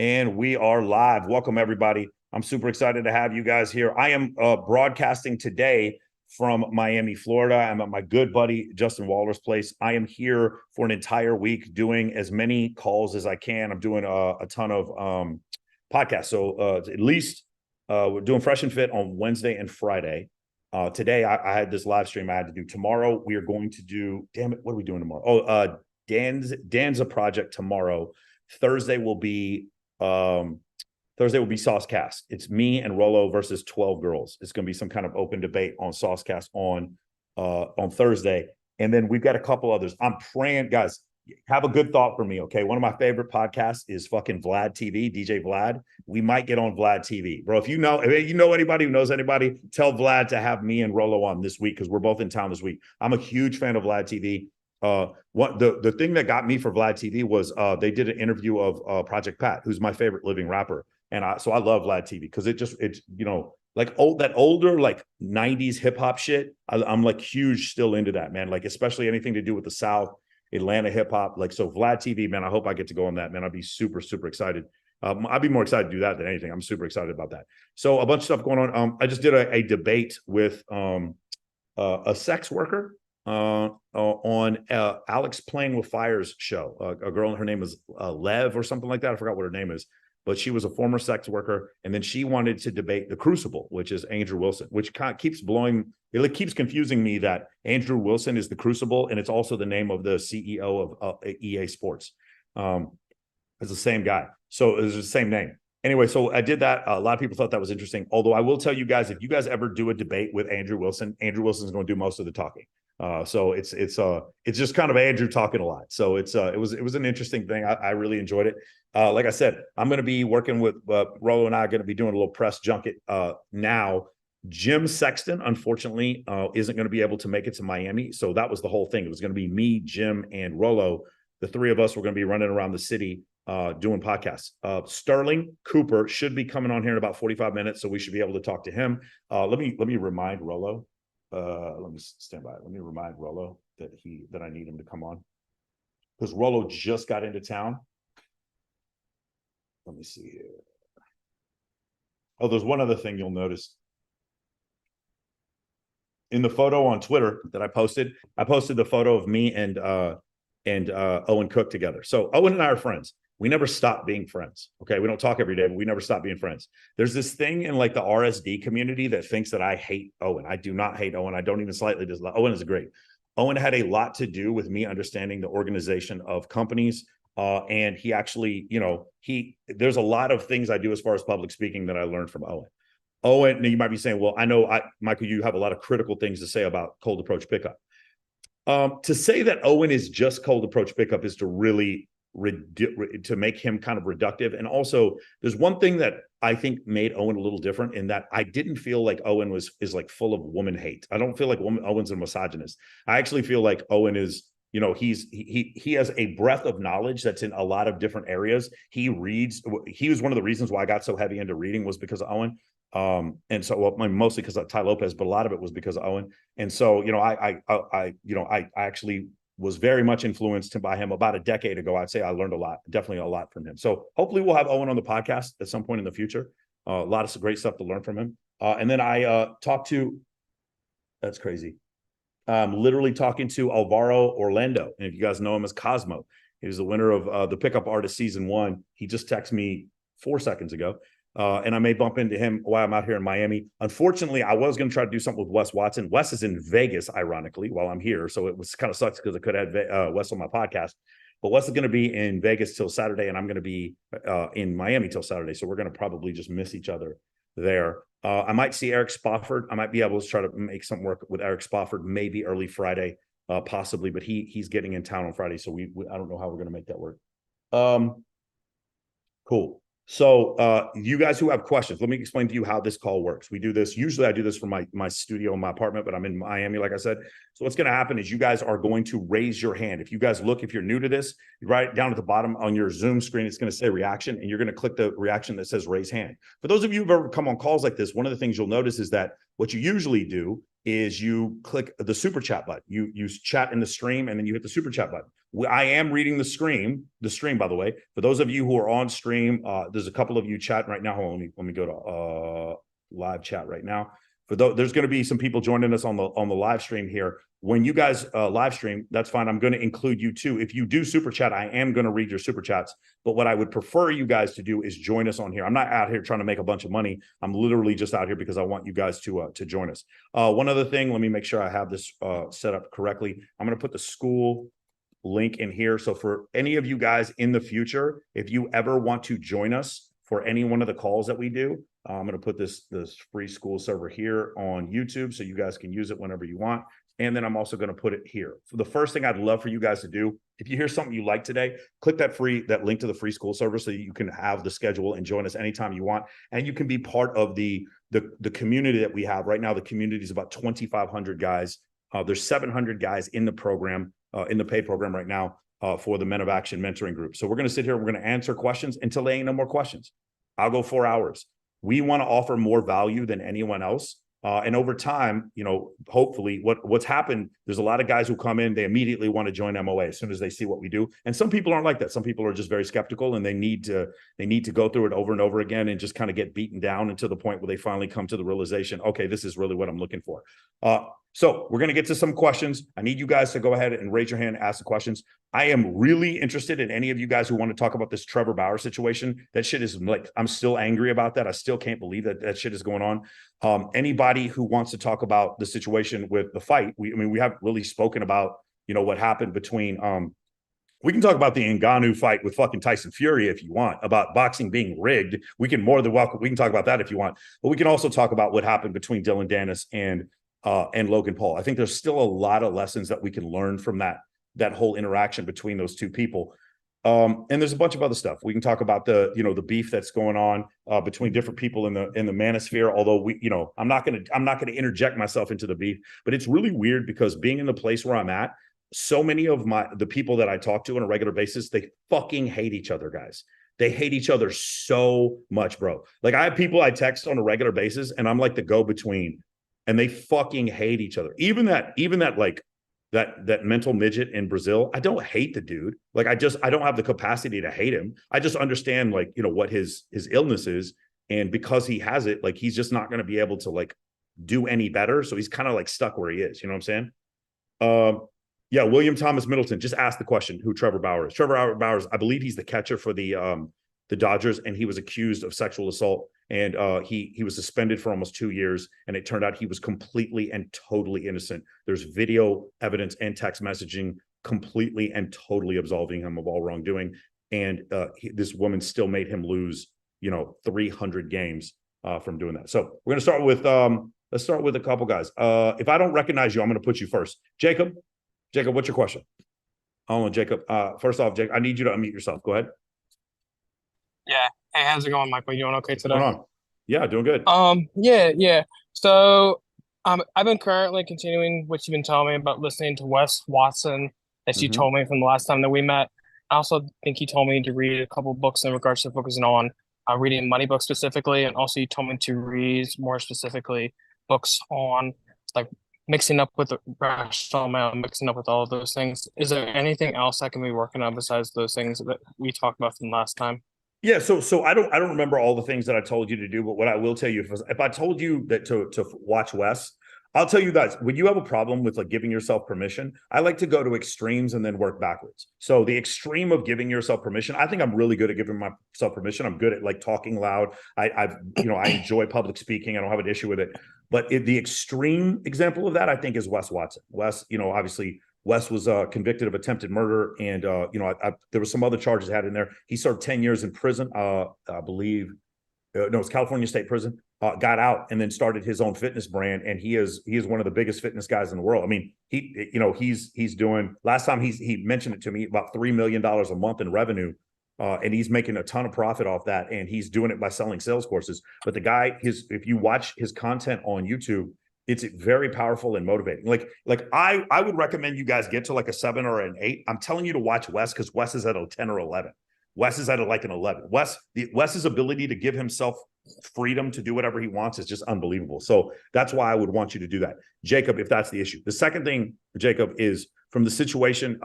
And we are live. Welcome, everybody. I'm super excited to have you guys here. I am broadcasting today from Miami, Florida. I'm at my good buddy, Justin Waller's place. I am here for an entire week doing as many calls as I can. I'm doing a ton of podcasts. So at least we're doing Fresh and Fit on Wednesday and Friday. Today, I had this live stream I had to do. Tomorrow, we are going to do, damn it, what are we doing tomorrow? Oh, Dan's a project tomorrow. Thursday will be Saucecast. It's me and Rollo versus 12 girls. It's going to be some kind of open debate on Saucecast on Thursday. And then we've got a couple others. I'm praying, guys, have a good thought for me, okay? One of my favorite podcasts is fucking Vlad TV, DJ Vlad. We might get on Vlad TV. Bro, if you know anybody who knows anybody, tell Vlad to have me and Rollo on this week because we're both in town this week. I'm a huge fan of Vlad TV. What the thing that got me for Vlad TV was they did an interview of Project Pat, who's my favorite living rapper, and so I love Vlad TV because it's like older like 90s hip hop shit. I'm like huge still into that, man. Like especially anything to do with the South, Atlanta hip hop. Like so, Vlad TV, man. I hope I get to go on that, man. I'd be super excited. I'd be more excited to do that than anything. I'm super excited about that. So a bunch of stuff going on. I just did a debate with a sex worker. On Alex Playing with Fire's show. A girl, her name is Lev or something like that. I forgot what her name is, but she was a former sex worker, and then she wanted to debate the Crucible, which is Andrew Wilson, which kind of keeps confusing me that Andrew Wilson is the Crucible, and it's also the name of the CEO of EA Sports. It's the same guy, so it's the same name. Anyway, so I did that. A lot of people thought that was interesting. Although I will tell you guys, if you guys ever do a debate with Andrew Wilson's going to do most of the talking. So it's just kind of Andrew talking a lot. So it was an interesting thing. I really enjoyed it. Like I said, I'm going to be working with Rollo, and I are going to be doing a little press junket now. Jim Sexton, unfortunately, isn't going to be able to make it to Miami. So that was the whole thing. It was going to be me, Jim, and Rollo. The three of us were going to be running around the city doing podcasts. Sterling Cooper should be coming on here in about 45 minutes, so we should be able to talk to him. Let me remind Rollo. Let me stand by. Let me remind Rollo that I need him to come on because Rollo just got into town. Let me see here. Oh, there's one other thing you'll notice. In the photo on Twitter that I posted the photo of me and Owen Cook together. So Owen and I are friends. We never stop being friends. Okay. We don't talk every day, but we never stop being friends. There's this thing in like the RSD community that thinks that I hate Owen. I do not hate Owen. I don't even slightly dislike. Owen is great. Owen had a lot to do with me understanding the organization of companies. And he actually, there's a lot of things I do as far as public speaking that I learned from Owen. Owen, you might be saying, well, I know, Michael, you have a lot of critical things to say about cold approach pickup. To say that Owen is just cold approach pickup is to really to make him kind of reductive. And also there's one thing that I think made Owen a little different in that I didn't feel like Owen is like full of woman hate. I don't feel like Owen's a misogynist. I actually feel like Owen is, he has a breadth of knowledge that's in a lot of different areas. He reads. He was one of the reasons why I got so heavy into reading was because of Owen. And so mostly because of Ty Lopez, but a lot of it was because of Owen. And so, I actually was very much influenced by him about a decade ago. I'd say I learned definitely a lot from him. So hopefully we'll have Owen on the podcast at some point in the future. A lot of great stuff to learn from him. And then I talked to, that's crazy. Literally talking to Alvaro Orlando. And if you guys know him as Cosmo, he was the winner of the Pickup Artist Season 1. He just texted me 4 seconds ago. And I may bump into him while I'm out here in Miami. Unfortunately, I was going to try to do something with Wes Watson. Wes is in Vegas, ironically, while I'm here. So it was kind of sucks because I could have had Wes on my podcast. But Wes is going to be in Vegas till Saturday, and I'm going to be in Miami till Saturday. So we're going to probably just miss each other there. I might see Eric Spofford. I might be able to try to make some work with Eric Spofford, maybe early Friday, possibly. But he's getting in town on Friday, so I don't know how we're going to make that work. Cool. So you guys who have questions, let me explain to you how this call works. We do this. Usually I do this from my studio in my apartment, but I'm in Miami, like I said. So what's going to happen is you guys are going to raise your hand. If you guys look, if you're new to this, you write it down at the bottom on your Zoom screen. It's going to say reaction, and you're going to click the reaction that says raise hand. For those of you who've ever come on calls like this, one of the things you'll notice is that what you usually do is you click the super chat button. You chat in the stream, and then you hit the super chat button. I am reading the stream, by the way. For those of you who are on stream, there's a couple of you chatting right now. Hold on, let me go to live chat right now. For those, there's going to be some people joining us on the live stream here. When you guys live stream, that's fine. I'm going to include you too. If you do super chat, I am going to read your super chats. But what I would prefer you guys to do is join us on here. I'm not out here trying to make a bunch of money. I'm literally just out here because I want you guys to join us. One other thing, let me make sure I have this set up correctly. I'm going to put the school link in here. So for any of you guys in the future, if you ever want to join us for any one of the calls that we do, I'm going to put this free school server here on YouTube so you guys can use it whenever you want. And then I'm also going to put it here. So the first thing I'd love for you guys to do, if you hear something you like today, click that link to the free school server so you can have the schedule and join us anytime you want. And you can be part of the community that we have right now. The community is about 2,500 guys. There's 700 guys in the program, in the paid program right now for the Men of Action Mentoring Group. So we're going to sit here, we're going to answer questions until there ain't no more questions. I'll go 4 hours. We want to offer more value than anyone else. And over time, hopefully what's happened, there's a lot of guys who come in, they immediately want to join MOA as soon as they see what we do. And some people aren't like that. Some people are just very skeptical, and they need to go through it over and over again and just kind of get beaten down until the point where they finally come to the realization, okay, this is really what I'm looking for. So we're going to get to some questions. I need you guys to go ahead and raise your hand, ask the questions. I am really interested in any of you guys who want to talk about this Trevor Bauer situation. That shit is like, I'm still angry about that. I still can't believe that shit is going on. Anybody who wants to talk about the situation with the fight, we haven't really spoken about, what happened between, we can talk about the Ngannou fight with fucking Tyson Fury if you want, about boxing being rigged. We can more than welcome. We can talk about that if you want, but we can also talk about what happened between Dylan Dennis and Logan Paul. I think there's still a lot of lessons that we can learn from that whole interaction between those two people. And there's a bunch of other stuff. We can talk about the beef that's going on between different people in the manosphere. Although I'm not going to interject myself into the beef, but it's really weird because being in the place where I'm at, so many of the people that I talk to on a regular basis, they fucking hate each other, guys. They hate each other so much, bro. Like I have people I text on a regular basis, and I'm like the go-between, and they fucking hate each other. Even that like that mental midget in Brazil, I don't hate the dude. Like I don't have the capacity to hate him. I just understand like, what his illness is. And because he has it, like, he's just not going to be able to like do any better. So he's kind of like stuck where he is. You know what I'm saying? Yeah. William Thomas Middleton just asked the question, who Trevor Bauer is. Trevor Bauer is, I believe he's the catcher for the Dodgers, and he was accused of sexual assault. And he was suspended for almost 2 years, and it turned out he was completely and totally innocent. There's video evidence and text messaging completely and totally absolving him of all wrongdoing. And this woman still made him lose, 300 games from doing that. So we're going to start with let's start with a couple guys. If I don't recognize you, I'm going to put you first. Jacob, what's your question? Hold on, Jacob. First off, Jacob, I need you to unmute yourself. Go ahead. Yeah. Hey, how's it going, Michael? You doing okay today? What's going on? Yeah, doing good. Yeah. So, I've been currently continuing what you've been telling me about listening to Wes Watson, as you told me from the last time that we met. I also think you told me to read a couple books in regards to focusing on reading money books specifically, and also you told me to read more specifically books on like mixing up with the rational mail, mixing up with all of those things. Is there anything else I can be working on besides those things that we talked about from last time? Yeah, so I don't remember all the things that I told you to do, but what I will tell you, if I told you that to watch Wes, I'll tell you that when you have a problem with like giving yourself permission, I like to go to extremes and then work backwards. So the extreme of giving yourself permission, I think I'm really good at giving myself permission. I'm good at like talking loud. I enjoy public speaking. I don't have an issue with it. But the extreme example of that, I think, is Wes Watson. Wes, obviously Wes was convicted of attempted murder, and there was some other charges had in there. He served 10 years in prison, I believe. No, it's California State Prison. Got out and then started his own fitness brand, and he is one of the biggest fitness guys in the world. I mean, he's doing. Last time he mentioned it to me, about $3 million a month in revenue, and he's making a ton of profit off that, and he's doing it by selling sales courses. But the guy, if you watch his content on YouTube, it's very powerful and motivating. Like I would recommend you guys get to like a 7 or an 8. I'm telling you to watch Wes because Wes is at a 10 or 11. Wes is at like an 11. Wes's ability to give himself freedom to do whatever he wants is just unbelievable. So that's why I would want you to do that, Jacob, if that's the issue. The second thing, Jacob, is from the situation.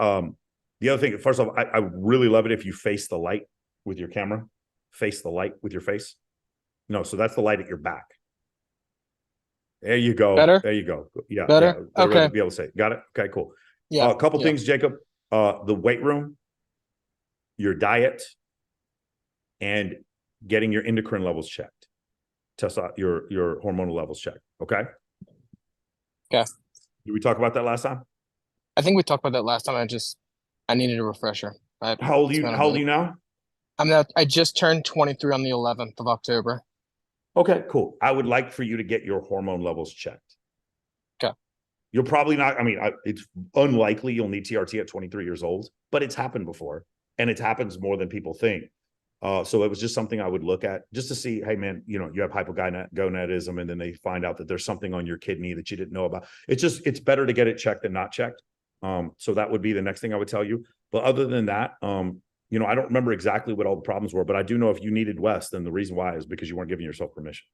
The other thing, first of all, I really love it if you face the light with your camera, face the light with your face. No, so that's the light at your back. There you go. Better? There you go. Yeah. Better? Yeah. Okay. Be able to say, got it. Okay, cool. Yeah. A couple things, Jacob. The weight room, your diet, and getting your endocrine levels checked. Test out your hormonal levels checked. Okay. Okay. Did we talk about that last time? I think we talked about that last time. I needed a refresher. How old are you now? I just turned 23 on the 11th of October. Okay, cool. I would like for you to get your hormone levels checked. Okay. You're probably not, it's unlikely you'll need TRT at 23 years old, but it's happened before, and it happens more than people think. So it was just something I would look at just to see, hey man, you have hypogonadism, and then they find out that there's something on your kidney that you didn't know about. It's better to get it checked than not checked. So that would be the next thing I would tell you. But other than that, I don't remember exactly what all the problems were, but I do know if you needed Wes, then the reason why is because you weren't giving yourself permission.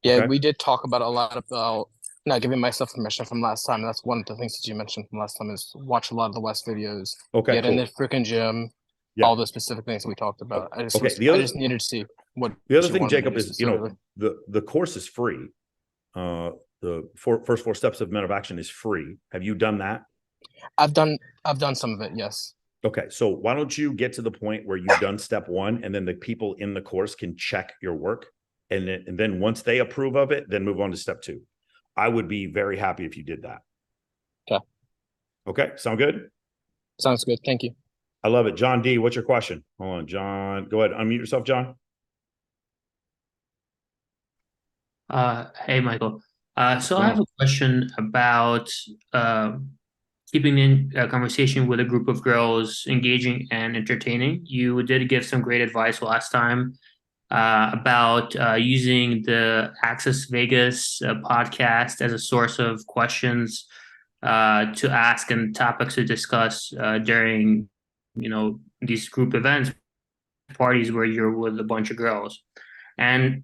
Yeah, Okay? we did talk about a lot about not giving myself permission from last time. That's one of the things that you mentioned from last time is watch a lot of the Wes videos. Okay, get cool. in the freaking gym. Yeah. All the specific things we talked about. I just needed to see what the other thing, Jacob, is the course is free. The first 4 steps of Men of Action is free. Have you done that? I've done some of it, yes. Okay, so why don't you get to the point where you've done step 1, and then the people in the course can check your work, and then once they approve of it, then move on to step 2. I would be very happy if you did that. Okay. Okay, sound good? Sounds good. Thank you. I love it. John D, what's your question? Hold on, John. Go ahead. Unmute yourself, John. Hey, Michael. So I have a question about keeping in a conversation with a group of girls, engaging and entertaining. You did give some great advice last time about using the Access Vegas podcast as a source of questions to ask and topics to discuss during, these group events, parties where you're with a bunch of girls. And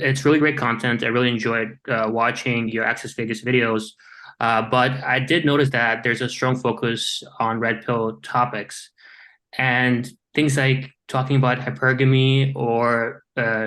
it's really great content. I really enjoyed watching your Access Vegas videos. But I did notice that there's a strong focus on red pill topics and things like talking about hypergamy or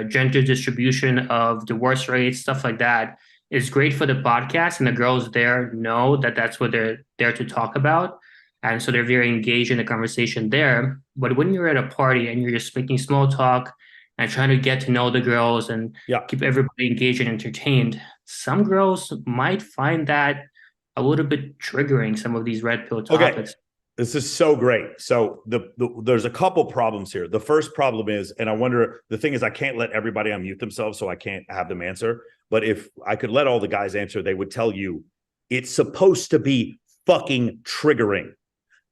gender distribution of divorce rates, stuff like that is great for the podcast. And the girls there know that that's what they're there to talk about. And so they're very engaged in the conversation there. But when you're at a party and you're just making small talk and trying to get to know the girls and keep everybody engaged and entertained, some girls might find that a little bit triggering, some of these red pill topics. Okay. This is so great. So there's a couple problems here. The first problem is, and I wonder, the thing is, I can't let everybody unmute themselves, so I can't have them answer. But if I could let all the guys answer, they would tell you it's supposed to be fucking triggering.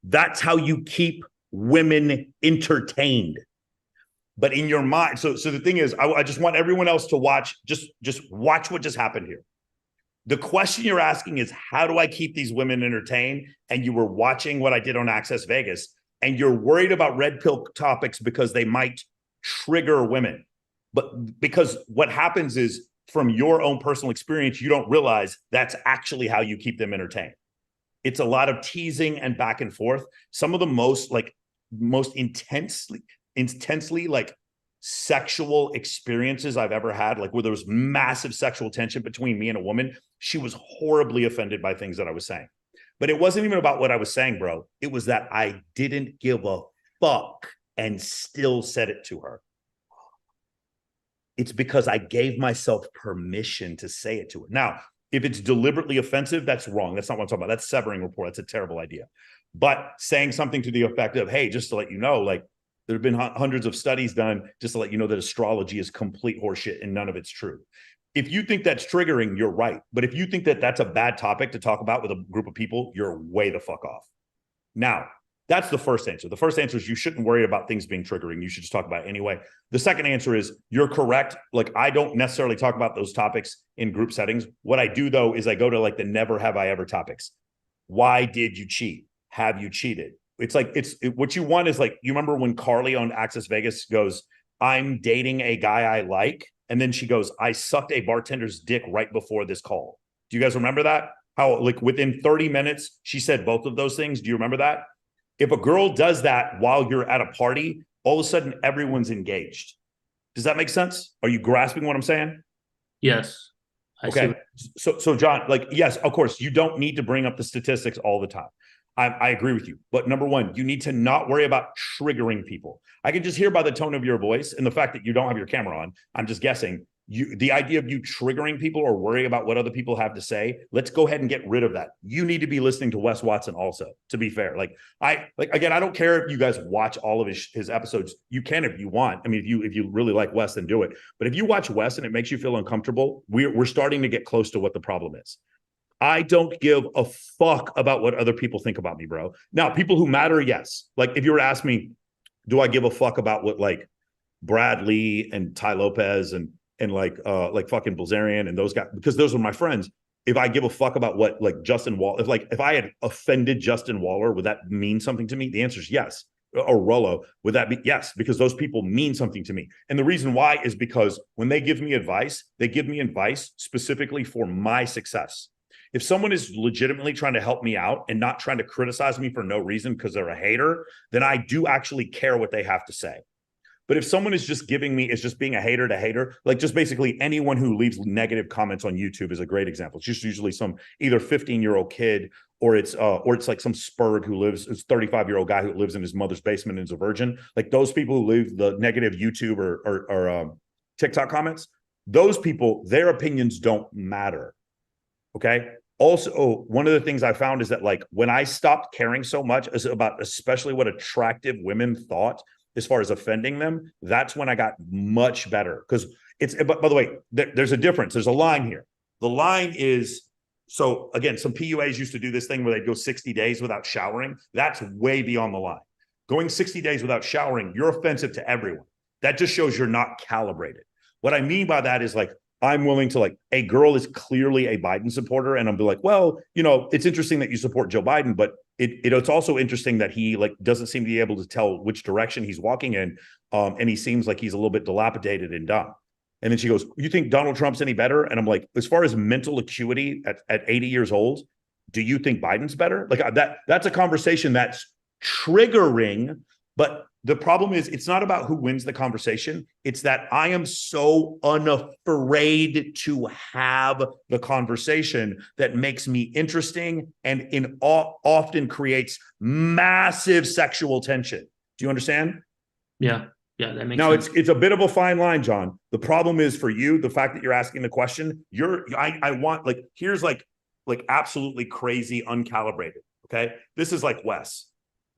That's how you keep women entertained. But in your mind, so the thing is, I just want everyone else to watch, just watch what just happened here. The question you're asking is, how do I keep these women entertained? And you were watching what I did on Access Vegas, and you're worried about red pill topics because they might trigger women. But because what happens is, from your own personal experience, you don't realize that's actually how you keep them entertained. It's a lot of teasing and back and forth. Some of the most intensely like sexual experiences I've ever had, like where there was massive sexual tension between me and a woman. She was horribly offended by things that I was saying. But it wasn't even about what I was saying, bro. It was that I didn't give a fuck and still said it to her. It's because I gave myself permission to say it to her. Now, if it's deliberately offensive, that's wrong. That's not what I'm talking about. That's severing rapport. That's a terrible idea. But saying something to the effect of, hey, just to let you know, like, there have been hundreds of studies done just to let you know that astrology is complete horseshit and none of it's true. If you think that's triggering, you're right. But if you think that that's a bad topic to talk about with a group of people, you're way the fuck off. Now, that's the first answer. The first answer is you shouldn't worry about things being triggering. You should just talk about it anyway. The second answer is you're correct. Like, I don't necessarily talk about those topics in group settings. What I do, though, is I go to like the never have I ever topics. Why did you cheat? Have you cheated? It's like, what you want is like, you remember when Carly on Access Vegas goes, I'm dating a guy I like. And then she goes, I sucked a bartender's dick right before this call. Do you guys remember that? How like within 30 minutes, she said both of those things. Do you remember that? If a girl does that while you're at a party, all of a sudden everyone's engaged. Does that make sense? Are you grasping what I'm saying? Yes. I see. Okay. So John, like, yes, of course, you don't need to bring up the statistics all the time. I agree with you. But number one, you need to not worry about triggering people. I can just hear by the tone of your voice and the fact that you don't have your camera on. I'm just guessing. The idea of you triggering people or worrying about what other people have to say, let's go ahead and get rid of that. You need to be listening to Wes Watson also, to be fair. Again, I don't care if you guys watch all of his episodes. You can if you want. I mean, if you really like Wes, then do it. But if you watch Wes and it makes you feel uncomfortable, we're starting to get close to what the problem is. I don't give a fuck about what other people think about me, bro. Now, people who matter, yes. Like if you were to ask me, do I give a fuck about what like Brad Lee and Ty Lopez and like fucking Blazarian and those guys, because those are my friends. If I give a fuck about what like Justin Waller, if I had offended Justin Waller, would that mean something to me? The answer is yes. Or Rollo, would that be yes? Because those people mean something to me. And the reason why is because when they give me advice, they give me advice specifically for my success. If someone is legitimately trying to help me out and not trying to criticize me for no reason because they're a hater, then I do actually care what they have to say. But if someone is just being a hater to hater, like just basically anyone who leaves negative comments on YouTube is a great example. It's just usually some either 15-year-old kid or it's like some spurg who lives, it's 35-year-old guy who lives in his mother's basement and is a virgin. Like those people who leave the negative YouTube or TikTok comments, those people, their opinions don't matter. Okay. Also, one of the things I found is that like when I stopped caring so much about especially what attractive women thought as far as offending them, that's when I got much better. Because but by the way, there's a difference. There's a line here. The line is, so again, some PUAs used to do this thing where they'd go 60 days without showering. That's way beyond the line. Going 60 days without showering, you're offensive to everyone. That just shows you're not calibrated. What I mean by that is like, I'm willing to like, a girl is clearly a Biden supporter. And I'll be like, well, it's interesting that you support Joe Biden, but it's also interesting that he like doesn't seem to be able to tell which direction he's walking in. And he seems like he's a little bit dilapidated and dumb. And then she goes, you think Donald Trump's any better? And I'm like, as far as mental acuity at 80 years old, do you think Biden's better? Like that's a conversation that's triggering, but the problem is it's not about who wins the conversation. It's that I am so unafraid to have the conversation that makes me interesting and often creates massive sexual tension. Do you understand? Yeah. Yeah, that makes now sense. it's a bit of a fine line, John. The problem is for you, the fact that you're asking the question, I want like, here's like absolutely crazy, uncalibrated. Okay. This is like Wes.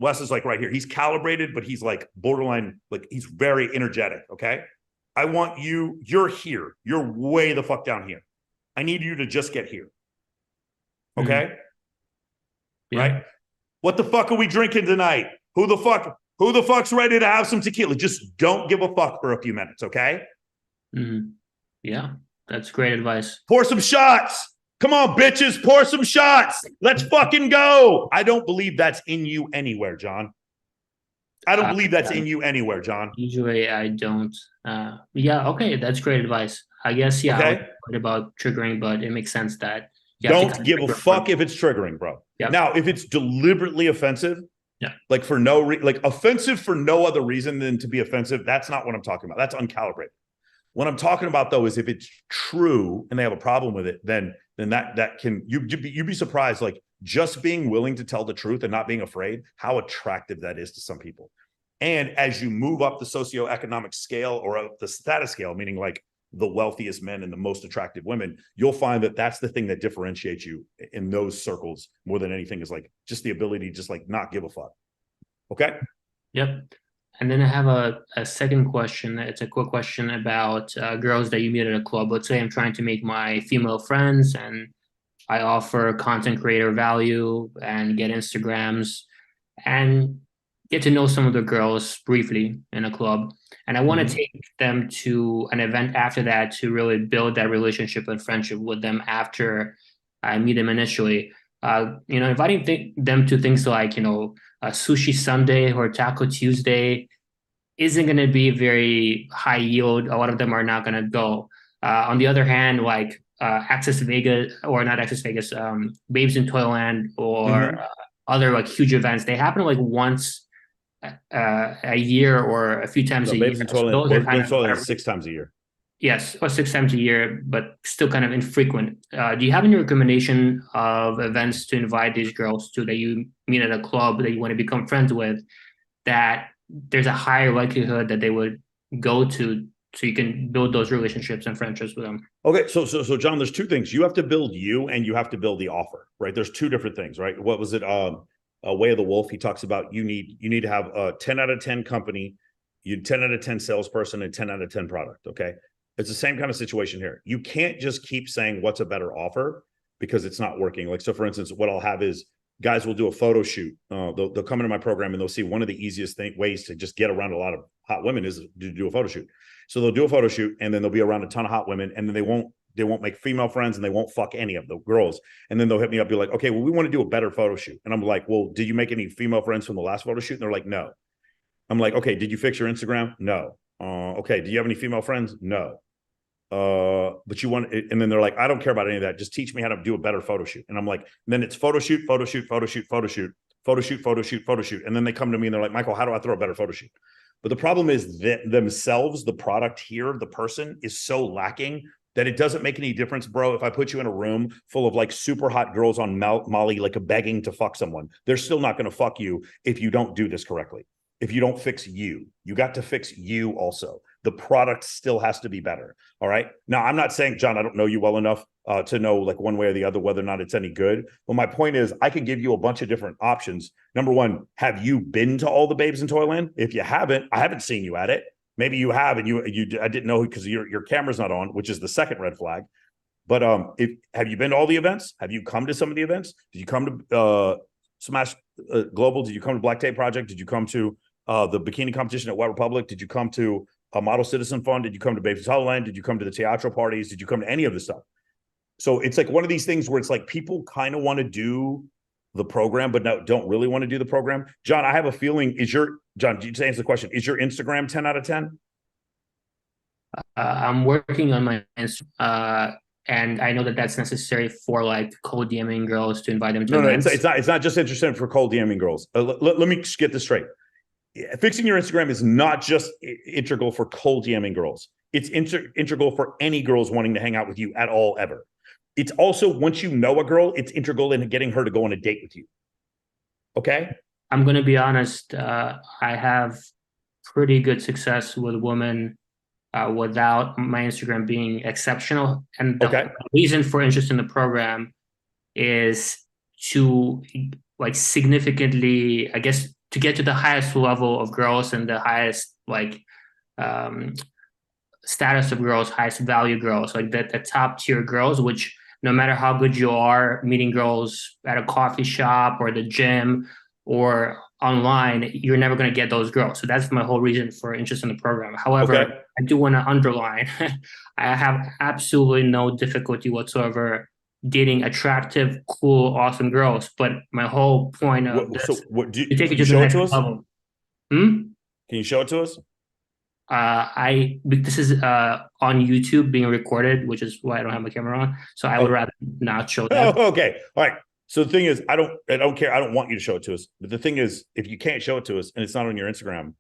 Wes is like right here. He's calibrated, but he's like borderline, like he's very energetic. Okay. I want you're here. You're way the fuck down here. I need you to just get here. Okay. Mm-hmm. Yeah. Right. What the fuck are we drinking tonight? Who the fuck's ready to have some tequila? Just don't give a fuck for a few minutes. Okay. Mm-hmm. Yeah. That's great advice. Pour some shots. Come on, bitches, pour some shots. Let's fucking go. I don't believe that's in you anywhere, John. I don't believe that's in you anywhere, John. Usually I don't. Yeah, okay, that's great advice. I guess, yeah, Okay. I was worried about triggering, but it makes sense that you have to Don't give a fuck if it's triggering, bro. Yep. Now, if it's deliberately offensive, yeah, like offensive for no other reason than to be offensive, that's not what I'm talking about. That's uncalibrated. What I'm talking about, though, is if it's true and they have a problem with it, then that can you'd be surprised, like just being willing to tell the truth and not being afraid, how attractive that is to some people. And as you move up the socioeconomic scale or up the status scale, meaning like the wealthiest men and the most attractive women, you'll find that that's the thing that differentiates you in those circles more than anything, is like just the ability to just like not give a fuck. Okay. Yep. And then I have a second question. It's a quick question about girls that you meet at a club. Let's say I'm trying to make my female friends and I offer content creator value and get Instagrams and get to know some of the girls briefly in a club. And I want to take them to an event after that to really build that relationship and friendship with them after I meet them initially. Inviting them to things like, a sushi Sunday or Taco Tuesday, isn't going to be very high yield. A lot of them are not going to go. On the other hand, like Access Vegas, or not Access Vegas, Babes in Toyland, or other like huge events, they happen like once a year or a few times No, a year. Babes in So Toyland, those are Babes kind in of Toyland is 6 times a year. yes, or 6 times a year, but still kind of infrequent. Do you have any recommendation of events to invite these girls to that you meet at a club that you want to become friends with, that there's a higher likelihood that they would go to, so you can build those relationships and friendships with them? Okay, so John, there's two things. You have to build you, and you have to build the offer, right? There's two different things, right? What was it? Way of the Wolf. He talks about you need to have a 10 out of 10 company, 10 out of 10 salesperson, and 10 out of 10 product. Okay. It's the same kind of situation here. You can't just keep saying what's a better offer because it's not working. Like, so for instance, what I'll have is guys will do a photo shoot. They'll come into my program and they'll see one of the easiest ways to just get around a lot of hot women is to do a photo shoot. So they'll do a photo shoot and then they'll be around a ton of hot women, and then they won't make female friends, and they won't fuck any of the girls. And then they'll hit me up, be like, okay, well, we want to do a better photo shoot. And I'm like, well, did you make any female friends from the last photo shoot? And they're like, no. I'm like, okay, did you fix your Instagram? No. Okay, do you have any female friends? No. But you want it, and then they're like, I don't care about any of that. Just teach me how to do a better photo shoot. And I'm like, then it's photo shoot, photo shoot, photo shoot, photo shoot, photo shoot, photo shoot, photo shoot. And then they come to me and they're like, Michael, how do I throw a better photo shoot? But the problem is that themselves, the product here, the person is so lacking that it doesn't make any difference, bro. If I put you in a room full of like super hot girls on Molly, like begging to fuck someone, they're still not going to fuck you if you don't do this correctly. If you don't fix you got to fix you also. The product still has to be better. All right. Now, I'm not saying, John, I don't know you well enough to know like one way or the other whether or not it's any good. But my point is, I can give you a bunch of different options. Number one, have you been to all the Babes in Toyland? If you haven't, I haven't seen you at it. Maybe you have, and I didn't know because your camera's not on, which is the second red flag. But have you been to all the events? Have you come to some of the events? Did you come to Smash Global? Did you come to Black Tape Project? Did you come to the bikini competition at White Republic? Did you come to a Model Citizen Fund? Did you come to Babes in Toyland? Did you come to the teatro parties? Did you come to any of this stuff? So it's like one of these things where it's like people kind of want to do the program, but don't really want to do the program. John, I have a feeling, John, to answer the question, is your Instagram 10 out of 10? I'm working on my Instagram, and I know that that's necessary for like cold DMing girls to invite them to events. No, it's not just interested for cold DMing girls. Let me get this straight. Fixing your Instagram is not just integral for cold DMing girls. It's integral for any girls wanting to hang out with you at all, ever. It's also, once you know a girl, it's integral in getting her to go on a date with you. Okay? I'm going to be honest. I have pretty good success with women without my Instagram being exceptional. And the reason for interest in the program is to like significantly, I guess, to get to the highest level of girls and the highest like status of girls, highest value girls, like the top tier girls, which no matter how good you are meeting girls at a coffee shop or the gym or online, you're never going to get those girls. So that's my whole reason for interest in the program. However, I do want to underline, I have absolutely no difficulty whatsoever dating attractive, cool, awesome girls. But my whole point of this, you take it to the next level. Can you show it to us? This is on YouTube being recorded, which is why I don't have my camera on. So I would rather not show that. Oh, okay. All right. So the thing is, I don't care. I don't want you to show it to us. But the thing is, if you can't show it to us and it's not on your Instagram,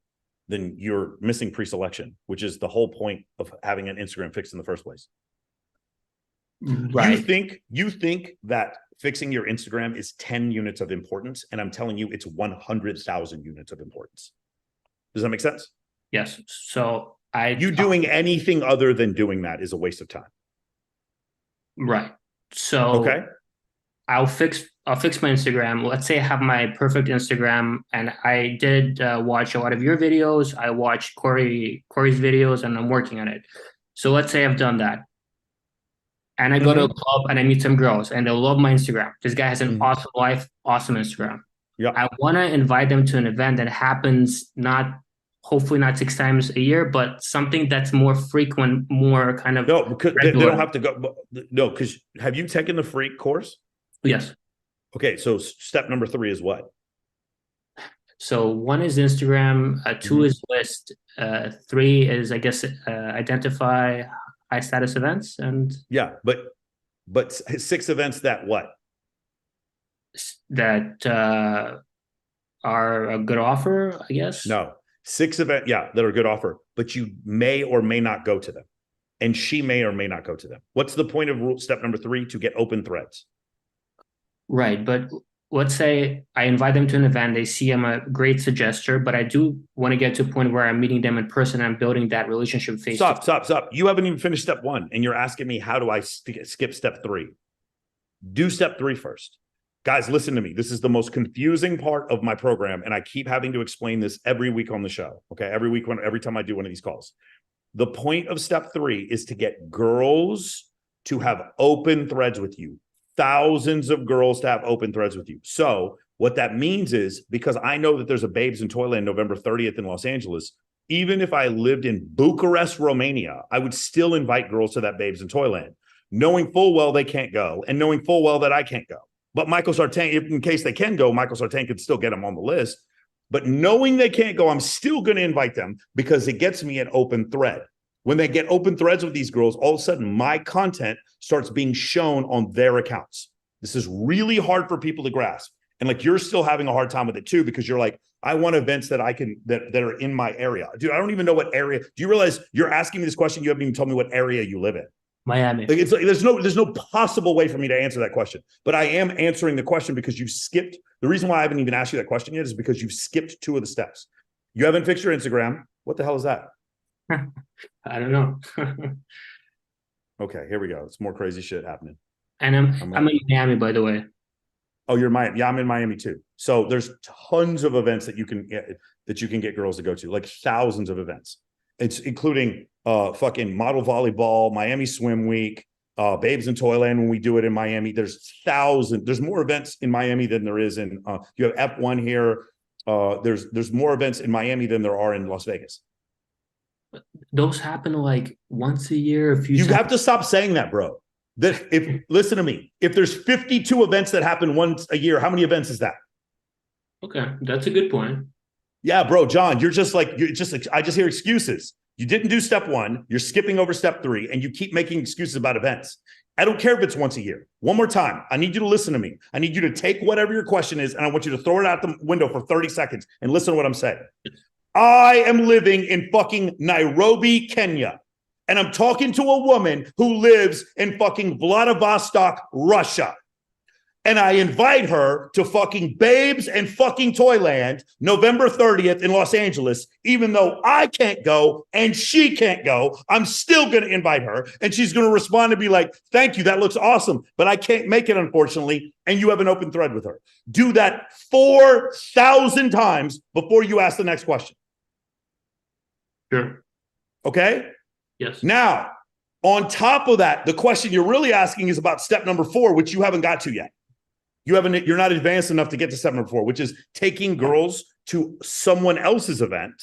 then you're missing pre-selection, which is the whole point of having an Instagram fixed in the first place. Right. You think that fixing your Instagram is 10 units of importance, and I'm telling you it's 100,000 units of importance. Does that make sense? Yes. So doing anything other than doing that is a waste of time. Right. So I'll fix my Instagram. Let's say I have my perfect Instagram, and I did watch a lot of your videos. I watched Corey's videos, and I'm working on it. So let's say I've done that. And I go to a club and I meet some girls and they love my Instagram. This guy has an awesome life, awesome Instagram. Yeah. I want to invite them to an event that happens hopefully not 6 times a year, but something that's more frequent, more kind of. No, because they don't have to go. No, because have you taken the free course? Yes. Okay. So step number 3 is what? So one is Instagram, two is list, three is, I guess, identify high status events, and Yeah, but 6 events that what? that are a good offer, I guess. No, 6 event, yeah, that are a good offer, but you may or may not go to them. And she may or may not go to them. What's the point of step number 3? To get open threads. Right, but let's say I invite them to an event, they see I'm a great suggester, but I do want to get to a point where I'm meeting them in person, I'm building that relationship face to face. Stop. You haven't even finished step 1, and you're asking me, how do I skip step 3? Do step 3 first. Guys, listen to me. This is the most confusing part of my program, and I keep having to explain this every week on the show. Okay, every time I do one of these calls. The point of step 3 is to get girls to have open threads with you. Thousands of girls to have open threads with you. So what that means is, because I know that there's a Babes in Toyland November 30th in Los Angeles, even if I lived in Bucharest, Romania, I would still invite girls to that Babes in Toyland, knowing full well they can't go and knowing full well that I can't go. But Michael Sartain, in case they can go, Michael Sartain could still get them on the list. But knowing they can't go, I'm still going to invite them because it gets me an open thread. When they get open threads with these girls, all of a sudden my content starts being shown on their accounts. This is really hard for people to grasp. And like, you're still having a hard time with it too, because you're like, I want events that I can, that are in my area. Dude, I don't even know what area. Do you realize you're asking me this question? You haven't even told me what area you live in. Miami. Like, it's like there's no possible way for me to answer that question. But I am answering the question because you've skipped. The reason why I haven't even asked you that question yet is because you've skipped 2 of the steps. You haven't fixed your Instagram. What the hell is that? I don't know. Okay, here we go. It's more crazy shit happening. And I'm in Miami, by the way. Oh, you're Miami. Yeah, I'm in Miami too. So there's tons of events that you can get girls to go to, like thousands of events. It's including fucking model volleyball, Miami Swim Week, Babes in Toyland when we do it in Miami. There's more events in Miami than there is in you have F1 here. There's more events in Miami than there are in Las Vegas. Those happen like once a year, a few You times. have to stop saying that, bro. Listen to me. If there's 52 events that happen once a year, how many events is that? Okay, that's a good point. Yeah, bro, John, you're just like I just hear excuses. You didn't do step 1, you're skipping over step 3, and you keep making excuses about events. I don't care if it's once a year. One more time, I need you to listen to me. I need you to take whatever your question is, and I want you to throw it out the window for 30 seconds and listen to what I'm saying. I am living in fucking Nairobi, Kenya. And I'm talking to a woman who lives in fucking Vladivostok, Russia. And I invite her to fucking Babes and fucking Toyland, November 30th in Los Angeles. Even though I can't go and she can't go, I'm still going to invite her. And she's going to respond and be like, thank you, that looks awesome. But I can't make it, unfortunately. And you have an open thread with her. Do that 4,000 times before you ask the next question. Sure. Okay? Yes. Now, on top of that, the question you're really asking is about step number 4, which you haven't got to yet. You're not advanced enough to get to step number 4, which is taking girls to someone else's event.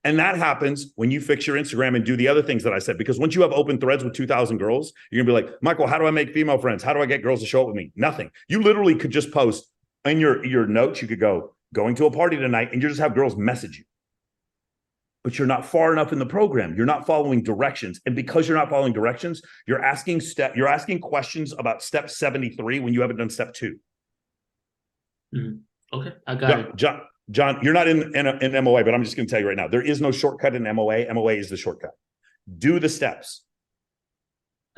And that happens when you fix your Instagram and do the other things that I said. Because once you have open threads with 2,000 girls, you're gonna be like, Michael, how do I make female friends? How do I get girls to show up with me? Nothing. You literally could just post in your notes. You could go, going to a party tonight, and you just have girls message you. But you're not far enough in the program. You're not following directions. And because you're not following directions, you're asking questions about step 73 when you haven't done step 2. Mm-hmm. Okay, I got it. John, you're not in MOA, but I'm just going to tell you right now, there is no shortcut in MOA. MOA is the shortcut. Do the steps.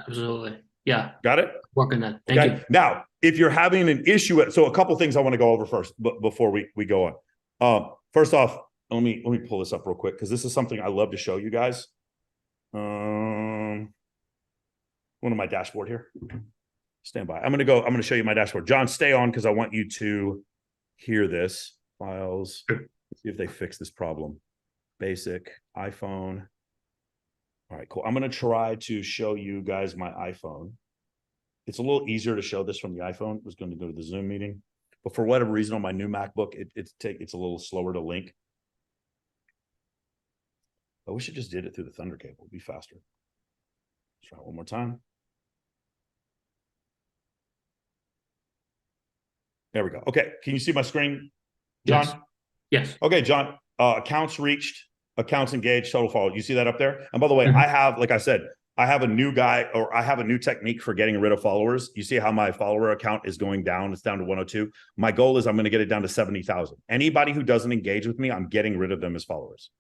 Absolutely. Yeah. Got it? Work on that. Thank you. Now, if you're having an issue, so a couple things I want to go over first before we go on. First off, let me pull this up real quick because this is something I love to show you guys. One of my dashboard here. Stand by. I'm going to show you my dashboard. John, stay on because I want you to hear this. Files. Let's see if they fix this problem. Basic iPhone. All right, cool. I'm going to try to show you guys my iPhone. It's a little easier to show this from the iPhone. I was going to go to the Zoom meeting, but for whatever reason on my new MacBook, it's a little slower to link. I wish it just did it through the Thunder cable. It'd be faster. Let's try it one more time. There we go. Okay. Can you see my screen, John? Yes. Yes. Okay, John, accounts reached, accounts engaged, total follow. You see that up there? And by the way, I have, like I said, I have a new technique for getting rid of followers. You see how my follower account is going down? It's down to 102. My goal is I'm going to get it down to 70,000. Anybody who doesn't engage with me, I'm getting rid of them as followers.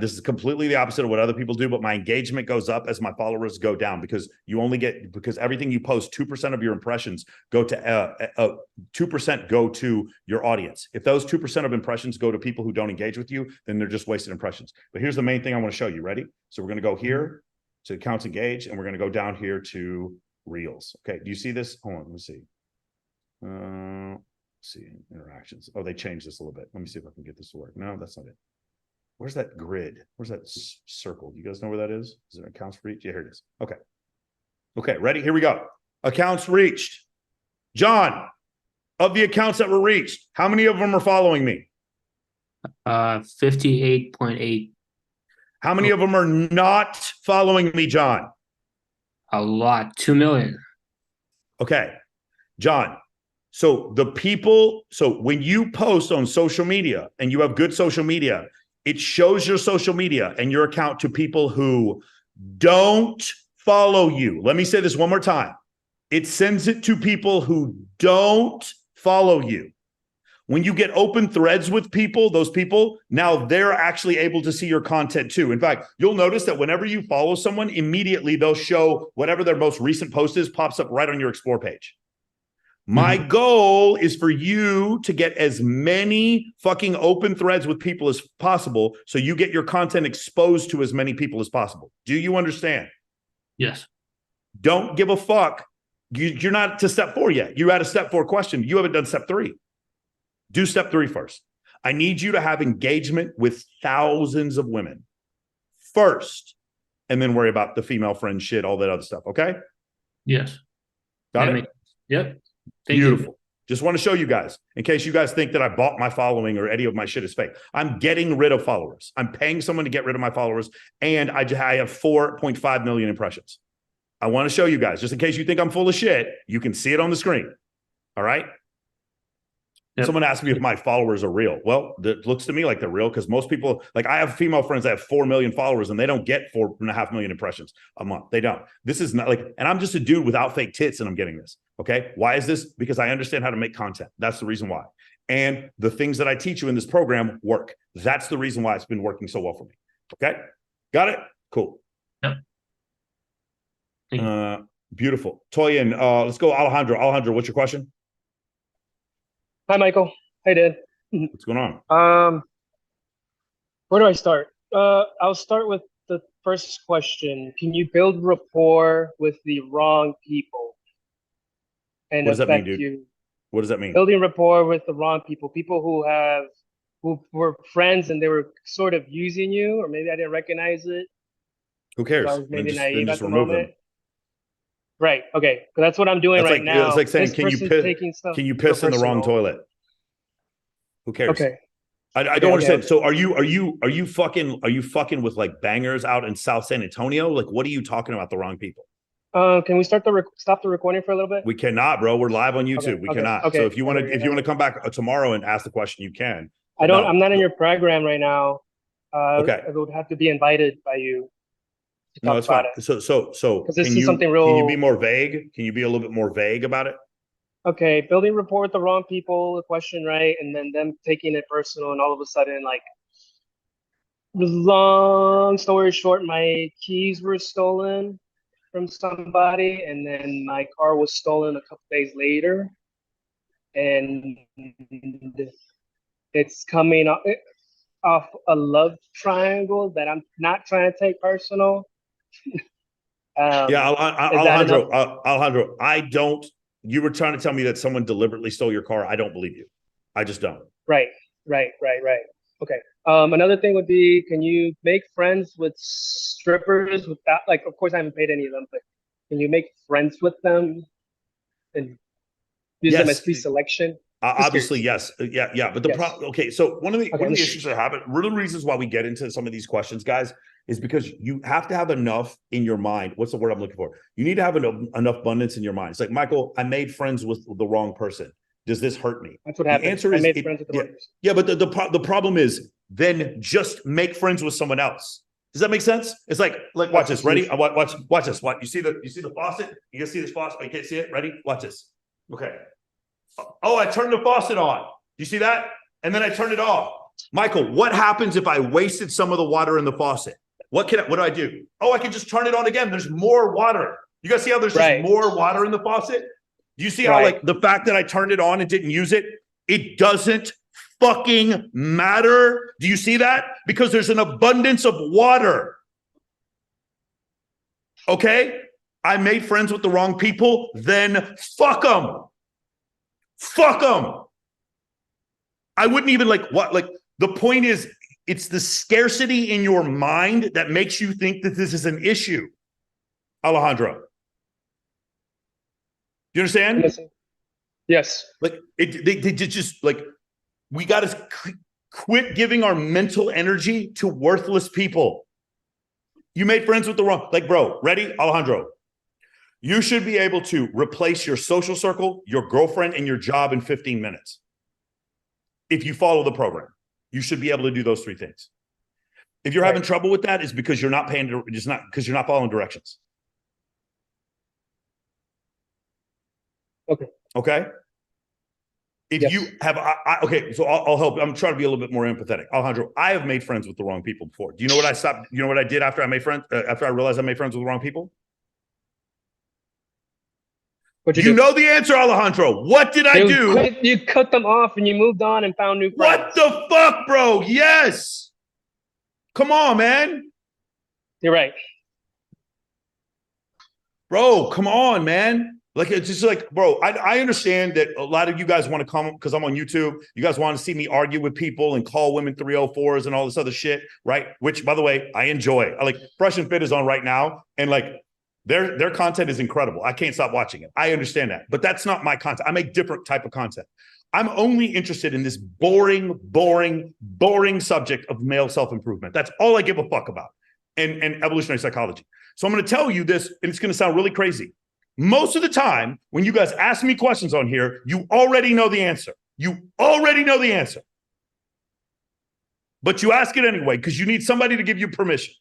This is completely the opposite of what other people do, but my engagement goes up as my followers go down because because everything you post, 2% of your impressions go to 2% go to your audience. If those 2% of impressions go to people who don't engage with you, then they're just wasted impressions. But here's the main thing I want to show you. Ready? So we're going to go here to accounts engaged, and we're going to go down here to Reels. Okay. Do you see this? Hold on. Let me see. Let's see interactions. Oh, they changed this a little bit. Let me see if I can get this to work. No, that's not it. Where's that grid? Where's that circle? You guys know where that is? Is there accounts reached? Yeah, here it is. Okay. Okay, ready? Here we go. Accounts reached. John, of the accounts that were reached, how many of them are following me? 58.8. How many of them are not following me, John? A lot. 2 million. Okay. John, so when you post on social media and you have good social media, it shows your social media and your account to people who don't follow you. Let me say this one more time. It sends it to people who don't follow you. When you get open threads with people, those people, now they're actually able to see your content too. In fact, you'll notice that whenever you follow someone, immediately they'll show whatever their most recent post is, pops up right on your explore page. My goal is for you to get as many fucking open threads with people as possible so you get your content exposed to as many people as possible. Do you understand? Yes. Don't give a fuck. You're not to step 4 yet. You're at a step 4 question. You haven't done step 3. Do step 3 first. I need you to have engagement with thousands of women first, and then worry about the female friend shit, all that other stuff. Okay? Yes. Got it? Yep. Beautiful. Just want to show you guys, in case you guys think that I bought my following or any of my shit is fake. I'm getting rid of followers. I'm paying someone to get rid of my followers, and I have 4.5 million impressions. I want to show you guys, just in case you think I'm full of shit, you can see it on the screen. All right? Yep. Someone asked me if my followers are real. Well, it looks to me like they're real because most people, like I have female friends that have 4 million followers and they don't get 4.5 million impressions a month. They don't. This is not like, and I'm just a dude without fake tits and I'm getting this. Okay. Why is this? Because I understand how to make content. That's the reason why. And the things that I teach you in this program work. That's the reason why it's been working so well for me. Okay. Got it? Cool. Yep. Beautiful. Toyin, let's go Alejandro. Alejandro, what's your question? Hi, Michael. Hey, Dan. What's going on? Where do I start? I'll start with the first question. Can you build rapport with the wrong people and what does that mean, affect dude? you? What does that mean? Building rapport with the wrong people, people who were friends and they were sort of using you, or maybe I didn't recognize it. Who cares? I was maybe then naive just at the remove moment. them. Right. Okay. So that's what I'm doing That's right now. It's like saying, This can you piss in the wrong toilet? Who cares? Okay. I don't understand. So are you fucking with like bangers out in South San Antonio? Like, what are you talking about? The wrong people? Can we stop the recording for a little bit? We cannot, bro. We're live on YouTube. Okay, we cannot. okay, So if you want to come back tomorrow and ask the question, you can. I'm not in your program right now. Okay. I would have to be invited by you. No, it's fine. So because this is something real. Can you be more vague? Can you be a little bit more vague about it? Okay, building rapport with the wrong people, the question, right? And then them taking it personal, and all of a sudden, like, long story short, my keys were stolen from somebody, and then my car was stolen a couple days later. And it's coming off a love triangle that I'm not trying to take personal. Alejandro, I don't. You were trying to tell me that someone deliberately stole your car. I don't believe you. I just don't. Right. Okay. Another thing would be, can you make friends with strippers without, like, of course I haven't paid any of them, but can you make friends with them and use them as pre-selection? Obviously, yes. Yeah. But the problem, okay. So one of the issues I have, one of the reasons why we get into some of these questions, guys, is because you have to have enough in your mind. What's the word I'm looking for? You need to have enough abundance in your mind. It's like, Michael, I made friends with the wrong person. Does this hurt me? That's what The happened. answer I is made friends with the yeah, workers. yeah, but the problem is then just make friends with someone else. Does that make sense? It's like watch this. Ready? Watch this. What you see the faucet? You can see this faucet. You can't see it. Ready? Watch this. Okay. Oh, I turned the faucet on. You see that? And then I turned it off. Michael, what happens if I wasted some of the water in the faucet? What do I do? Oh, I can just turn it on again. There's more water. You guys see how there's just more water in the faucet? Do you see how like the fact that I turned it on and didn't use it, it doesn't fucking matter? Do you see that? Because there's an abundance of water. Okay? I made friends with the wrong people, then fuck them. Fuck them. I wouldn't even the point is, it's the scarcity in your mind that makes you think that this is an issue. Alejandro. You understand? Yes. Like they just like, we got to quit giving our mental energy to worthless people. You made friends with the wrong, bro, ready? Alejandro, you should be able to replace your social circle, your girlfriend, and your job in 15 minutes. If you follow the program, you should be able to do those 3 things. If you're having trouble with that, it's because you're not because you're not following directions. Okay. Okay. If you have, okay, so I'll help. I'm trying to be a little bit more empathetic. Alejandro, I have made friends with the wrong people before. Do you know what I stopped? You know what I did after I made friends? After I realized I made friends with the wrong people? What'd You do? know the answer, Alejandro. What did I do? You cut them off and you moved on and found new friends. What the fuck, bro? Yes. Come on, man. You're right. Bro, come on, man. Like, it's just like, bro, I understand that a lot of you guys want to come because I'm on YouTube. You guys want to see me argue with people and call women 304s and all this other shit, right? Which, by the way, I enjoy. I like Fresh and Fit is on right now. And like, their content is incredible. I can't stop watching it. I understand that. But that's not my content. I make different type of content. I'm only interested in this boring subject of male self-improvement. That's all I give a fuck about. And evolutionary psychology. So I'm going to tell you this, and it's going to sound really crazy. Most of the time, when you guys ask me questions on here, you already know the answer. You already know the answer. But you ask it anyway because you need somebody to give you permission.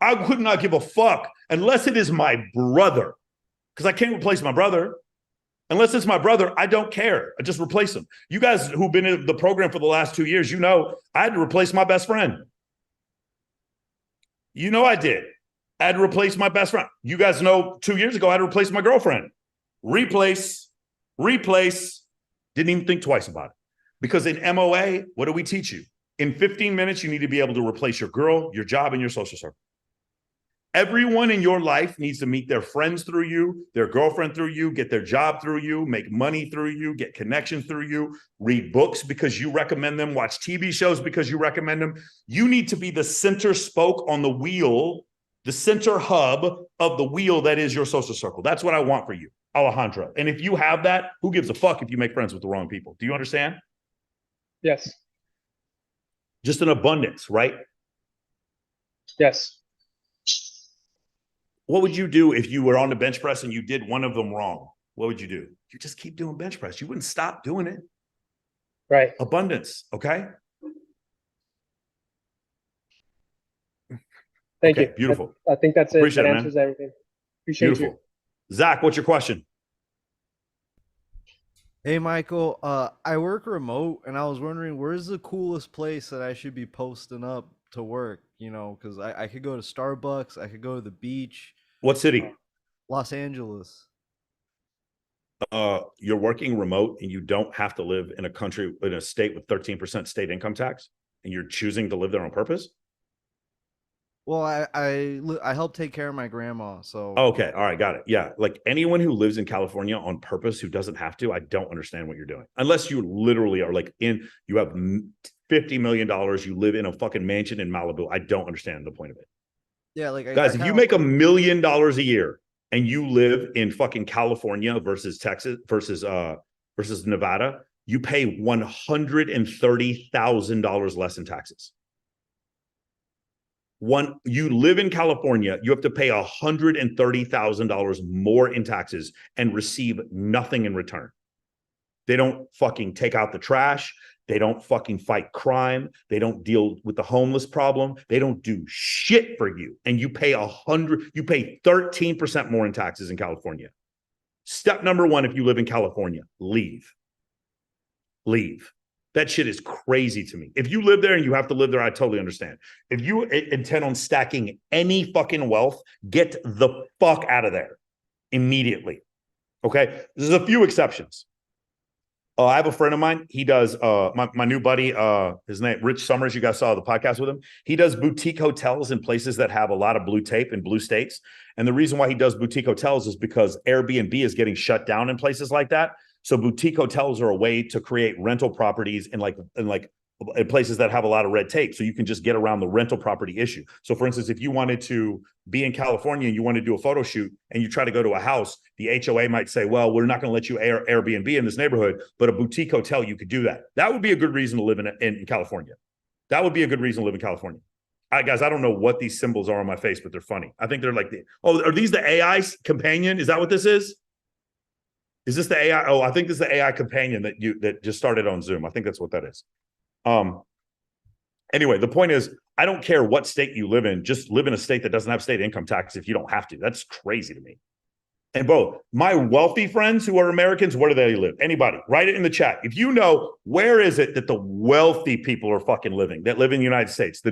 I would not give a fuck unless it is my brother, because I can't replace my brother. Unless it's my brother, I don't care. I just replace him. You guys who've been in the program for the last 2 years, you know I had to replace my best friend. You know I did. I had to replace my best friend. You guys know 2 years ago, I had to replace my girlfriend. Replace. Didn't even think twice about it. Because in MOA, what do we teach you? In 15 minutes, you need to be able to replace your girl, your job, and your social circle. Everyone in your life needs to meet their friends through you, their girlfriend through you, get their job through you, make money through you, get connections through you, read books because you recommend them, watch TV shows because you recommend them. You need to be the center spoke on the wheel, the center hub of the wheel that is your social circle. That's what I want for you, Alejandro. And if you have that, who gives a fuck if you make friends with the wrong people? Do you understand? Yes. Just an abundance, right? Yes. What would you do if you were on the bench press and you did one of them wrong? What would you do? You just keep doing bench press. You wouldn't stop doing it. Right. Abundance, okay? Thank you. Beautiful. I think that's it. Appreciate that it, answers man. everything. Appreciate Beautiful. You. Zach, what's your question? Hey, Michael. I work remote, and I was wondering, where's the coolest place that I should be posting up to work? You know, because I could go to Starbucks, I could go to the beach. What city? Los Angeles. You're working remote, and you don't have to live in a state with 13% state income tax, and you're choosing to live there on purpose? Well, I help take care of my grandma, so. Okay, all right, got it. Yeah, like anyone who lives in California on purpose who doesn't have to, I don't understand what you're doing. Unless you literally are like you have $50 million, you live in a fucking mansion in Malibu. I don't understand the point of it. Yeah, like guys, if you make $1 million a year and you live in fucking California versus Texas versus Nevada, you pay $130,000 less in taxes. You live in California, you have to pay $130,000 more in taxes and receive nothing in return. They don't fucking take out the trash. They don't fucking fight crime. They don't deal with the homeless problem. They don't do shit for you. And you pay 13% more in taxes in California. Step number one, if you live in California, leave. Leave. That shit is crazy to me. If you live there and you have to live there, I totally understand. If you intend on stacking any fucking wealth, get the fuck out of there immediately. Okay? There's a few exceptions. I have a friend of mine. He does my new buddy, his name Rich Summers. You guys saw the podcast with him. He does boutique hotels in places that have a lot of blue tape in blue states. And the reason why he does boutique hotels is because Airbnb is getting shut down in places like that. So boutique hotels are a way to create rental properties in places that have a lot of red tape. So you can just get around the rental property issue. So for instance, if you wanted to be in California and you want to do a photo shoot and you try to go to a house, the HOA might say, well, we're not going to let you Airbnb in this neighborhood, but a boutique hotel, you could do that. That would be a good reason to live in California. That would be a good reason to live in California. Guys, I don't know what these symbols are on my face, but they're funny. I think they're like are these the AI companion? Is that what this is? Is this the AI? Oh, I think this is the AI companion that just started on Zoom. I think that's what that is. Anyway, the point is, I don't care what state you live in. Just live in a state that doesn't have state income tax if you don't have to. That's crazy to me. And both my wealthy friends who are Americans, where do they live? Anybody, write it in the chat. If you know, where is it that the wealthy people are fucking living that live in the United States? The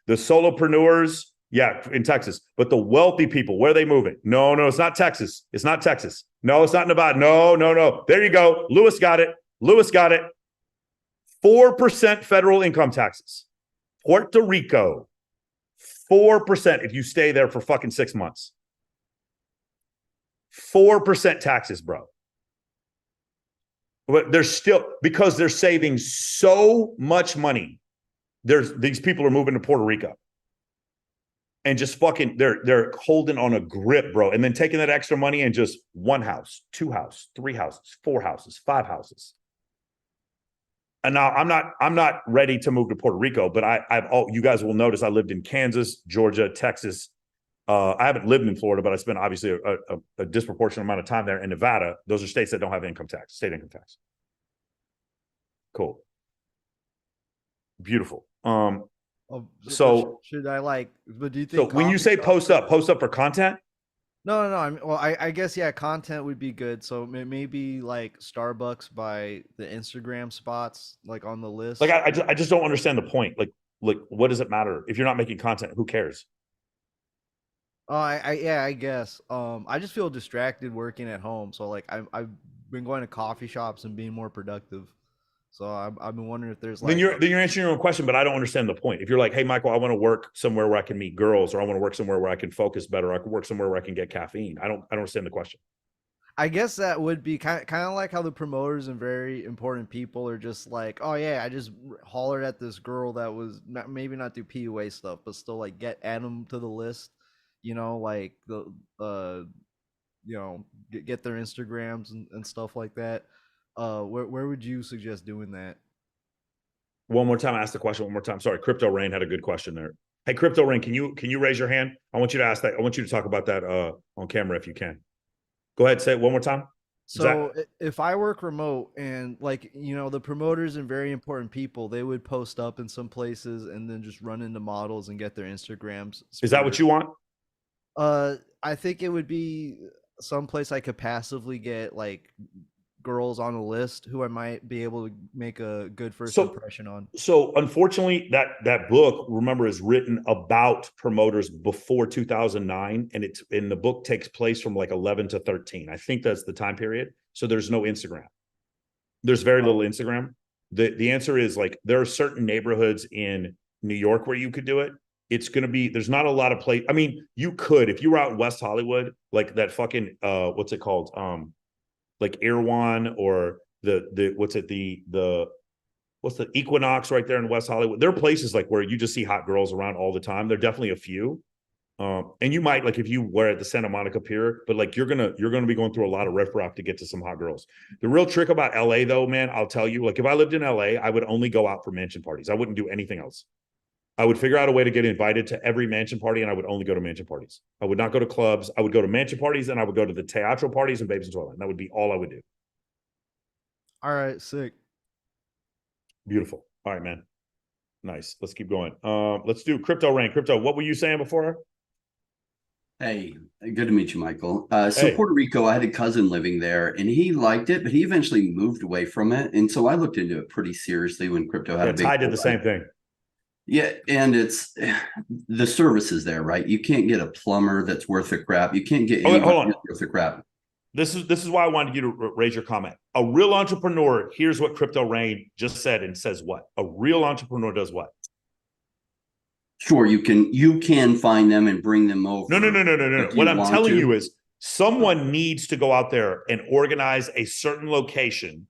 solopreneurs, yeah, in Texas. But the wealthy people, where are they moving? No, it's not Texas. It's not Texas. No, it's not Nevada. No. There you go. Lewis got it. 4% federal income taxes. Puerto Rico, 4% if you stay there for fucking 6 months. 4% taxes, bro. But they're still, because they're saving so much money, these people are moving to Puerto Rico. And just fucking, they're holding on a grip, bro. And then taking that extra money and just 1 house, 2 houses, 3 houses, 4 houses, 5 houses. And now I'm not ready to move to Puerto Rico, but you guys will notice I lived in Kansas, Georgia, Texas. I haven't lived in Florida, but I spent obviously a disproportionate amount of time there. In Nevada, those are states that don't have state income tax. Cool. Beautiful. So should I but do you think so when you say post up for content? No. I guess, yeah, content would be good. So maybe like Starbucks by the Instagram spots, like on the list. Like, I just don't understand the point. Like, what does it matter if you're not making content? Who cares? Oh, I guess. I just feel distracted working at home. So like, I've been going to coffee shops and being more productive. So I've been wondering if there's then you're answering your own question, but I don't understand the point. If you're like, hey, Michael, I want to work somewhere where I can meet girls, or I want to work somewhere where I can focus better, or I can work somewhere where I can get caffeine. I don't understand the question. I guess that would be kind of like how the promoters and very important people are just like, oh yeah, I just hollered at this girl that was maybe not do PUA stuff, but still like add them to the list, like get their Instagrams and stuff like that. Where would you suggest doing that? One more time, ask the question one more time. Sorry, Crypto Rain had a good question there. Hey, Crypto Rain, can you raise your hand? I want you to ask that. I want you to talk about that on camera if you can. Go ahead, say it one more time. So if I work remote and the promoters and very important people, they would post up in some places and then just run into models and get their Instagrams. Is that what you want? I think it would be someplace I could passively get like girls on a list who I might be able to make a good first impression on. So unfortunately, that book, remember, is written about promoters before 2009, and the book takes place from like 11 to 13. I think that's the time period. So there's no Instagram. There's very little Instagram. The answer is like there are certain neighborhoods in New York where you could do it. It's going to be, there's not a lot of place. I mean, you could, if you were out in West Hollywood, like that fucking, what's it called? Like Erewhon or what's the Equinox right there in West Hollywood. There are places like where you just see hot girls around all the time. There are definitely a few. And you might, like if you were at the Santa Monica Pier, but like you're gonna be going through a lot of riffraff to get to some hot girls. The real trick about LA though, man, I'll tell you, like if I lived in LA, I would only go out for mansion parties. I wouldn't do anything else. I would figure out a way to get invited to every mansion party, and I would only go to mansion parties. I would not go to clubs. I would go to mansion parties, and I would go to the teatro parties and Babes in Toyland. That would be all I would do. All right, sick. Beautiful. All right, man. Nice. Let's keep going. Let's do Crypto Rain. Crypto, what were you saying before? Hey, good to meet you, Michael. So Hey. Puerto Rico, I had a cousin living there and he liked it, but he eventually moved away from it. And so I looked into it pretty seriously when crypto had Yeah, a big Ty did pull the run. same thing. Yeah, and it's the services there, right? You can't get a plumber that's worth a crap. You can't get Okay, anybody hold on. that's worth a crap. This is why I wanted you to raise your comment. A real entrepreneur, here's what Crypto Rain just said and says what? A real entrepreneur does what? Sure, you can find them and bring them over. No. Do What you I'm want telling to? you is someone needs to go out there and organize a certain location.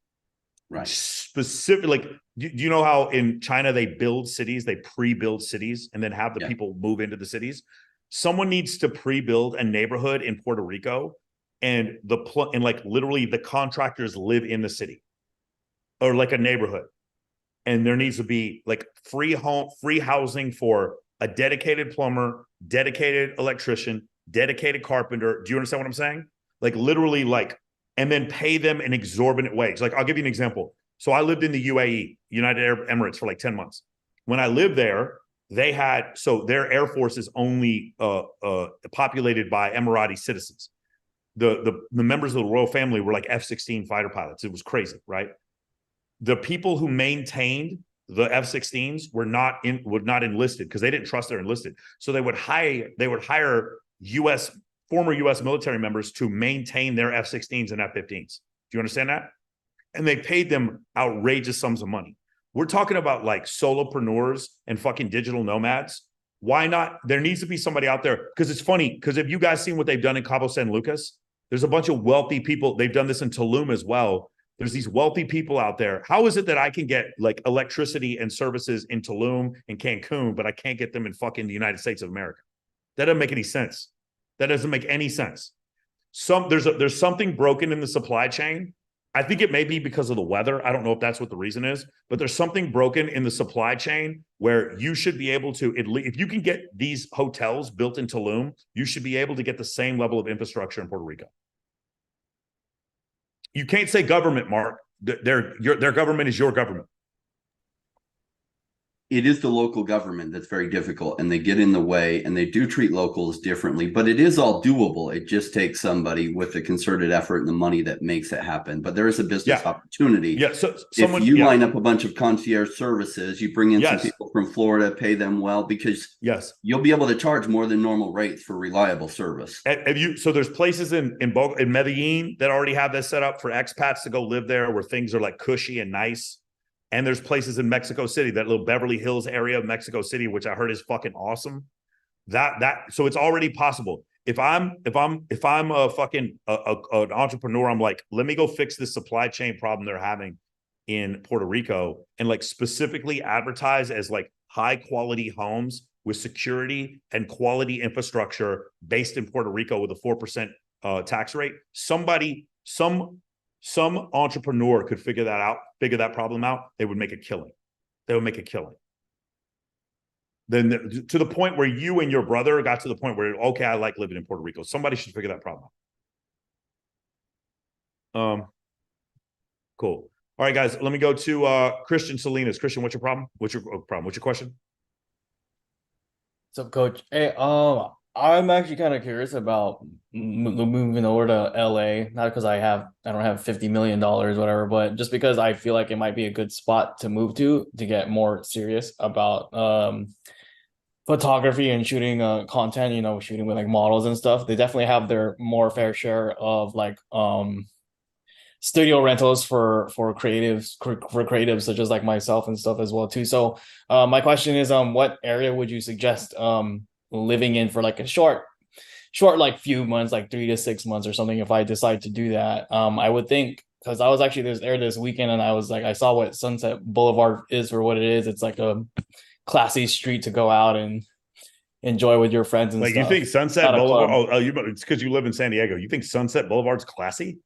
Right. Specific, like, do you know how in China they build cities, they pre-build cities and then have the people move into the cities? Someone needs to pre-build a neighborhood in Puerto Rico, and like literally the contractors live in the city or like a neighborhood, and there needs to be like free housing for a dedicated plumber, dedicated electrician, dedicated carpenter. Do you understand what I'm saying? Like literally, like, and then pay them an exorbitant wage. Like, I'll give you an example. So I lived in the UAE, United Arab Emirates, for like 10 months. When I lived there, they had, so their Air Force is only populated by Emirati citizens. The members of the royal family were like F-16 fighter pilots. It was crazy, right? The people who maintained the F-16s were not enlisted because they didn't trust their enlisted. So they would hire former U.S. military members to maintain their F-16s and F-15s. Do you understand that? And they paid them outrageous sums of money. We're talking about like solopreneurs and fucking digital nomads. Why not? There needs to be somebody out there, because it's funny, because have you guys seen what they've done in Cabo San Lucas? There's a bunch of wealthy people. They've done this in Tulum as well. There's these wealthy people out there. How is it that I can get like electricity and services in Tulum and Cancun, but I can't get them in fucking the United States of America? That doesn't make any sense. That doesn't make any sense. There's something broken in the supply chain. I think it may be because of the weather. I don't know if that's what the reason is, but there's something broken in the supply chain where you should be able to, if you can get these hotels built in Tulum, you should be able to get the same level of infrastructure in Puerto Rico. You can't say government, Mark. Their government is your government. It is the local government that's very difficult, and they get in the way, and they do treat locals differently, but it is all doable. It just takes somebody with the concerted effort and the money that makes it happen. But there is a business opportunity. Yeah. So if you line up a bunch of concierge services, you bring in some people from Florida, pay them well, because you'll be able to charge more than normal rates for reliable service. So there's places in Medellin that already have this set up for expats to go live there, where things are like cushy and nice. And there's places in Mexico City, that little Beverly Hills area of Mexico City, which I heard is fucking awesome. So it's already possible. If I'm a fucking an entrepreneur, I'm like, let me go fix this supply chain problem they're having in Puerto Rico, and like specifically advertise as like high quality homes with security and quality infrastructure based in Puerto Rico with a 4% tax rate. Some entrepreneur could figure that problem out. They would make a killing. Then to the point where you and your brother got to the point where, okay, I like living in Puerto Rico. Somebody should figure that problem out. Cool. All right, guys, let me go to Christian Salinas. Christian, what's your problem? What's your problem? What's your question? What's up, Coach? Hey, I'm actually kind of curious about moving over to LA, not because I don't have $50 million, whatever, but just because I feel like it might be a good spot to move to get more serious about photography and shooting content, shooting with like models and stuff. They definitely have their more fair share of like studio rentals for creatives such as like myself and stuff as well too. So my question is, what area would you suggest living in for like a short like few months, like 3 to 6 months or something, if I decide to do that? I would think, because I was actually there this weekend, and I was like, I saw what Sunset Boulevard is for what it is. It's like a classy street to go out and enjoy with your friends and stuff. You think Sunset Boulevard? It's because you live in San Diego. You think Sunset Boulevard's classy?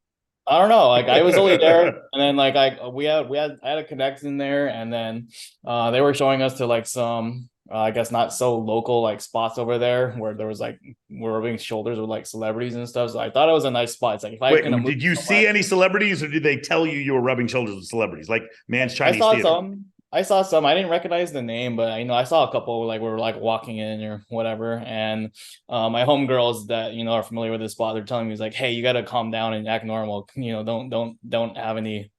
I don't know. Like, I was only there, and then like I had a connection there, and then they were showing us to like some I guess not so local like spots over there where there was like we're rubbing shoulders with like celebrities and stuff. So I thought it was a nice spot. It's like if I Wait, can move did you see somewhere, any celebrities, or did they tell you were rubbing shoulders with celebrities, like Man's I Chinese saw Theater? some. I saw some. I didn't recognize the name, but I saw a couple like we were like walking in or whatever. And my homegirls that are familiar with this spot, they're telling me like, hey, you got to calm down and act normal. Don't have any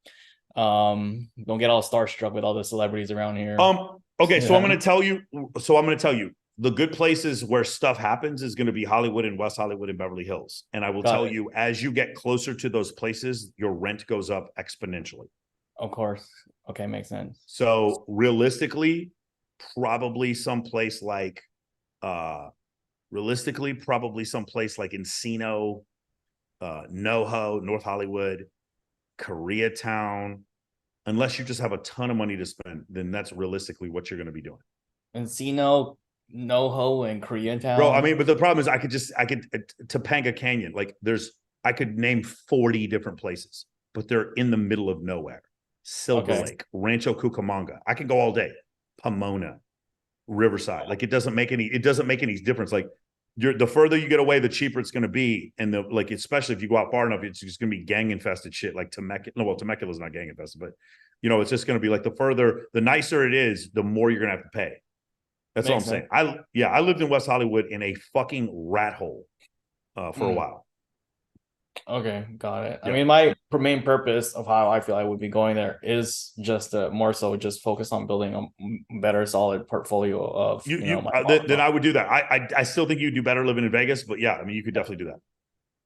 don't get all starstruck with all the celebrities around here. Okay, so Yeah. I'm going to tell you. The good places where stuff happens is going to be Hollywood and West Hollywood and Beverly Hills. And I will tell you, as you get closer to those places, your rent goes up exponentially. Of course. Okay, makes sense. So realistically, probably someplace like Encino, NoHo, North Hollywood, Koreatown. Unless you just have a ton of money to spend, then that's realistically what you're going to be doing. Encino, NoHo, and Koreatown. Bro, I mean, but the problem is I could Topanga Canyon, like I could name 40 different places, but they're in the middle of nowhere. Silver Lake, Rancho Cucamonga. I can go all day. Pomona, Riverside. Like it doesn't make any difference. Like the further you get away, the cheaper it's going to be. And especially if you go out far enough, it's just going to be gang infested shit like Temecula. No, well, Temecula is not gang infested, but it's just going to be like the nicer it is, the more you're going to have to pay. That's what I'm saying. I lived in West Hollywood in a fucking rat hole for a while. Okay, got it. Yeah. I mean, my main purpose of how I feel I would be going there is just more so just focus on building a better, solid portfolio of then I would do that. I still think you'd do better living in Vegas, but yeah, I mean, you could definitely do that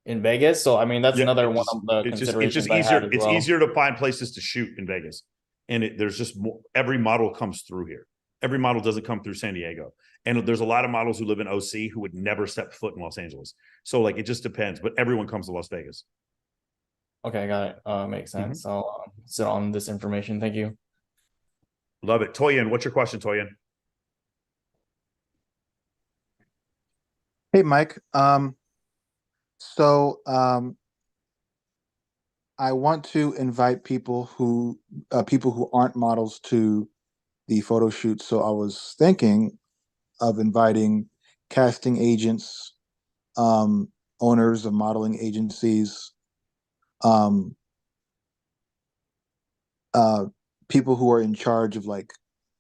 in Vegas. So I mean, that's another one of the considerations. It's just easier. It's easier to find places to shoot in Vegas, and there's just more. Every model comes through here. Every model doesn't come through San Diego. And there's a lot of models who live in OC who would never step foot in Los Angeles. So like, it just depends, but everyone comes to Las Vegas. Okay, got it. Makes sense. Mm-hmm. I'll sit on this information. Thank you. Love it. Toyin, what's your question, Toyin? Hey, Mike. I want to invite people who aren't models to the photo shoot. So I was thinking of inviting casting agents, owners of modeling agencies, people who are in charge of like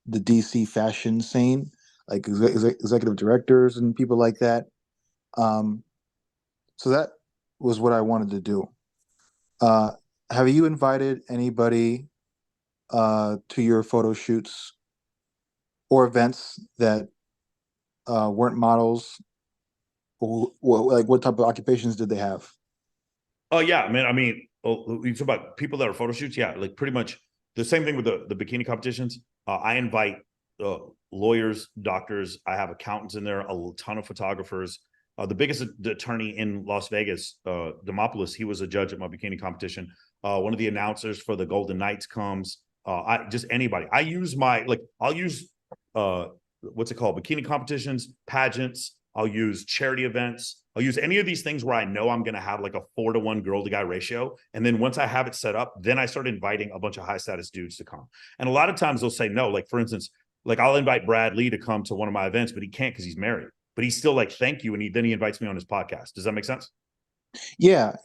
the DC fashion scene, like executive directors and people like that. So that was what I wanted to do. Have you invited anybody to your photo shoots or events that weren't models? Like, what type of occupations did they have? Oh yeah, man. I mean, you talk about people that are photo shoots. Yeah, like pretty much the same thing with the bikini competitions. I invite lawyers, doctors. I have accountants in there, a ton of photographers. The biggest attorney in Las Vegas, Demopoulos, he was a judge at my bikini competition. One of the announcers for the Golden Knights comes. Just anybody. I'll use what's it called? Bikini competitions, pageants. I'll use charity events. I'll use any of these things where I know I'm going to have like a 4-to-1 girl to guy ratio. And then once I have it set up, then I start inviting a bunch of high status dudes to come. And a lot of times they'll say no. Like for instance, like I'll invite Brad Lee to come to one of my events, but he can't because he's married. But he's still like, thank you. And then he invites me on his podcast. Does that make sense? Yeah.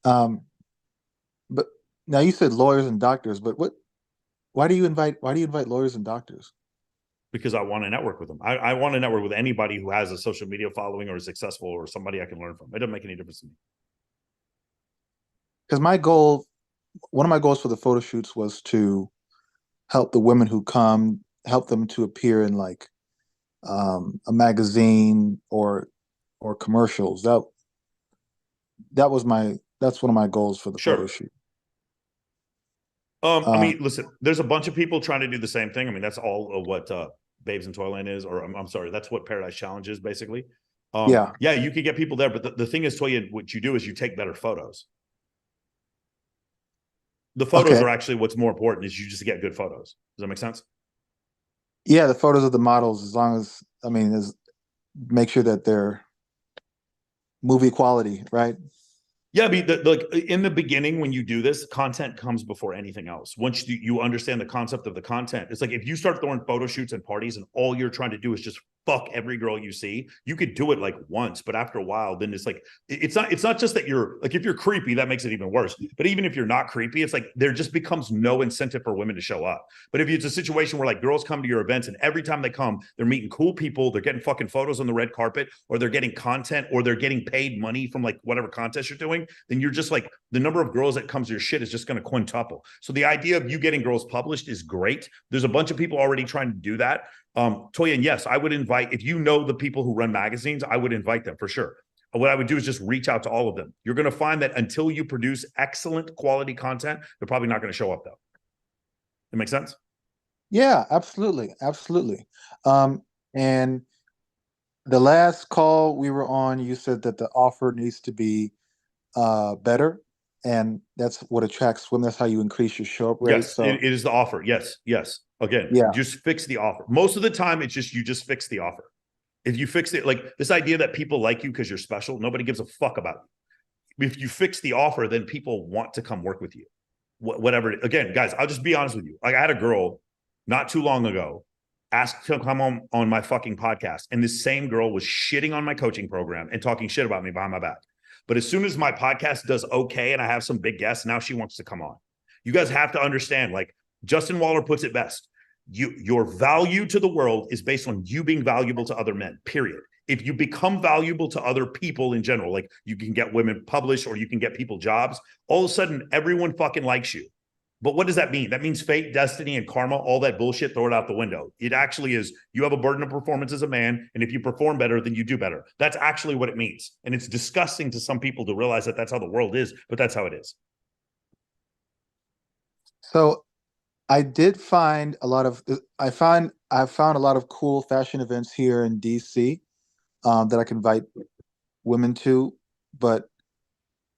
But now you said lawyers and doctors, but why do you invite lawyers and doctors? Because I want to network with them. I want to network with anybody who has a social media following or is successful or somebody I can learn from. It doesn't make any difference to me. Because one of my goals for the photo shoots was to help the women who come, help them to appear in like a magazine or commercials. That's one of my goals for the photo shoot. I mean, listen, there's a bunch of people trying to do the same thing. I mean, that's all of what Babes in Toyland is, or I'm sorry, that's what Paradise Challenge is basically. Yeah, you could get people there, but the thing is, Toya, what you do is you take better photos. The photos are actually what's more important is you just get good photos. Does that make sense? Yeah, the photos of the models, as long as, make sure that they're movie quality, right? Yeah, I mean, like in the beginning, when you do this, content comes before anything else. Once you understand the concept of the content, it's like if you start throwing photo shoots and parties and all you're trying to do is just fuck every girl you see, you could do it like once, but after a while, then it's like it's not just that you're like, if you're creepy, that makes it even worse. But even if you're not creepy, it's like there just becomes no incentive for women to show up. But if it's a situation where like girls come to your events and every time they come, they're meeting cool people, they're getting fucking photos on the red carpet, or they're getting content, or they're getting paid money from like whatever contest you're doing, then you're just like, the number of girls that comes to your shit is just going to quintuple. So the idea of you getting girls published is great. There's a bunch of people already trying to do that. Toya, and yes, I would invite, if you know the people who run magazines, I would invite them for sure. What I would do is just reach out to all of them. You're going to find that until you produce excellent quality content, they're probably not going to show up though. It makes sense? Yeah, absolutely. Absolutely. And the last call we were on, you said that the offer needs to be better, and that's what attracts women. That's how you increase your show up rate. Yes, So it is the offer. Yes. Again, yeah, just fix the offer. Most of the time, it's just, you just fix the offer. If you fix it, like this idea that people like you because you're special, nobody gives a fuck about you. If you fix the offer, then people want to come work with you. Whatever. Again, guys, I'll just be honest with you. Like I had a girl not too long ago asked to come on my fucking podcast, and this same girl was shitting on my coaching program and talking shit about me behind my back. But as soon as my podcast does okay and I have some big guests, now she wants to come on. You guys have to understand, like Justin Waller puts it best. Your value to the world is based on you being valuable to other men, period. If you become valuable to other people in general, like you can get women published or you can get people jobs, all of a sudden everyone fucking likes you. But what does that mean? That means fate, destiny, and karma, all that bullshit, throw it out the window. It actually is, you have a burden of performance as a man, and if you perform better, then you do better. That's actually what it means. And it's disgusting to some people to realize that that's how the world is, but that's how it is. so I did find a lot of I found a lot of cool fashion events here in DC that I can invite women to, but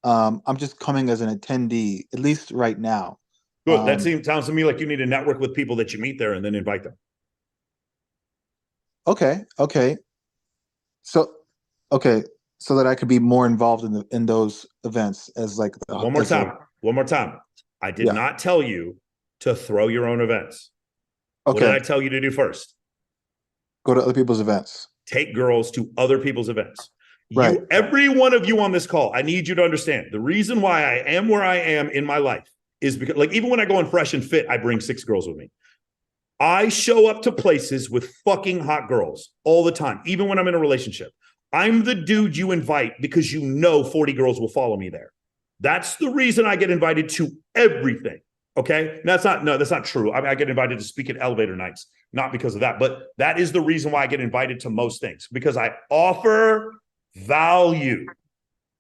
I'm just coming as an attendee, at least right now. Good. That sounds to me like you need to network with people that you meet there and then invite them. Okay. So so that I could be more involved in those events as like One more time. I did not tell you to throw your own events. Okay. What did I tell you to do first? Go to other people's events. Take girls to other people's events. Right. Every one of you on this call, I need you to understand the reason why I am where I am in my life is because, like, even when I go on Fresh and Fit, I bring 6 girls with me. I show up to places with fucking hot girls all the time, even when I'm in a relationship. I'm the dude you invite because you know 40 girls will follow me there. That's the reason I get invited to everything. Okay. That's not true. I mean, I get invited to speak at elevator nights, not because of that, but that is the reason why I get invited to most things, because I offer value. Do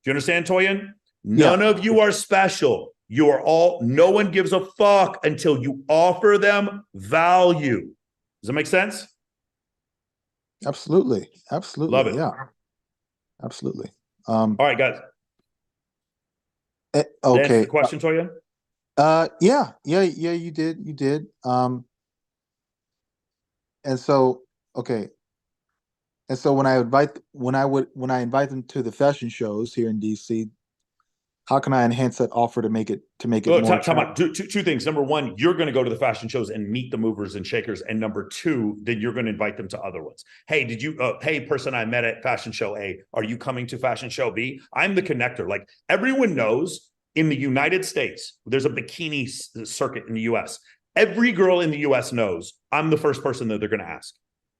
you understand, Toyin? None of you are special. You are all, no one gives a fuck until you offer them value. Does that make sense? Absolutely. Love it. Yeah. Absolutely. All right, guys. Okay. The question, Toyin? Yeah, you did. And so, okay. And so when I invite them to the fashion shows here in DC, how can I enhance that offer to make it more Talk about two things. Number one, you're going to go to the fashion shows and meet the movers and shakers. And number two, then you're going to invite them to other ones. Hey, hey, person I met at fashion show A, are you coming to fashion show B? I'm the connector. Like everyone knows in the United States, there's a bikini circuit in the US. Every girl in the US knows I'm the first person that they're going to ask.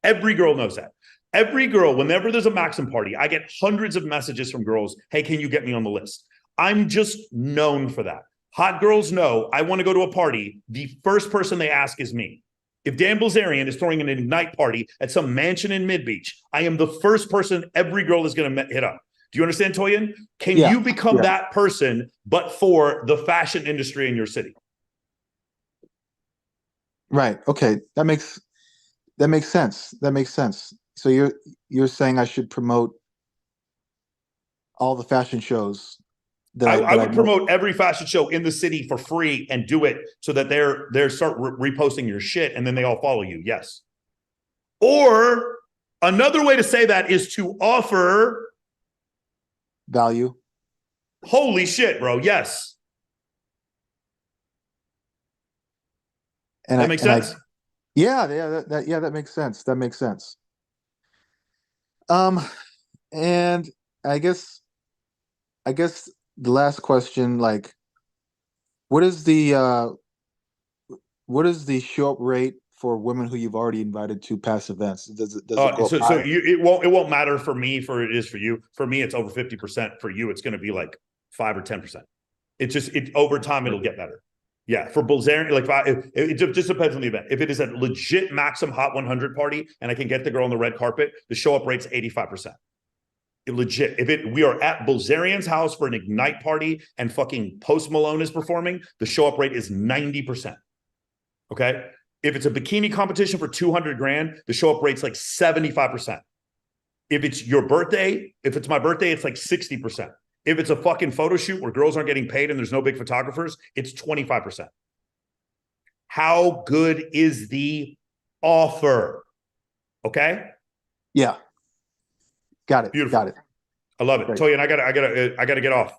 Every girl knows that. Every girl, whenever there's a Maxim party, I get hundreds of messages from girls. Hey, can you get me on the list? I'm just known for that. Hot girls know I want to go to a party. The first person they ask is me. If Dan Bilzerian is throwing an Ignite party at some mansion in Mid Beach, I am the first person every girl is going to hit up. Do you understand, Toyin? Can you become that person, but for the fashion industry in your city? Right. Okay. That makes sense. So you're saying I should promote all the fashion shows. I would promote every fashion show in the city for free and do it so that they're start reposting your shit and then they all follow you. Yes. Or another way to say that is to offer value. Holy shit, bro. Yes. And That makes sense? that makes sense. That makes sense. And I guess the last question, like, what is the show up rate for women who you've already invited to past events? Does it go up So higher? it won't matter for me for it is for you. For me, it's over 50%. For you, it's going to be like 5 or 10%. It's just over time it'll get better. Yeah, for Bulgarian, like it just depends on the event. If it is a legit Maxim Hot 100 party and I can get the girl on the red carpet, the show up rate's 85%. Legit. If we are at Bulgarian's house for an Ignite party and fucking Post Malone is performing, the show up rate is 90%. Okay. If it's a bikini competition for 200 grand, the show up rate's like 75%. If it's your birthday, if it's my birthday, it's like 60%. If it's a fucking photo shoot where girls aren't getting paid and there's no big photographers, it's 25%. How good is the offer? Okay. Yeah. Got it. Beautiful. Got it. I love it. Great. Toyin, I gotta get off.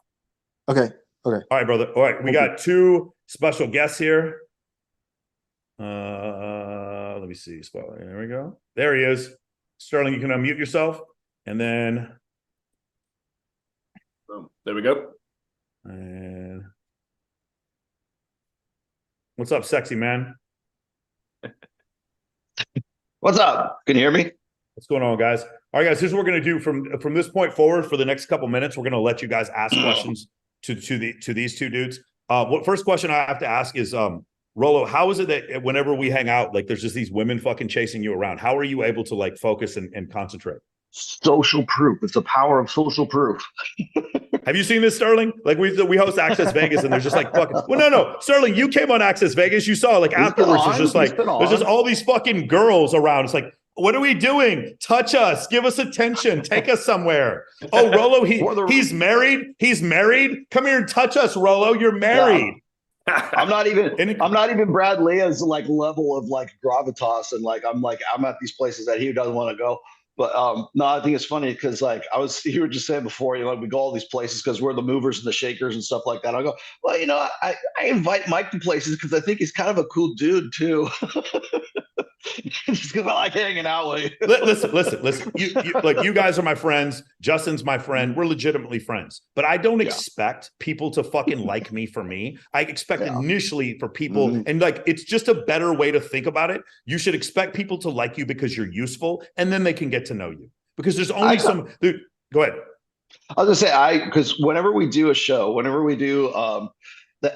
Okay. All right, brother. All right. We got two special guests here. Let me see. There we go. There he is. Sterling, you can unmute yourself. And then Boom. There we go. and what's up, sexy man? What's up? Can you hear me? What's going on, guys? All right, guys, here's what we're gonna do from this point forward for the next couple minutes. We're gonna let you guys ask questions to these two dudes. What first question I have to ask is Rolo, how is it that whenever we hang out, like there's just these women fucking chasing you around? How are you able to like focus and concentrate? Social proof. It's the power of social proof. Have you seen this, Sterling? Like we host Access Vegas, and there's just like fucking. Well, no, Sterling, you came on Access Vegas. You saw like afterwards, there's just like there's just all these fucking girls around. It's like, what are we doing? Touch us, give us attention, take us somewhere. Oh, Rolo, he's married. He's married. Come here and touch us, Rolo. You're married. Yeah. I'm not even Brad Lea's like level of like gravitas, and like I'm at these places that he doesn't want to go. But no, I think it's funny because like you were just saying before, you know, we go all these places because we're the movers and the shakers and stuff like that. I go, well, you know, I invite Mike to places because I think he's kind of a cool dude too. Just because I like hanging out with you. Listen. You guys are my friends. Justin's my friend. We're legitimately friends. But I don't expect people to fucking like me for me. I expect initially for people, and like it's just a better way to think about it. You should expect people to like you because you're useful, and then they can get to know you. Because there's only dude, go ahead. I was gonna say because whenever we do a show, whenever we do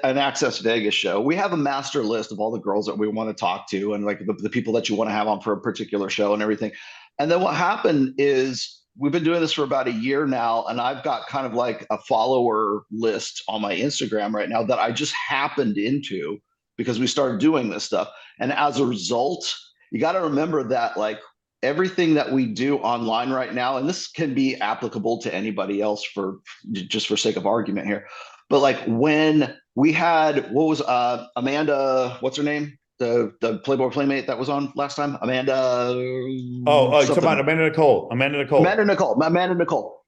an Access Vegas show, we have a master list of all the girls that we want to talk to and like the people that you want to have on for a particular show and everything. And then what happened is we've been doing this for about a year now, and I've got kind of like a follower list on my Instagram right now that I just happened into because we started doing this stuff. And as a result, you got to remember that like everything that we do online right now, and this can be applicable to anybody else for sake of argument here, but like when we had Amanda, what's her name? The Playboy Playmate that was on last time? Amanda. Oh, you're talking about Amanda Nicole. Amanda Nicole.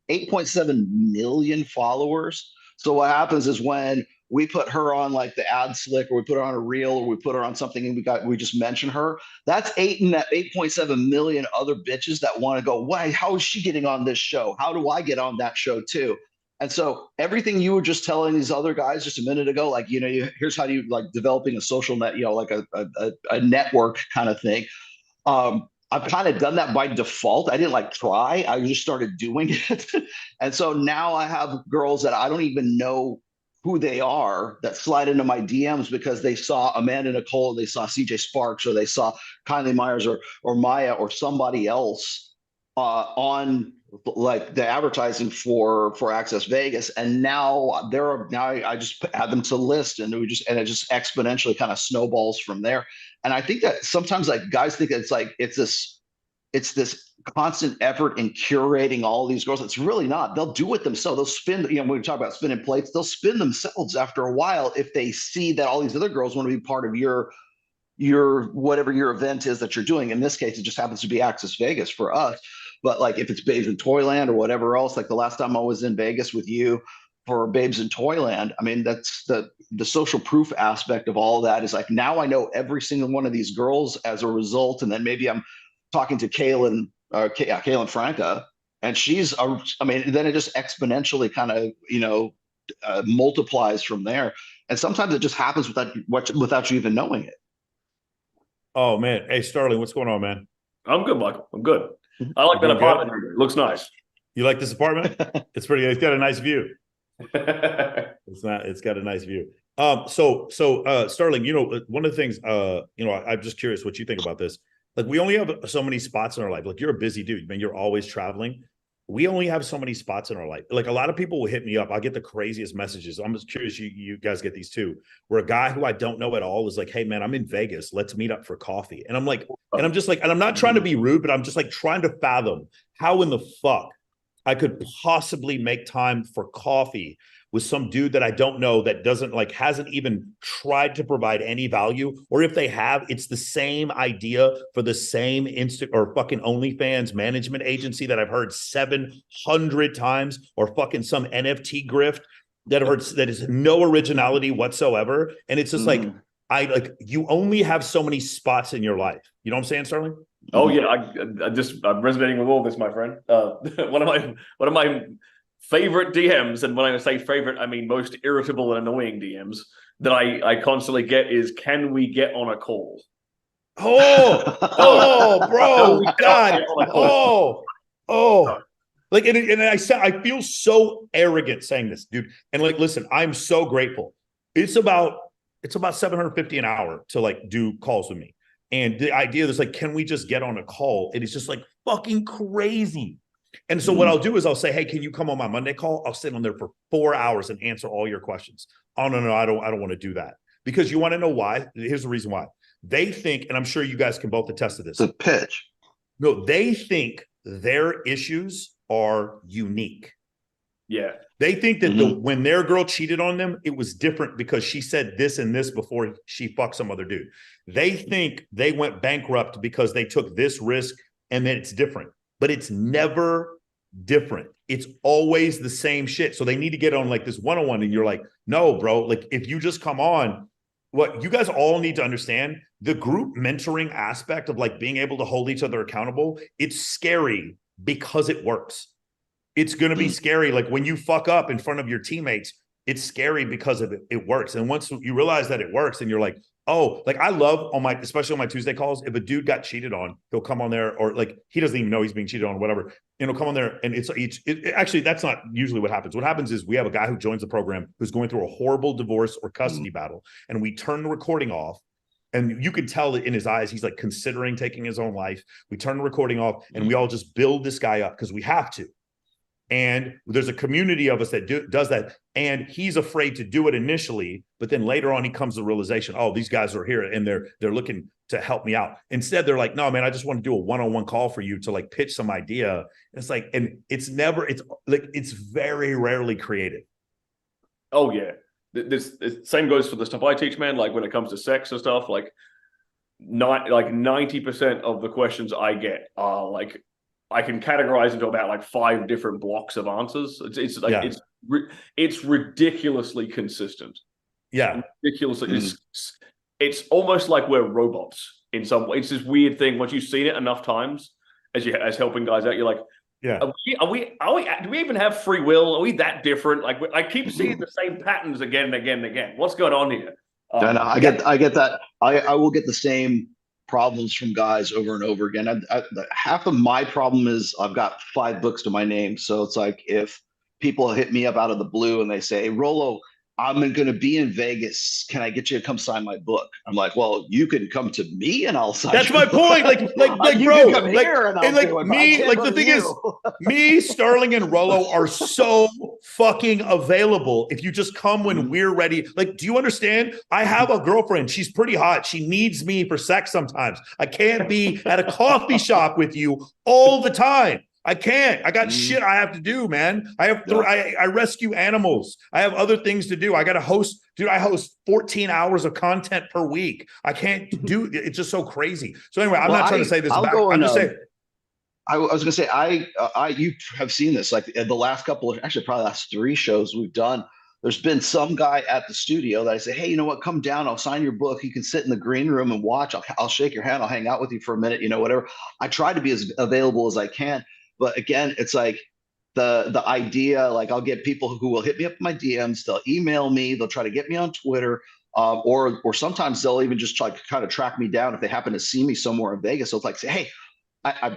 8.7 million followers. So what happens is when we put her on like the ad slick, or we put her on a reel, or we put her on something, and we just mention her. That's 8.7 million other bitches that want to go, why? How is she getting on this show? How do I get on that show too? And so everything you were just telling these other guys just a minute ago, like, you know, here's how you like developing a social net, you know, like a network kind of thing. I've kind of done that by default. I didn't like try. I just started doing it. And so now I have girls that I don't even know who they are that slide into my DMs because they saw Amanda Nicole, they saw CJ Sparks, or they saw Kylie Myers or Maya or somebody else on like the advertising for Access Vegas, and now I just add them to the list, and it just exponentially kind of snowballs from there. And I think that sometimes like guys think it's this constant effort in curating all these girls. It's really not. They'll do it themselves. They'll spin, you know, when we talk about spinning plates, they'll spin themselves after a while if they see that all these other girls want to be part of your whatever your event is that you're doing. In this case, it just happens to be Access Vegas for us. But like if it's Babes in Toyland or whatever else, like the last time I was in Vegas with you, for Babes in Toyland, I mean, that's the social proof aspect of all of that is like, now I know every single one of these girls as a result. And then maybe I'm talking to Kaylin Franca, and I mean, then it just exponentially kind of, multiplies from there. And sometimes it just happens without you even knowing it. Oh man. Hey, Sterling, what's going on, man? I'm good, Michael. I'm good. I like that apartment. It looks nice. You like this apartment? It's got a nice view. It's got a nice view. So Sterling, one of the things, I'm just curious what you think about this. Like, we only have so many spots in our life. Like, you're a busy dude, man. You're always traveling. We only have so many spots in our life. Like, a lot of people will hit me up. I'll get the craziest messages. I'm just curious, you guys get these too, where a guy who I don't know at all is like, hey man, I'm in Vegas. Let's meet up for coffee. And I'm like, and I'm not trying to be rude, but I'm just like trying to fathom how in the fuck I could possibly make time for coffee with some dude that I don't know, that hasn't even tried to provide any value. Or if they have, it's the same idea for the same or fucking OnlyFans management agency that I've heard 700 times, or fucking some NFT grift that is no originality whatsoever. And it's just you only have so many spots in your life. You know what I'm saying, Sterling? Oh yeah, I'm resonating with all this, my friend. One of my favorite DMs, and when I say favorite, I mean most irritable and annoying DMs that I constantly get is, can we get on a call? Oh, bro, God, like, and I feel so arrogant saying this, dude. And like, listen, I'm so grateful. It's about $750 an hour to like do calls with me. And the idea is like, can we just get on a call? It is just like fucking crazy. And so what I'll do is I'll say, hey, can you come on my Monday call? I'll sit on there for 4 hours and answer all your questions. Oh, no, I don't want to do that. Because you want to know why? Here's the reason why. They think, and I'm sure you guys can both attest to this. It's a pitch. No, they think their issues are unique. Yeah. They think that when their girl cheated on them, it was different because she said this and this before she fucked some other dude. They think they went bankrupt because they took this risk, and then it's different. But it's never different. It's always the same shit. So they need to get on like this one-on-one, and you're like, no, bro, like if you just come on, what you guys all need to understand, the group mentoring aspect of like being able to hold each other accountable, it's scary because it works. It's going to be scary. Like when you fuck up in front of your teammates, it's scary because of it works. And once you realize that it works, and you're like, oh, like I love especially on my Tuesday calls, if a dude got cheated on, he'll come on there, or like he doesn't even know he's being cheated on, or whatever. And he'll come on there, and actually, that's not usually what happens. What happens is we have a guy who joins the program who's going through a horrible divorce or custody battle, and we turn the recording off. And you could tell in his eyes, he's like considering taking his own life. We turn the recording off, and we all just build this guy up because we have to. And there's a community of us that does that. And he's afraid to do it initially, but then later on he comes to the realization, oh, these guys are here and they're looking to help me out. Instead, they're like, no, man, I just want to do a one-on-one call for you to like pitch some idea. And it's like, and it's very rarely creative. Oh yeah. This same goes for the stuff I teach, man. Like when it comes to sex and stuff, like 90% of the questions I get are like, I can categorize into about like 5 different blocks of answers. It's ridiculously consistent. Yeah, ridiculously. It's almost like we're robots in some way. It's this weird thing. Once you've seen it enough times, as helping guys out, you're like, yeah, do we even have free will? Are we that different? Like I keep seeing the same patterns again and again and again. What's going on here? I get that. I will get the same problems from guys over and over again. Half of my problem is I've got 5 books to my name. So it's like if people hit me up out of the blue and they say, hey, Rolo, I'm going to be in Vegas. Can I get you to come sign my book? I'm like, well, you can come to me and I'll sign. That's my point. Like, you bro, can come here and I'll do it, me, like the thing is, me, Sterling, and Rolo are so fucking available. If you just come when we're ready. Like, do you understand? I have a girlfriend. She's pretty hot. She needs me for sex sometimes. I can't be at a coffee shop with you all the time. I can't. I got shit I have to do, man. I rescue animals. I have other things to do. I got to host. Dude, I host 14 hours of content per week. I can't do. It's just so crazy. So anyway, I'm not trying to say this. I'm just saying. I was gonna say, you have seen this like the last couple of, actually probably last 3 shows we've done. There's been some guy at the studio that I say, hey, you know what? Come down. I'll sign your book. You can sit in the green room and watch. I'll shake your hand. I'll hang out with you for a minute. Whatever. I try to be as available as I can, but again, it's like the idea. Like I'll get people who will hit me up in my DMs. They'll email me. They'll try to get me on Twitter. Or sometimes they'll even just try to kind of track me down if they happen to see me somewhere in Vegas. So it's like, say, hey,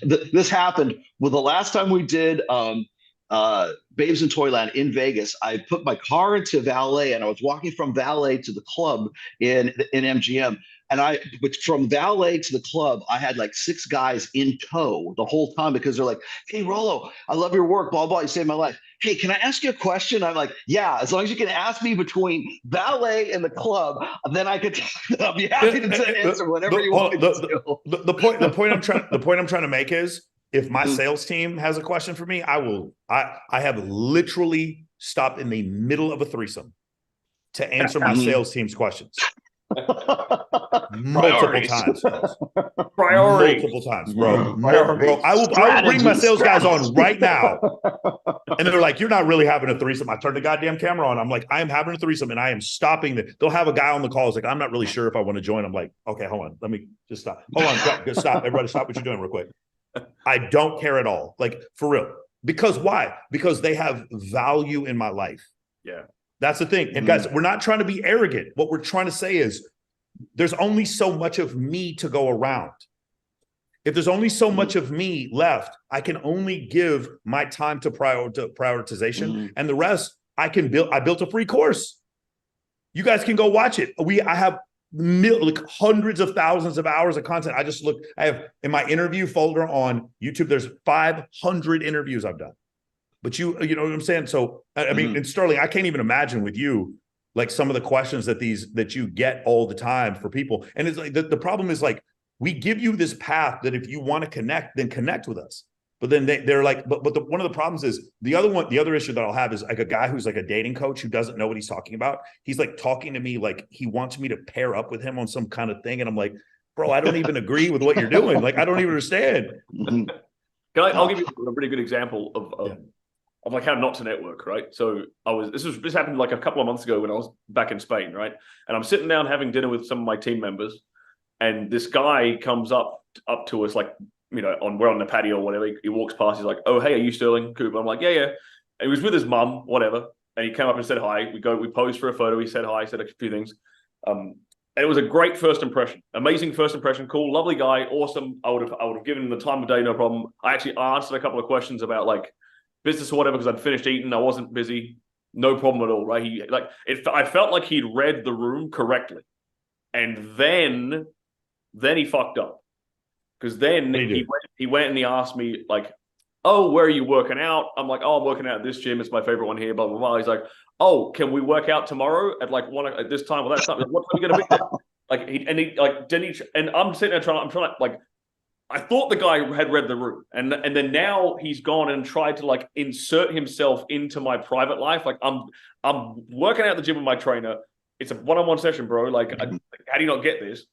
this happened with the last time we did Babes in Toyland in Vegas. I put my car into valet and I was walking from valet to the club in MGM. And from valet to the club, I had like 6 guys in tow the whole time because they're like, hey, Rollo, I love your work, blah, blah, you saved my life. Hey, can I ask you a question? I'm like, yeah, as long as you can ask me between valet and the club, then I'll be happy to answer whatever you want. The point I'm trying to make is, if my sales team has a question for me, I have literally stopped in the middle of a threesome to answer my sales team's questions. Multiple times, bro. I will bring my sales guys on right now, and they're like, "You're not really having a threesome." I turn the goddamn camera on. I'm like, "I am having a threesome, and I am stopping." They'll have a guy on the call. It's like, "I'm not really sure if I want to join." I'm like, "Okay, hold on. Let me just stop. Hold on, go, stop. Everybody, stop what you're doing, real quick." I don't care at all, like for real. Because why? Because they have value in my life. Yeah. That's the thing. And guys, we're not trying to be arrogant. What we're trying to say is there's only so much of me to go around. If there's only so much of me left, I can only give my time to prioritization, and the rest I can build. I built a free course. You guys can go watch it. I have hundreds of thousands of hours of content. I have in my interview folder on YouTube, there's 500 interviews I've done. But you know what I'm saying? So, I mean, and Sterling, I can't even imagine with you, like some of the questions that you get all the time for people. And it's like, the problem is like, we give you this path that if you want to connect, then connect with us. But then they're like, but one of the problems is the other issue that I'll have is like a guy who's like a dating coach who doesn't know what he's talking about. He's like talking to me like he wants me to pair up with him on some kind of thing. And I'm like, bro, I don't even agree with what you're doing. Like, I don't even understand. I'll give you a pretty good example of like how not to network, right? So this happened like a couple of months ago when I was back in Spain, right? And I'm sitting down having dinner with some of my team members, and this guy comes up to us like, we're on the patio or whatever. He walks past, he's like, "Oh, hey, are you Sterling Cooper?" I'm like, yeah. And he was with his mum, whatever. And he came up and said hi. We posed for a photo. He said hi, said a few things. And it was a great first impression. Amazing first impression. Cool, lovely guy, awesome. I would have given him the time of day, no problem. I actually answered a couple of questions about like business or whatever because I'd finished eating. I wasn't busy. No problem at all, right? I felt like he'd read the room correctly. And then he fucked up. Because then he went and he asked me like, "Oh, where are you working out?" I'm like, "Oh, I'm working out at this gym. It's my favorite one here." Blah blah blah. He's like, "Oh, can we work out tomorrow at like 1 at this time or that time? What time are you gonna be there?" And I'm sitting there trying to like, I thought the guy had read the room, and then now he's gone and tried to like insert himself into my private life. Like I'm working out at the gym with my trainer. It's a one-on-one session, bro. Like, how do you not get this?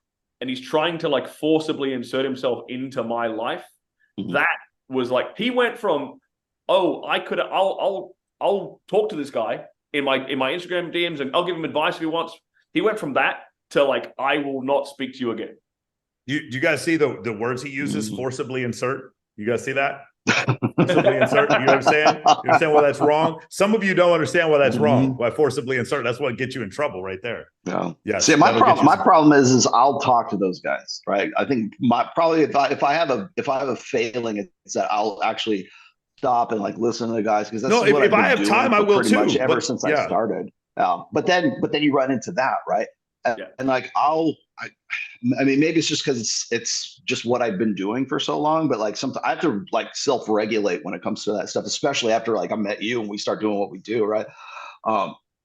And he's trying to like forcibly insert himself into my life. That was like, he went from, "Oh, I'll talk to this guy in my Instagram DMs and I'll give him advice if he wants." He went from that to like, "I will not speak to you again." You guys see the words he uses? Forcibly insert. You guys see that? Forcibly insert. You understand? You understand why that's wrong? Some of you don't understand why that's wrong. Why forcibly insert? That's what gets you in trouble right there. Yeah. Yes. See, my problem is I'll talk to those guys, right? I think if I have a failing, it's that I'll actually stop and like listen to the guys because that's what if I have time, I will too. Much ever since I started. But then you run into that, right? And like I mean, maybe it's just because it's just what I've been doing for so long, but like sometimes I have to like self-regulate when it comes to that stuff, especially after like I met you and we start doing what we do, right?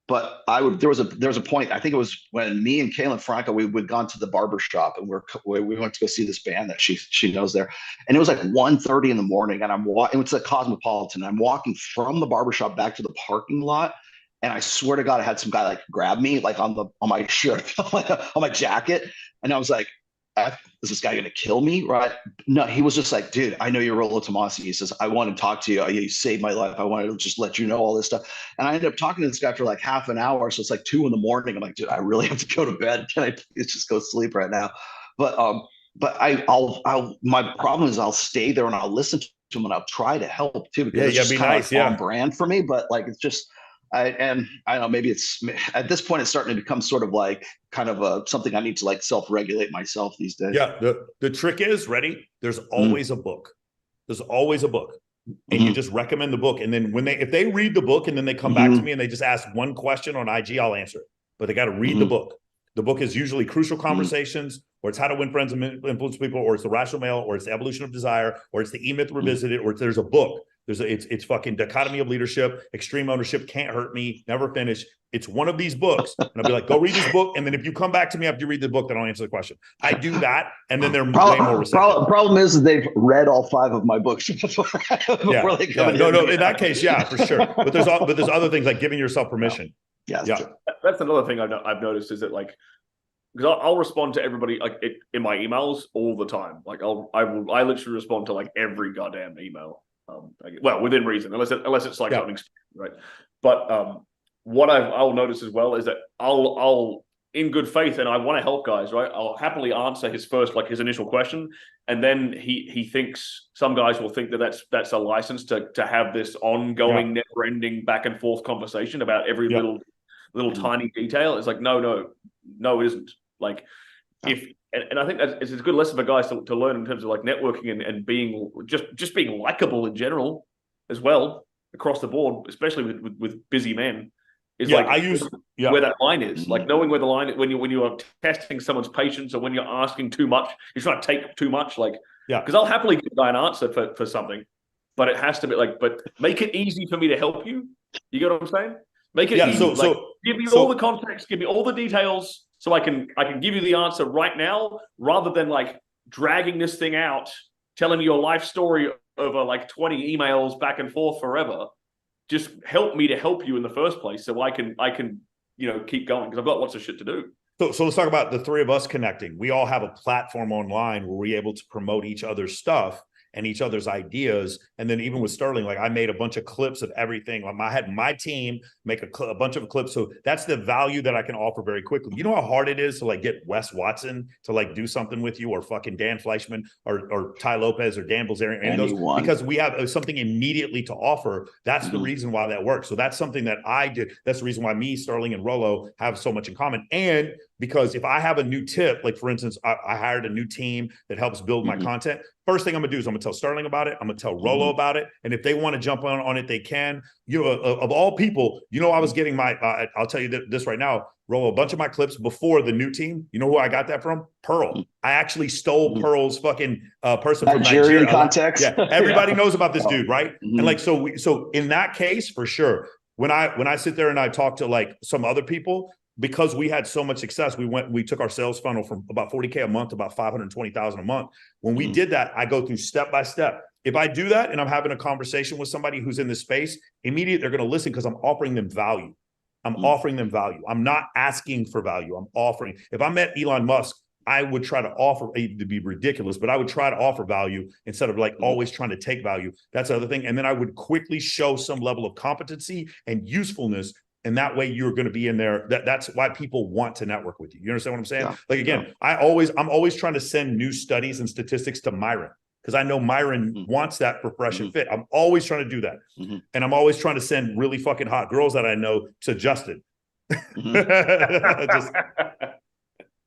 But there was a point, I think it was when me and Kaylin Franco, we'd gone to the barber shop and we went to go see this band that she knows there. And it was like 1:30 in the morning and I'm walking, it's a Cosmopolitan. I'm walking from the barber shop back to the parking lot. And I swear to God, I had some guy like grab me like on my shirt, on my jacket. And I was like, is this guy going to kill me? Right? No, he was just like, dude, I know you're Rollo Tomasi. He says, I want to talk to you. You saved my life. I wanted to just let you know all this stuff. And I ended up talking to this guy for like half an hour. So it's like 2 a.m. I'm like, dude, I really have to go to bed. Can I please just go sleep right now? But my problem is I'll stay there and I'll listen to him and I'll try to help too, because it's just kind of like on brand for me. But like, it's just, I don't know, maybe it's at this point, it's starting to become sort of like kind of something I need to like self-regulate myself these days. Yeah. The trick is, ready? There's always a book. There's always a book. And you just recommend the book. And then if they read the book and then they come back to me and they just ask one question on IG, I'll answer it. But they got to read the book. The book is usually Crucial Conversations, or it's How to Win Friends and Influence People, or it's The Rational Male, or it's The Evolution of Desire, or it's The E-Myth Revisited, or there's a book. It's fucking Dichotomy of Leadership, Extreme Ownership, Can't Hurt Me, Never Finish. It's one of these books. And I'll be like, go read this book. And then if you come back to me after you read the book, then I'll answer the question. I do that. And then they're way more receptive. Problem is they've read all 5 of my books before they come in. No, in that case, yeah, for sure. But there's other things like giving yourself permission. Yeah. That's another thing I've noticed is that, like, because I'll respond to everybody like in my emails all the time. Like I literally respond to like every goddamn email. Well, within reason, unless it's like something, right? But what I'll notice as well is that I'll in good faith, and I want to help guys, right? I'll happily answer his initial question, and then he thinks, some guys will think that that's a license to have this ongoing, never-ending back and forth conversation about every little tiny detail. It's like no, it isn't. Like, and I think it's a good lesson for guys to learn in terms of like networking and being just being likable in general as well across the board, especially with busy men. Is like where that line is, like knowing where the line is when you are testing someone's patience, or when you're asking too much, you're trying to take too much. Like, because I'll happily give a guy an answer for something, but it has to be like, but make it easy for me to help you. You get what I'm saying? Make it easy. Give me all the context, give me all the details, so I can give you the answer right now, rather than like dragging this thing out, telling me your life story over like 20 emails back and forth forever. Just help me to help you in the first place, so I can keep going, because I've got lots of shit to do. So let's talk about the 3 of us connecting. We all have a platform online where we're able to promote each other's stuff and each other's ideas. And then even with Sterling, like I made a bunch of clips of everything. Like I had my team make a bunch of clips. So that's the value that I can offer very quickly. You know how hard it is to like get Wes Watson to like do something with you, or fucking Dan Fleischman or Ty Lopez or Dan Bilzerian, because we have something immediately to offer. That's the reason why that works. So that's something that I did. That's the reason why me, Sterling, and Rollo have so much in common. And because if I have a new tip, like for instance, I hired a new team that helps build my content. First thing I'm gonna do is I'm gonna tell Sterling about it. I'm gonna tell Rollo about it. And if they want to jump on it, they can. Of all people, I was getting my, I'll tell you this right now, Rollo, a bunch of my clips before the new team. You know who I got that from? Pearl. I actually stole Pearl's fucking person from Nigeria. Context. Yeah, everybody knows about this dude, right? And like, so in that case, for sure, when I sit there and I talk to like some other people, because we had so much success, we took our sales funnel from about 40K a month to about 520,000 a month. When we did that, I go through step by step. If I do that and I'm having a conversation with somebody who's in this space, immediately they're going to listen, because I'm offering them value. I'm offering them value. I'm not asking for value. I'm offering. If I met Elon Musk, I would try to offer, to be ridiculous, but I would try to offer value instead of like always trying to take value. That's the other thing. And then I would quickly show some level of competency and usefulness. And that way you're going to be in there. That's why people want to network with you. You understand what I'm saying? Yeah. Like, again, I'm always trying to send new studies and statistics to Myron, because I know Myron wants that for Fresh and Fit. I'm always trying to do that. And I'm always trying to send really fucking hot girls that I know to Justin.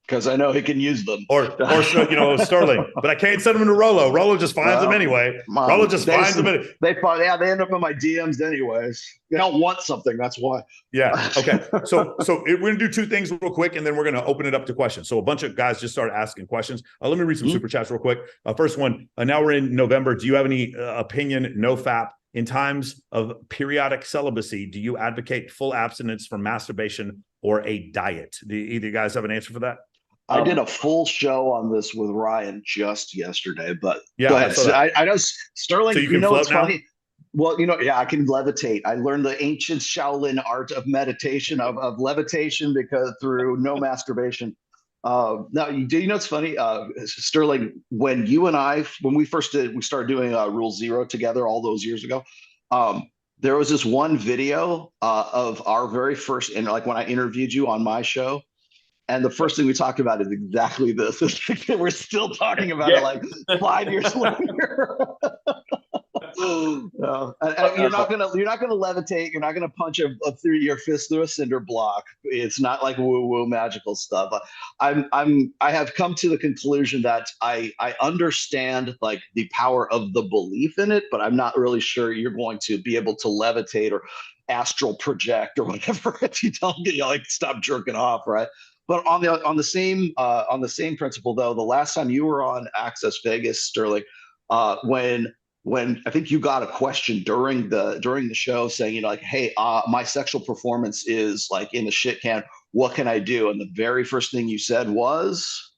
Because I know he can use them. Or Sterling. But I can't send them to Rollo. Rollo just finds them anyway. Rollo just finds them. They end up in my DMs anyways. They don't want something. That's why. Yeah. Okay. So we're going to do 2 things real quick, and then we're going to open it up to questions. So a bunch of guys just started asking questions. Let me read some super chats real quick. First one, now we're in November. Do you have any opinion, no FAP? In times of periodic celibacy, do you advocate full abstinence from masturbation or a diet? Do either of you guys have an answer for that? I did a full show on this with Ryan just yesterday, but yeah, go ahead. I know Sterling, so you know what's funny? Well, I can levitate. I learned the ancient Shaolin art of meditation, of levitation, because through no masturbation. Now, do you know it's funny, Sterling? When we started doing Rule Zero together all those years ago. There was this one video of our very first, and like when I interviewed you on my show, and the first thing we talked about is exactly this. We're still talking about it like 5 years later. No. And you're not gonna levitate. You're not gonna punch your fist through a cinder block. It's not like woo magical stuff. I have come to the conclusion that I understand like the power of the belief in it, but I'm not really sure you're going to be able to levitate or astral project or whatever if you don't get like stop jerking off, right? But on the same principle though, the last time you were on Access Vegas, Sterling, when I think you got a question during the show saying, you know, like, hey, my sexual performance is like in the shit can. What can I do? And the very first thing you said was,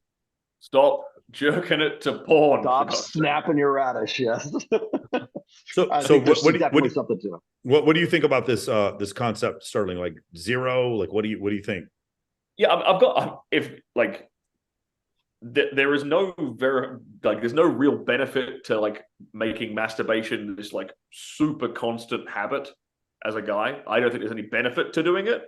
stop jerking it to porn. Stop snapping your radish. Yes. So what do you think about this concept, Sterling? Like zero? Like what do you think? Yeah, I've got there is there's no real benefit to like making masturbation this like super constant habit as a guy. I don't think there's any benefit to doing it.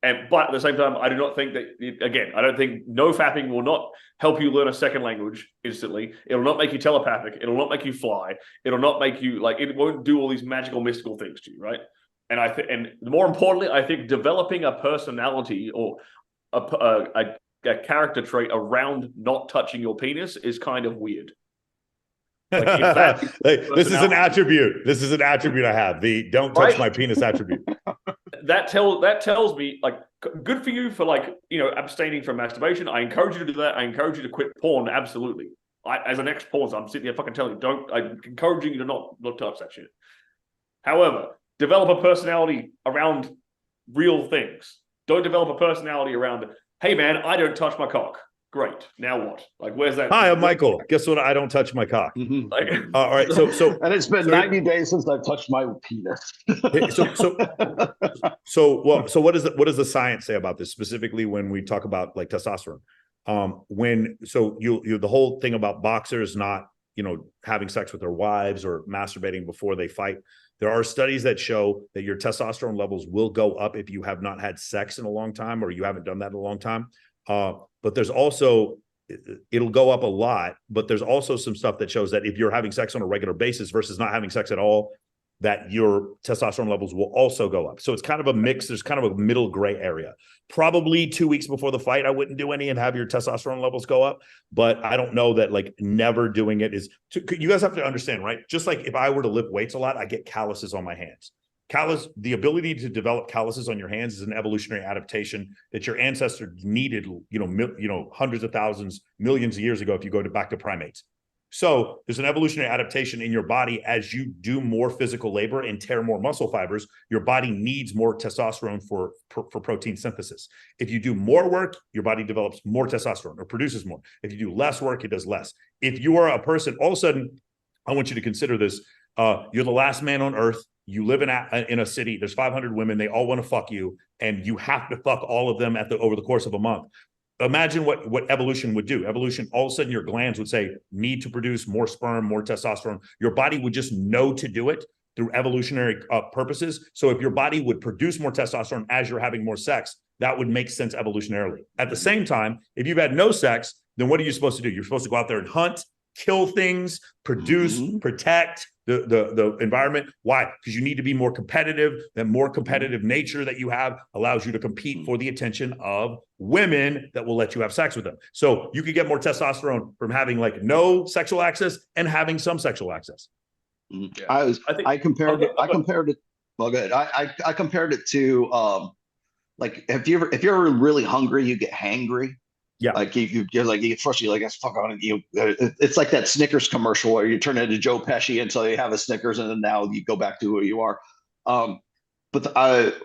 But at the same time, I do not think that, I don't think no fapping will not help you learn a second language instantly. It'll not make you telepathic. It'll not make you fly. It'll not make you it won't do all these magical, mystical things to you, right? And and more importantly, I think developing a personality or a character trait around not touching your penis is kind of weird. This is an attribute. This is an attribute I have. The don't touch my penis attribute. That tells me like good for you for abstaining from masturbation. I encourage you to do that. I encourage you to quit porn. Absolutely. As an ex-porn, I'm sitting here fucking telling you, I'm encouraging you to not touch that shit. However, develop a personality around real things. Don't develop a personality around, hey man, I don't touch my cock. Great. Now what? Like, where's that? Hi, I'm Michael. Guess what? I don't touch my cock. Mm-hmm. All right. So, and it's been 90 days since I've touched my penis. So what does the science say about this specifically when we talk about like testosterone? The whole thing about boxers not, having sex with their wives or masturbating before they fight. There are studies that show that your testosterone levels will go up if you have not had sex in a long time or you haven't done that in a long time. But there's also, it'll go up a lot, but there's also some stuff that shows that if you're having sex on a regular basis versus not having sex at all, that your testosterone levels will also go up. So it's kind of a mix. There's kind of a middle gray area. Probably 2 weeks before the fight, I wouldn't do any and have your testosterone levels go up. But I don't know that like never doing it is, you guys have to understand, right? Just like if I were to lift weights a lot, I get calluses on my hands. The ability to develop calluses on your hands is an evolutionary adaptation that your ancestors needed, hundreds of thousands, millions of years ago, if you go back to primates. So there's an evolutionary adaptation in your body as you do more physical labor and tear more muscle fibers. Your body needs more testosterone for protein synthesis. If you do more work, your body develops more testosterone or produces more. If you do less work, it does less. If you are a person, all of a sudden, I want you to consider this. You're the last man on earth. You live in a city. There's 500 women. They all want to fuck you, and you have to fuck all of them over the course of a month. Imagine what evolution would do. Evolution, all of a sudden, your glands would say, need to produce more sperm, more testosterone. Your body would just know to do it through evolutionary purposes. So if your body would produce more testosterone as you're having more sex, that would make sense evolutionarily. At the same time, if you've had no sex, then what are you supposed to do? You're supposed to go out there and hunt, kill things, produce, protect the environment. Why? Because you need to be more competitive. That more competitive nature that you have allows you to compete for the attention of women that will let you have sex with them. So you could get more testosterone from having like no sexual access and having some sexual access. Yeah. I compared it. Well, good. I compared it to like if you're really hungry, you get hangry. Yeah, like you're like you get frustrated, like fuck on you. It's like that Snickers commercial where you turn into Joe Pesci until you have a Snickers, and then now you go back to who you are. But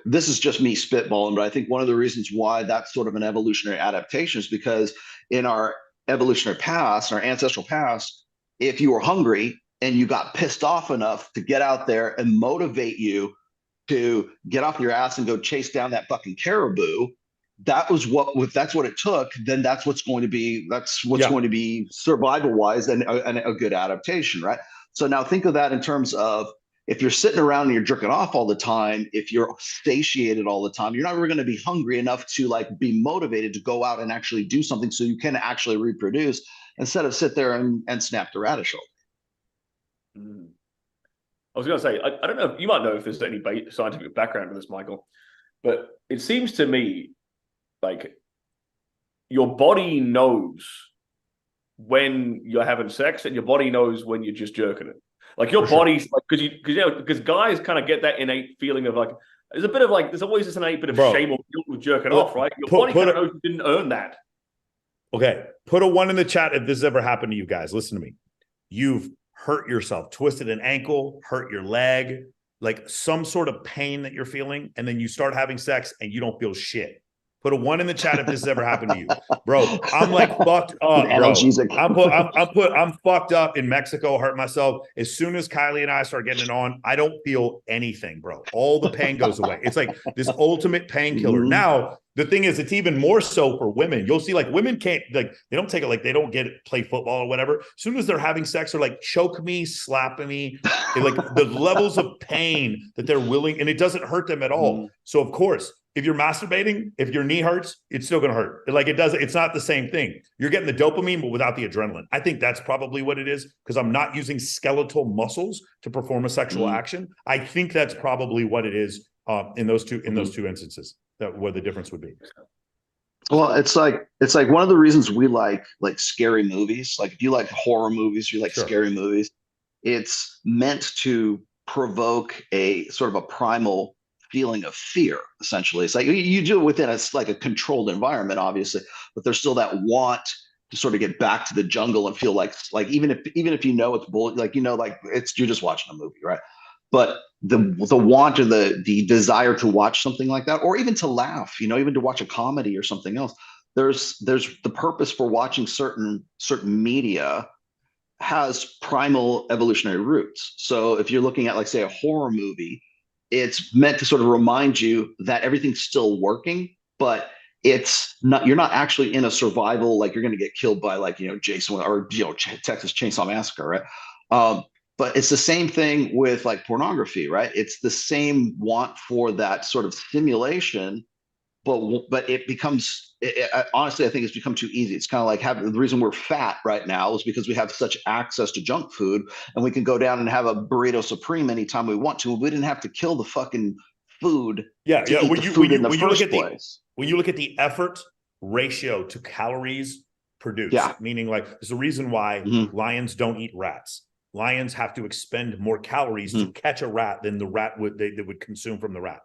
this is just me spitballing. But I think one of the reasons why that's sort of an evolutionary adaptation is because in our evolutionary past, our ancestral past, if you were hungry and you got pissed off enough to get out there and motivate you to get off your ass and go chase down that fucking caribou, that's what it took, then that's what's going to be survival wise and a good adaptation, right? So now think of that in terms of, if you're sitting around and you're jerking off all the time, if you're satiated all the time, you're not really going to be hungry enough to like be motivated to go out and actually do something so you can actually reproduce, instead of sit there and snap the radish over. I was going to say, I don't know, you might know if there's any scientific background to this, Michael, but it seems to me like your body knows when you're having sex and your body knows when you're just jerking it. Like your body's like, because guys kind of get that innate feeling of like, there's always this innate bit of shame or guilt with jerking off, right? Your body kind of knows you didn't earn that. Okay. Put a 1 in the chat if this has ever happened to you guys. Listen to me. You've hurt yourself, twisted an ankle, hurt your leg, like some sort of pain that you're feeling, and then you start having sex and you don't feel shit. Put a 1 in the chat if this has ever happened to you, bro. I'm like fucked up, bro. I'm fucked up in Mexico, hurt myself. As soon as Kylie and I start getting it on, I don't feel anything, bro. All the pain goes away. It's like this ultimate painkiller. Now, the thing is, it's even more so for women. You'll see, like, women can't, like, they don't take it, like, they don't play football or whatever. As soon as they're having sex, they're like, choke me, slapping me. Like, the levels of pain that they're willing, and it doesn't hurt them at all. So, of course, if you're masturbating, if your knee hurts, it's still going to hurt. Like, it's not the same thing. You're getting the dopamine, but without the adrenaline. I think that's probably what it is, because I'm not using skeletal muscles to perform a sexual action. I think that's probably what it is in those two instances, where the difference would be. Well, it's like one of the reasons we like scary movies. Like, if you like horror movies, you like scary movies. It's meant to provoke a sort of a primal feeling of fear. Essentially, it's like you do it within a controlled environment, obviously, but there's still that want to sort of get back to the jungle and feel like even if you know it's bull, like, like you're just watching a movie, right? But the want or the desire to watch something like that, or even to laugh, even to watch a comedy or something else. There's the purpose for watching certain media has primal evolutionary roots. So if you're looking at, like, say, a horror movie, it's meant to sort of remind you that everything's still working, but it's not, you're not actually in a survival, like you're going to get killed by, like, Jason or, Texas Chainsaw Massacre, right? But it's the same thing with, like, pornography, right? It's the same want for that sort of stimulation, but it becomes, honestly, I think it's become too easy. It's kind of like the reason we're fat right now is because we have such access to junk food, and we can go down and have a burrito supreme anytime we want to. We didn't have to kill the fucking food. When you look at the effort ratio to calories produced, meaning, like, there's a reason why lions don't eat rats. Lions have to expend more calories to catch a rat than the rat they would consume from the rat.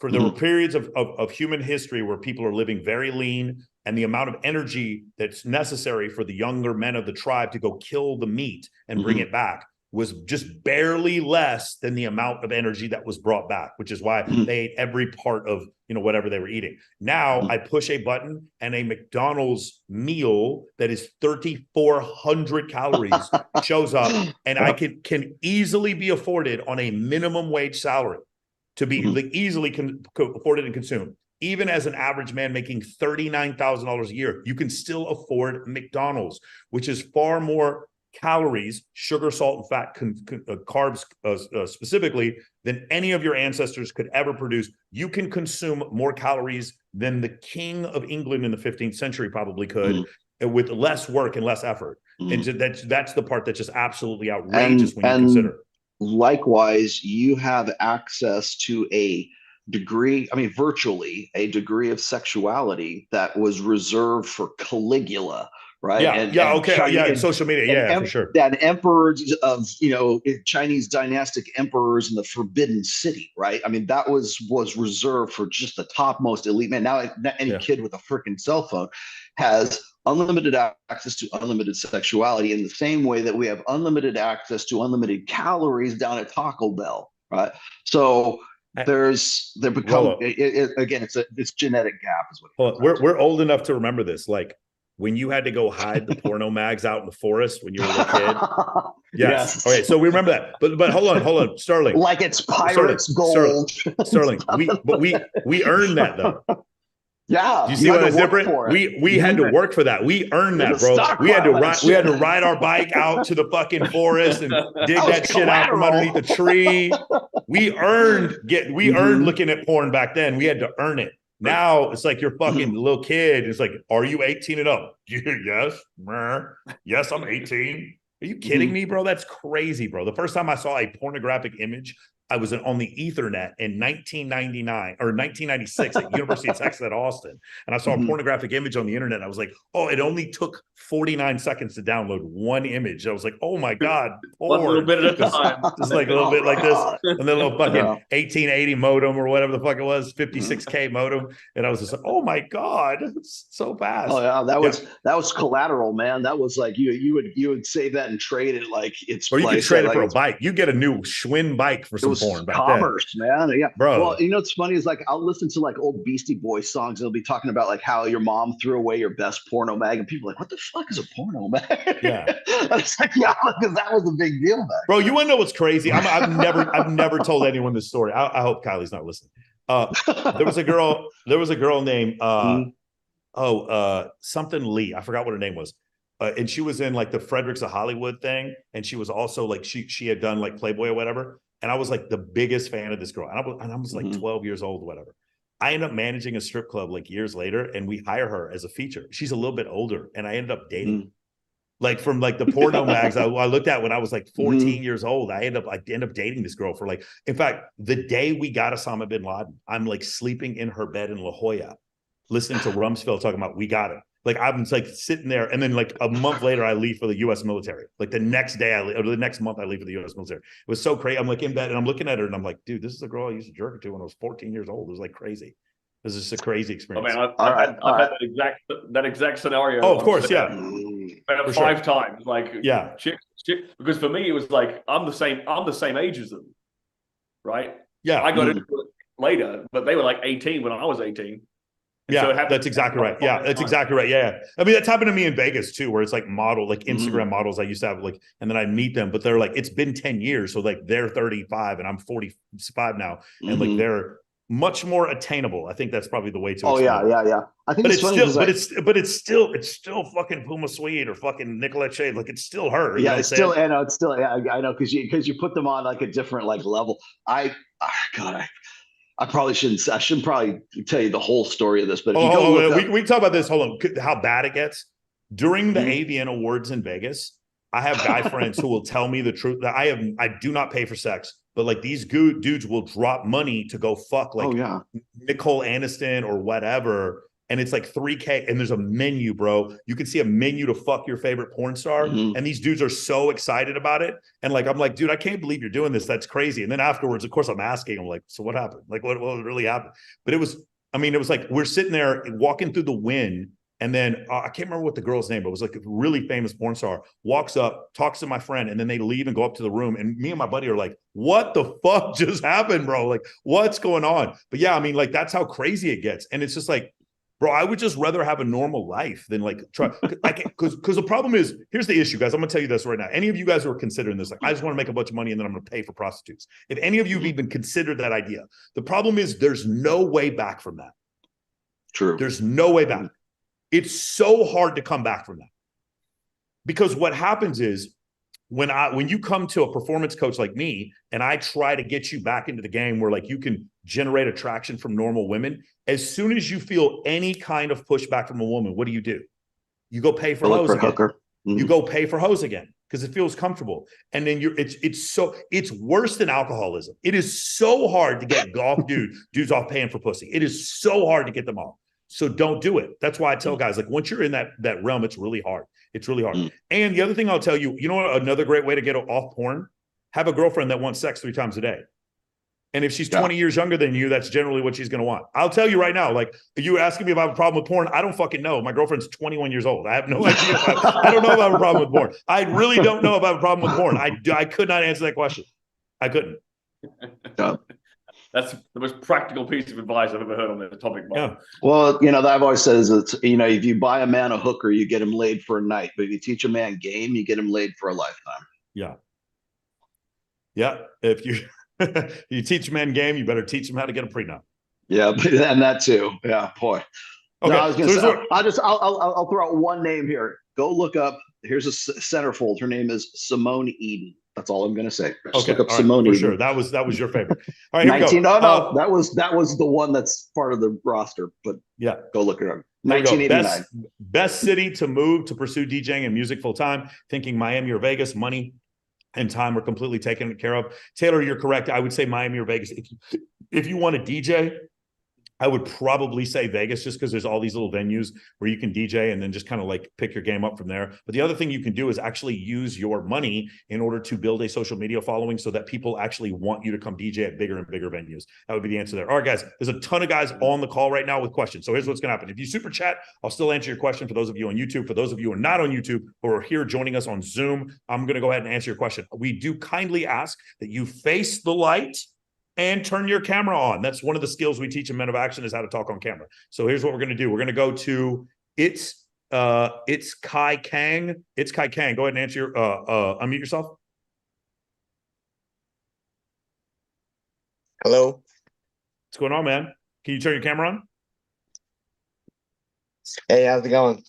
For there were periods of human history where people are living very lean, and the amount of energy that's necessary for the younger men of the tribe to go kill the meat and bring it back was just barely less than the amount of energy that was brought back, which is why they ate every part of, whatever they were eating. Now I push a button and a McDonald's meal that is 3,400 calories shows up, and I can easily be afforded on a minimum wage salary to be easily afforded and consumed. Even as an average man making $39,000 a year, you can still afford McDonald's, which is far more calories, sugar, salt, and fat, carbs specifically, than any of your ancestors could ever produce. You can consume more calories than the king of England in the 15th century probably could, with less work and less effort. And that's the part that's just absolutely outrageous when you consider. Likewise, you have access to a degree, virtually a degree of sexuality that was reserved for Caligula, right? Social media, for sure. That emperors of, Chinese dynastic emperors in the Forbidden City, right? That was reserved for just the topmost elite man. Now, any kid with a freaking cell phone has unlimited access to unlimited sexuality, in the same way that we have unlimited access to unlimited calories down at Taco Bell, right? So it's genetic gap is what. We're old enough to remember this, like when you had to go hide the porno mags out in the forest when you were a little kid. Yes. Okay, so we remember that. But hold on, Sterling. Like it's pirates' gold. Sterling. We earned that though. Yeah, Do you see why it's different? for it. We had to work for that. We earned that, bro. We had to ride our bike out to the fucking forest and dig that shit out from underneath the tree. We earned looking at porn back then. We had to earn it. Now it's like you're fucking little kid. It's like, are you 18 and up? Yes. Yes, I'm 18. Are you kidding me, bro? That's crazy, bro. The first time I saw a pornographic image, I was on the Ethernet in 1999 or 1996 at University of Texas at Austin. And I saw a pornographic image on the internet. I was like, oh, it only took 49 seconds to download one image. I was like, oh my God. One little bit at a time. Just like a little bit like this. And then a little fucking 1880 modem or whatever the fuck it was, 56K modem. And I was just like, oh my God, it's so fast. Oh yeah, that was collateral, man. That was like you would save that and trade it like it's. Or you could trade it for a bike. You get a new Schwinn bike for some porn back commerce, then. Man. Yeah, bro. Well, you know what's funny is like I'll listen to like old Beastie Boys songs. They'll be talking about like how your mom threw away your best porno mag, and people are like, what the fuck is a porno mag? Yeah, it's like because that was a big deal back. Bro, you want to know what's crazy? I've never told anyone this story. I hope Kylie's not listening. There was a girl named something Lee. I forgot what her name was. And she was in like the Fredericks of Hollywood thing. And she was also like, she had done like Playboy or whatever. And I was like the biggest fan of this girl. And I was like 12 years old or whatever. I ended up managing a strip club like years later, and we hire her as a feature. She's a little bit older, and I ended up dating. Like from like the porno mags I looked at when I was like 14 years old. I ended up dating this girl for like, in fact, the day we got Osama bin Laden, I'm like sleeping in her bed in La Jolla, listening to Rumsfeld talking about we got him. Like I'm like sitting there, and then like a month later I leave for the U.S. military. Like the next day or the next month I leave for the U.S. military. It was so crazy. I'm like in bed and I'm looking at her and I'm like, dude, this is a girl I used to jerk her to when I was 14 years old. It was like crazy. It was just a crazy experience. I mean, I've had that exact scenario. Oh, of course, yeah. For 5 times, like yeah, because for me it was like I'm the same age as them, right? Yeah, I got into it later, but they were like 18 when I was 18. Yeah, so that's exactly right. Yeah, that's exactly right. Yeah. I mean, that's happened to me in Vegas too, where it's like Instagram models I used to have like, and then I meet them, but they're like, it's been 10 years. So like they're 35 and I'm 45 now. And like, they're much more attainable. I think that's probably the way to. Oh yeah. I think it's still fucking Puma Swede or fucking Nicolette Shade. Like it's still her. Yeah, it's still, I know. Cause you put them on like a different like level. I shouldn't probably tell you the whole story of this, but if we talk about this. Hold on, how bad it gets during the AVN Awards in Vegas. I have guy friends who will tell me the truth that I do not pay for sex, but like these dudes will drop money to go fuck like Nicole Aniston or whatever. And it's like $3K and there's a menu, bro. You can see a menu to fuck your favorite porn star. And these dudes are so excited about it. And like, I'm like, dude, I can't believe you're doing this. That's crazy. And then afterwards, of course, I'm asking, I'm like, so what happened? Like, what really happened? But it was like, we're sitting there walking through the wind. And then I can't remember what the girl's name, but it was like a really famous porn star walks up, talks to my friend, and then they leave and go up to the room. And me and my buddy are like, what the fuck just happened, bro? Like, what's going on? But yeah, I mean, like, that's how crazy it gets. And it's just like, bro, I would just rather have a normal life than like try. Because the problem is, here's the issue, guys. I'm gonna tell you this right now. Any of you guys who are considering this, like, I just want to make a bunch of money and then I'm gonna pay for prostitutes. If any of you have even considered that idea, the problem is there's no way back from that. True. There's no way back. It's so hard to come back from that. Because what happens is when you come to a performance coach like me and I try to get you back into the game where like you can generate attraction from normal women, as soon as you feel any kind of pushback from a woman, what do? You go pay for hoes again. You go pay for hoes again because it feels comfortable. And then it's worse than alcoholism. It is so hard to get golf dudes off paying for pussy. It is so hard to get them off. So don't do it. That's why I tell guys, like, once you're in that realm, it's really hard. It's really hard. And the other thing I'll tell you, you know what, another great way to get off porn? Have a girlfriend that wants sex 3 times a day. And if she's 20 years younger than you, that's generally what she's going to want. I'll tell you right now, like, you asking me if I have a problem with porn, I don't fucking know. My girlfriend's 21 years old. I have no idea. I don't know if I have a problem with porn. I really don't know if I have a problem with porn. I could not answer that question. I couldn't. That's the most practical piece of advice I've ever heard on this topic. Yeah. Well, I've always said is that, if you buy a man a hooker, you get him laid for a night. But if you teach a man game, you get him laid for a lifetime. Yeah. Yeah. If you teach men game, you better teach them how to get a prenup. Yeah, and that too. Yeah, boy. Okay. No, I was going to So say, here's what, I'll throw out one name here. Go look up. Here's a centerfold. Her name is Simone Eden. That's all I'm going to say. Just okay. look up All right. Simone For Eden. sure. That was your favorite. All right. Here we 19. go. No, that was the one that's part of the roster. But yeah. go look it up. Here we go. 1989. Best city to move to pursue DJing and music full time. Thinking Miami or Vegas. Money and time were completely taken care of. Taylor, you're correct. I would say Miami or Vegas. If you want to DJ, I would probably say Vegas, just because there's all these little venues where you can DJ and then just kind of like pick your game up from there. But the other thing you can do is actually use your money in order to build a social media following so that people actually want you to come DJ at bigger and bigger venues. That would be the answer there. All right, guys, there's a ton of guys on the call right now with questions. So here's what's going to happen. If you super chat, I'll still answer your question for those of you on YouTube. For those of you who are not on YouTube or are here joining us on Zoom, I'm going to go ahead and answer your question. We do kindly ask that you face the light and turn your camera on. That's one of the skills we teach in Men of Action, is how to talk on camera. So here's what we're going to do. We're going to go to it's Kai Kang. It's Kai Kang. Go ahead and answer your unmute yourself. Hello. What's going on, man? Can you turn your camera on? Hey, how's it going?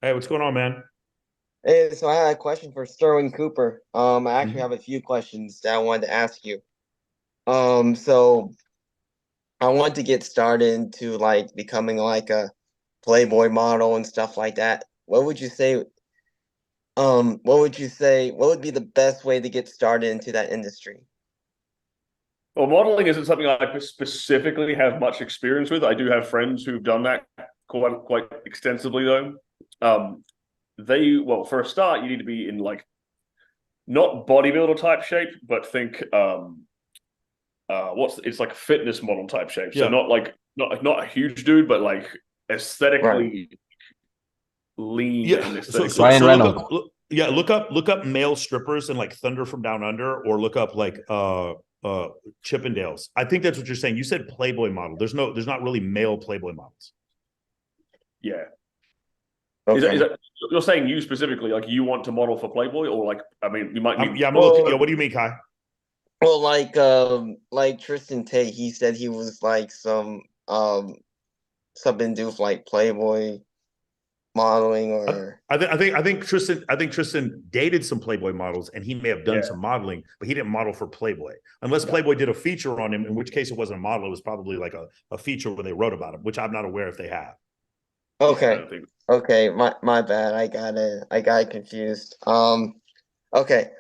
Hey, what's going on, man? Hey, so I had a question for Sterling Cooper. I actually have a few questions that I wanted to ask you. So I want to get started into like becoming like a Playboy model and stuff like that. What would you say? What would be the best way to get started into that industry? Well, modeling isn't something I specifically have much experience with. I do have friends who've done that quite extensively, though. For a start, you need to be in like not bodybuilder type shape, but think it's like a fitness model type shape. So not a huge dude, but like aesthetically lean and aesthetically. Ryan Reynolds. Look up male strippers and like Thunder from Down Under, or look up like Chippendales. I think that's what you're saying. You said Playboy model. There's not really male Playboy models. Yeah. Okay. Is that you're saying you specifically, like you want to model for Playboy, or like, I mean, you might be. I'm looking. What do you mean, Kai? Well, like Tristan Tate, he said he was like something to do with like Playboy modeling, or I think Tristan dated some Playboy models, and he may have done some modeling, but he didn't model for Playboy, unless Playboy did a feature on him, in which case it wasn't a model. It was probably like a feature where they wrote about him, which I'm not aware if they have. Okay. Okay, my bad. I got it confused. Okay.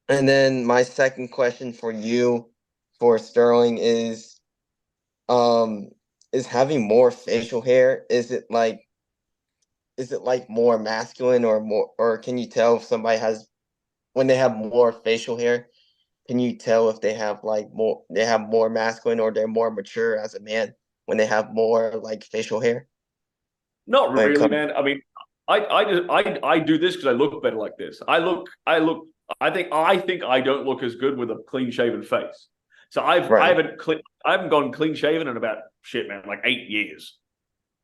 And then my second question for you, for Sterling, is having more facial hair, is it like more masculine, or can you tell if somebody has, when they have more facial hair, can you tell if they have more masculine, or they're more mature as a man when they have more like facial hair? Not really, man. I mean, I do this because I look better like this. I think I don't look as good with a clean shaven face. So I haven't gone clean shaven in about like 8 years.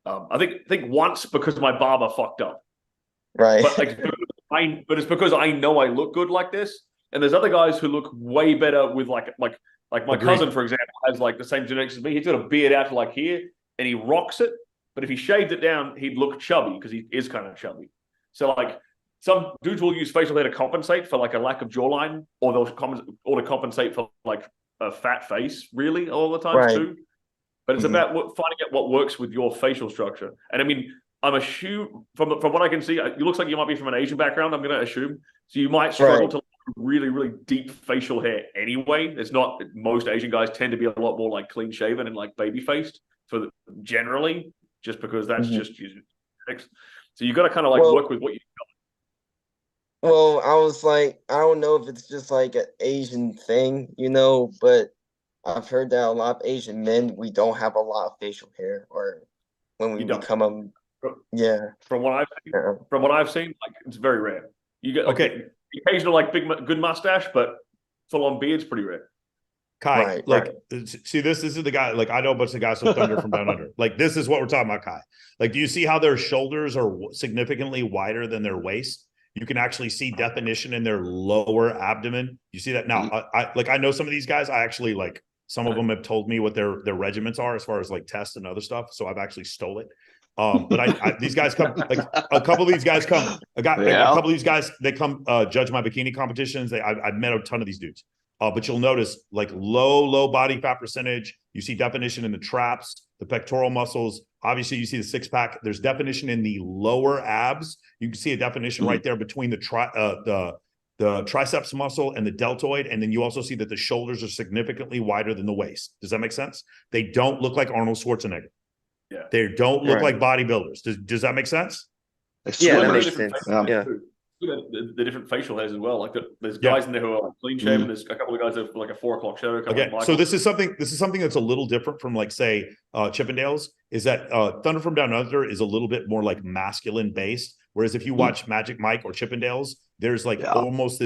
I think once because my barber fucked up. Right. But it's because I know I look good like this. And there's other guys who look way better with like my cousin, for example, has like the same genetics as me. He's got a beard out to like here, and he rocks it. But if he shaved it down, he'd look chubby because he is kind of chubby. So like some dudes will use facial hair to compensate for like a lack of jawline, or to compensate for like a fat face, really, all the time too. But it's about finding out what works with your facial structure. And I mean, I'm assuming from what I can see, it looks like you might be from an Asian background. I'm going to assume, so you might struggle to really, really deep facial hair anyway. It's not, most Asian guys tend to be a lot more like clean shaven and like baby faced generally, just because that's just genetics. So you got to kind of like work with what you got. Well, I was like, I don't know if it's just like an Asian thing, but I've heard that a lot of Asian men, we don't have a lot of facial hair, or when we become From what I've seen, like it's very rare. You get the occasional like big good mustache, but full on beard's pretty rare. Kai, see, this is the guy. Like, I know a bunch of guys with Thunder from Down Under. Like, this is what we're talking about, Kai. Like, do you see how their shoulders are significantly wider than their waist? You can actually see definition in their lower abdomen. You see that now? I know some of these guys. I actually like Some of them have told me what their regiments are as far as like tests and other stuff. So I've actually stole it. But these guys come, like a couple of these guys come, a couple of these guys, they come judge my bikini competitions. I've met a ton of these dudes. But you'll notice like low body fat percentage. You see definition in the traps, the pectoral muscles. Obviously, you see the six pack. There's definition in the lower abs. You can see a definition right there between the triceps muscle and the deltoid. And then you also see that the shoulders are significantly wider than the waist. Does that make sense? They don't look like Arnold Schwarzenegger. Yeah. They don't look like bodybuilders. Does that make sense? Yeah, that makes sense. Yeah. The different facial hairs as well. Like there's guys in there who are like clean shaven. There's a couple of guys that have like a 4 o'clock shadow. Okay, so this is something that's a little different from like say Chippendales. Is that Thunder from Down Under is a little bit more like masculine based. Whereas if you watch Magic Mike or Chippendales, there's like almost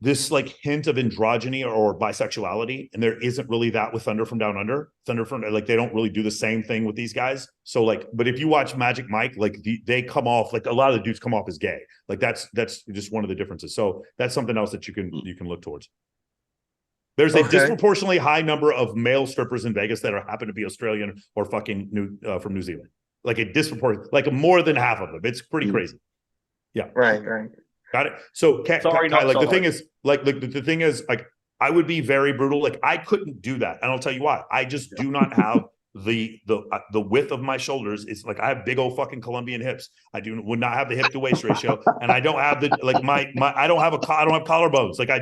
this like hint of androgyny or bisexuality, and there isn't really that with Thunder from Down Under. Thunder from like they don't really do the same thing with these guys. So like, but if you watch Magic Mike, like they come off like a lot of the dudes come off as gay. Like that's just one of the differences. So that's something else that you can look towards. There's a disproportionately high number of male strippers in Vegas that happen to be Australian or fucking from New Zealand. Like a disproportionate, like more than half of them. It's pretty crazy. Yeah. Right. Got it. So, the thing is, like, the thing is, like, I would be very brutal. Like, I couldn't do that, and I'll tell you why. I just do not have the width of my shoulders. It's like I have big old fucking Colombian hips. Would not have the hip to waist ratio, and I don't have the like I don't have collarbones. Like I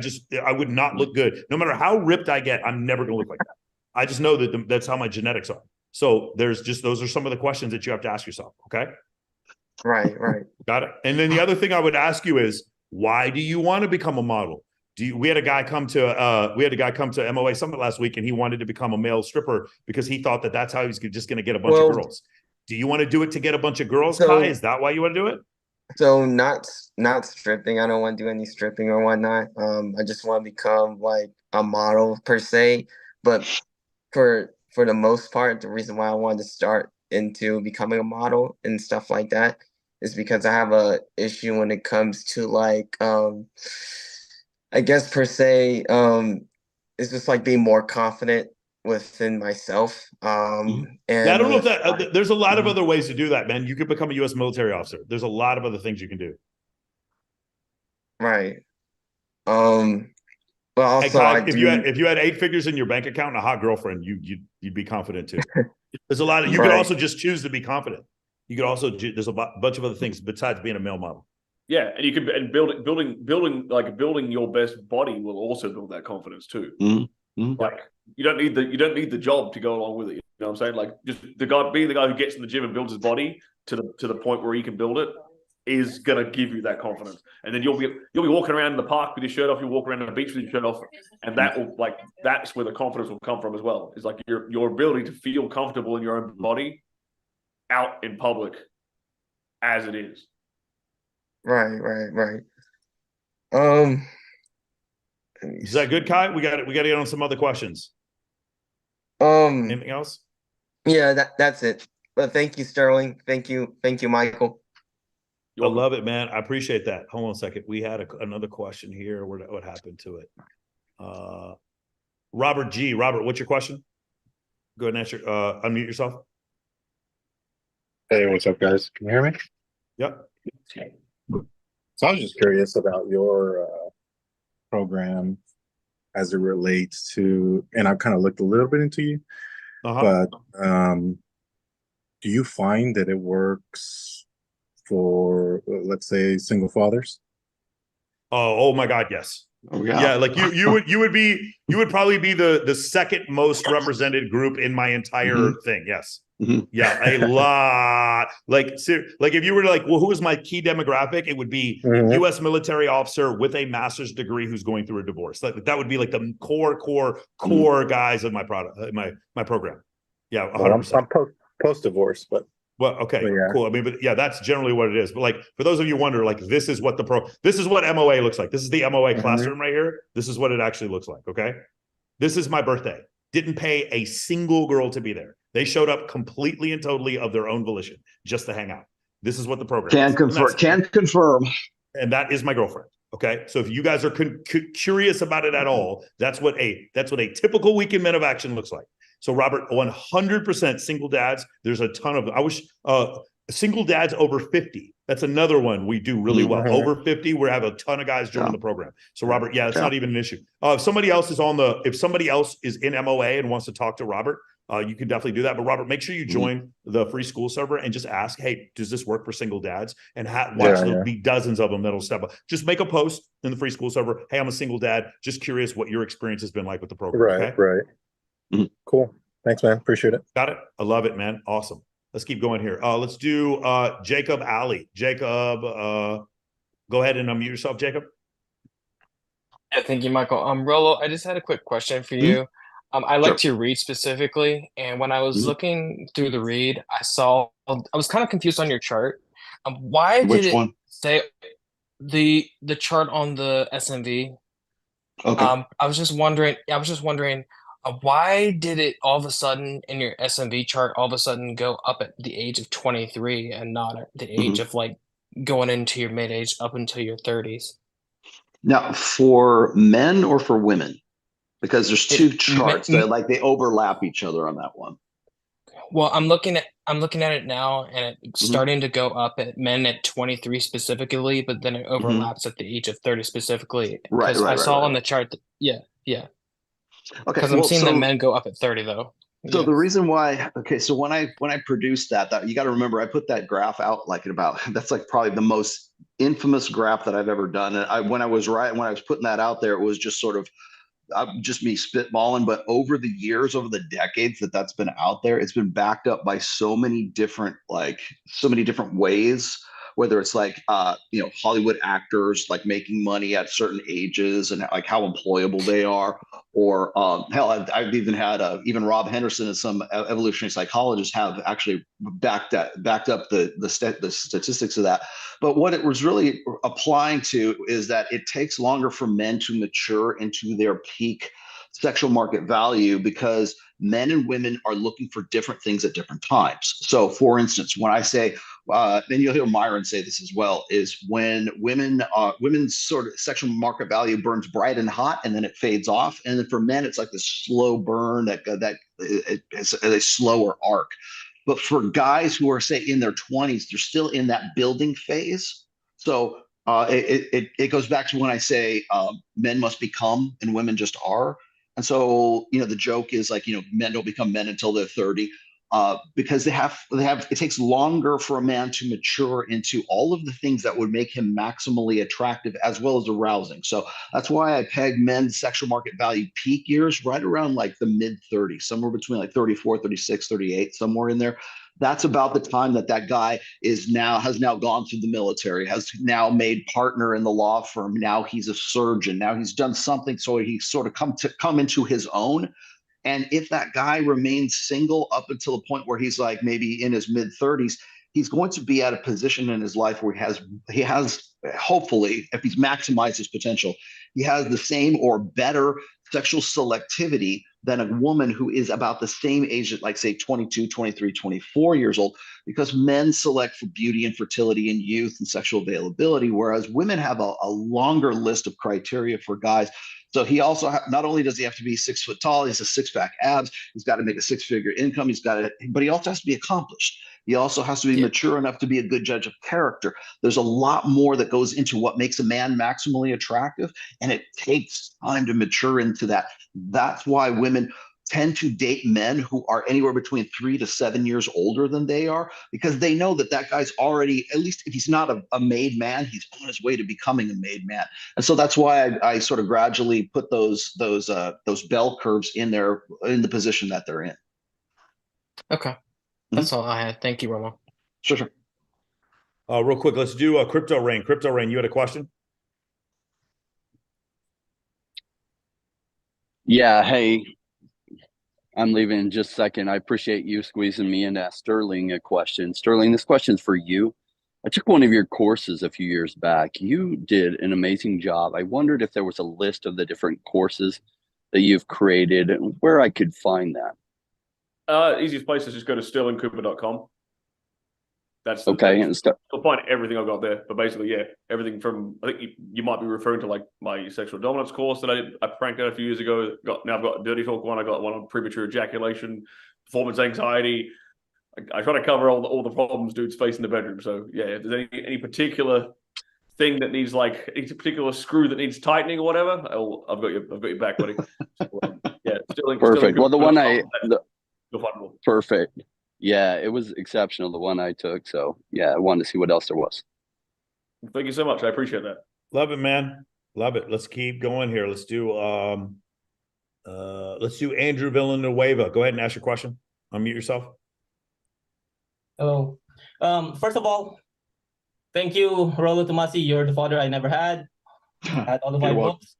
would not look good. No matter how ripped I get, I'm never gonna look like that. I just know that that's how my genetics are. So those are some of the questions that you have to ask yourself. Okay. Right. Got it. And then the other thing I would ask you is, why do you want to become a model? We had a guy come to MOA Summit last week, and he wanted to become a male stripper because he thought that that's how he's just going to get a bunch of girls. Do you want to do it to get a bunch of girls, Kai? Is that why you want to do it? So not stripping. I don't want to do any stripping or whatnot. I just want to become like a model per se. But for the most part, the reason why I wanted to start into becoming a model and stuff like that is because I have a issue when it comes to like I guess per se it's just like being more confident within myself. And I don't know if that there's a lot of other ways to do that, man. You could become a U.S. military officer. There's a lot of other things you can do. Right. But also, hey, Kai, if you had 8 figures in your bank account and a hot girlfriend, you'd be confident too. There's a lot of, you could also just choose to be confident. You could also there's a bunch of other things besides being a male model. Yeah, and you can building your best body will also build that confidence too. Like you don't need the job to go along with it. You know what I'm saying? Like just being the guy who gets in the gym and builds his body to the point where he can build it is gonna give you that confidence. And then you'll be walking around in the park with your shirt off, you walk around on the beach with your shirt off, and that's where the confidence will come from as well. It's like your ability to feel comfortable in your own body out in public as it is. Right. Is that good, Kai? We got to get on some other questions. Anything else? Yeah, that's it. But thank you, Sterling. Thank you, Michael. I love it, man. I appreciate that. Hold on a second. We had another question here. What happened to it? Robert G. Robert, what's your question? Go ahead and answer. Unmute yourself. Hey, what's up, guys? Can you hear me? Yep. So I was just curious about your program as it relates to, and I've kind of looked a little bit into you, but do you find that it works for, let's say, single fathers? Oh my God, yes. Yeah, like you would probably be the second most represented group in my entire thing. Yes. Yeah, a lot. Like if you were like, well, who is my key demographic? It would be U.S. military officer with a master's degree who's going through a divorce. Like that would be like the core guys of my product, my program. Yeah, 100%. Well, I'm post-divorce, but well, okay, cool. I mean, but yeah, that's generally what it is. But like, for those of you who wonder, like, this is what MOA looks like. This is the MOA classroom right here. This is what it actually looks like. Okay, this is my birthday. Didn't pay a single girl to be there. They showed up completely and totally of their own volition, just to hang out. This is what the program can confirm. And that is my girlfriend. Okay, so if you guys are curious about it at all, that's what a typical weekend men of action looks like. So Robert, 100% single dads. There's a ton of. I wish single dads over 50. That's another one we do really well. Over 50, we have a ton of guys joining the program. So Robert, yeah, that's not even an issue. If somebody else is in MOA and wants to talk to Robert, you can definitely do that. But Robert, make sure you join the free school server and just ask, hey, does this work for single dads? And watch there'll be dozens of them that'll step up. Just make a post in the free school server. Hey, I'm a single dad. Just curious what your experience has been like with the program. Right. Cool. Thanks, man. Appreciate it. Got it. I love it, man. Awesome. Let's keep going here. Let's do Jacob Alley. Jacob, go ahead and unmute yourself, Jacob. Yeah, thank you, Michael. Rollo, I just had a quick question for you. I like to read specifically, and when I was looking through the read, I was kind of confused on your chart. Why Which did it one? say the chart on the SMV? Okay. I was just wondering. Why did it all of a sudden in your SMV chart all of a sudden go up at the age of 23 and not at the age of like going into your mid age up until your 30s? Now, for men or for women? Because there's two charts that they overlap each other on that one. Well, I'm looking at it now, and it's starting to go up at men at 23 specifically, but then it overlaps at the age of 30 specifically. Right. I saw on the chart that, yeah. Okay. Because I'm seeing the men go up at 30 though. So the reason why, so when I produced that you got to remember, I put that graph out that's like probably the most infamous graph that I've ever done. And when I was putting that out there, it was just sort of just me spitballing. But over the years, over the decades that's been out there, it's been backed up by so many different ways. Whether it's Hollywood actors like making money at certain ages and like how employable they are, or hell, I've even had even Rob Henderson and some evolutionary psychologists have actually backed up the statistics of that. But what it was really applying to is that it takes longer for men to mature into their peak sexual market value because men and women are looking for different things at different times. So, for instance, when I say, and you'll hear Myron say this as well, is when women's sort of sexual market value burns bright and hot, and then it fades off. And then for men, it's like this slow burn that it's a slower arc. But for guys who are, say, in their 20s, they're still in that building phase. So it goes back to when I say men must become and women just are. And so, the joke is like, men don't become men until they're 30 because it takes longer for a man to mature into all of the things that would make him maximally attractive as well as arousing. So that's why I peg men's sexual market value peak years right around like the mid 30s, somewhere between like 34, 36, 38, somewhere in there. That's about the time that guy has now gone through the military, has now made partner in the law firm. Now he's a surgeon. Now he's done something. So he's sort of come into his own. And if that guy remains single up until the point where he's like maybe in his mid 30s, he's going to be at a position in his life where he has hopefully, if he's maximized his potential, he has the same or better sexual selectivity than a woman who is about the same age at, like, say, 22, 23, 24 years old, because men select for beauty and fertility and youth and sexual availability, whereas women have a longer list of criteria for guys. So he also not only does he have to be 6 foot tall, he has a six-pack abs, he's got to make a six-figure income, but he also has to be accomplished. He also has to be mature enough to be a good judge of character. There's a lot more that goes into what makes a man maximally attractive, and it takes time to mature into that. That's why women tend to date men who are anywhere between 3 to 7 years older than they are, because they know that guy's already, at least if he's not a made man, he's on his way to becoming a made man. And so that's why I sort of gradually put those bell curves in the position that they're in. Okay. That's all I had. Thank you, Romo. Sure. Real quick, let's do Crypto Rain. Crypto Rain, you had a question? Yeah, hey, I'm leaving in just a second. I appreciate you squeezing me in. Sterling a question. Sterling, this question's for you. I took one of your courses a few years back. You did an amazing job. I wondered if there was a list of the different courses that you've created and where I could find that. Easiest place is just go to sterlingcooper.com. That's okay. You'll find everything I've got there. But basically, yeah, everything from, I think you might be referring to like my sexual dominance course that I pranked out a few years ago. Now I've got a dirty talk one. I got one on premature ejaculation, performance anxiety. I try to cover all the problems dudes face in the bedroom. So yeah, if there's any particular thing that needs like any particular screw that needs tightening or whatever, I've got your back, buddy. So, yeah, perfect. Well, the one perfect. Yeah, it was exceptional, the one I took. So yeah, I wanted to see what else there was. Thank you so much. I appreciate that. Love it, man. Love it. Let's keep going here. Let's do Andrew Villanueva. Go ahead and ask your question. Unmute yourself. Hello. First of all, thank you, Rollo Tomasi. You're the father I never had. Had all of my books.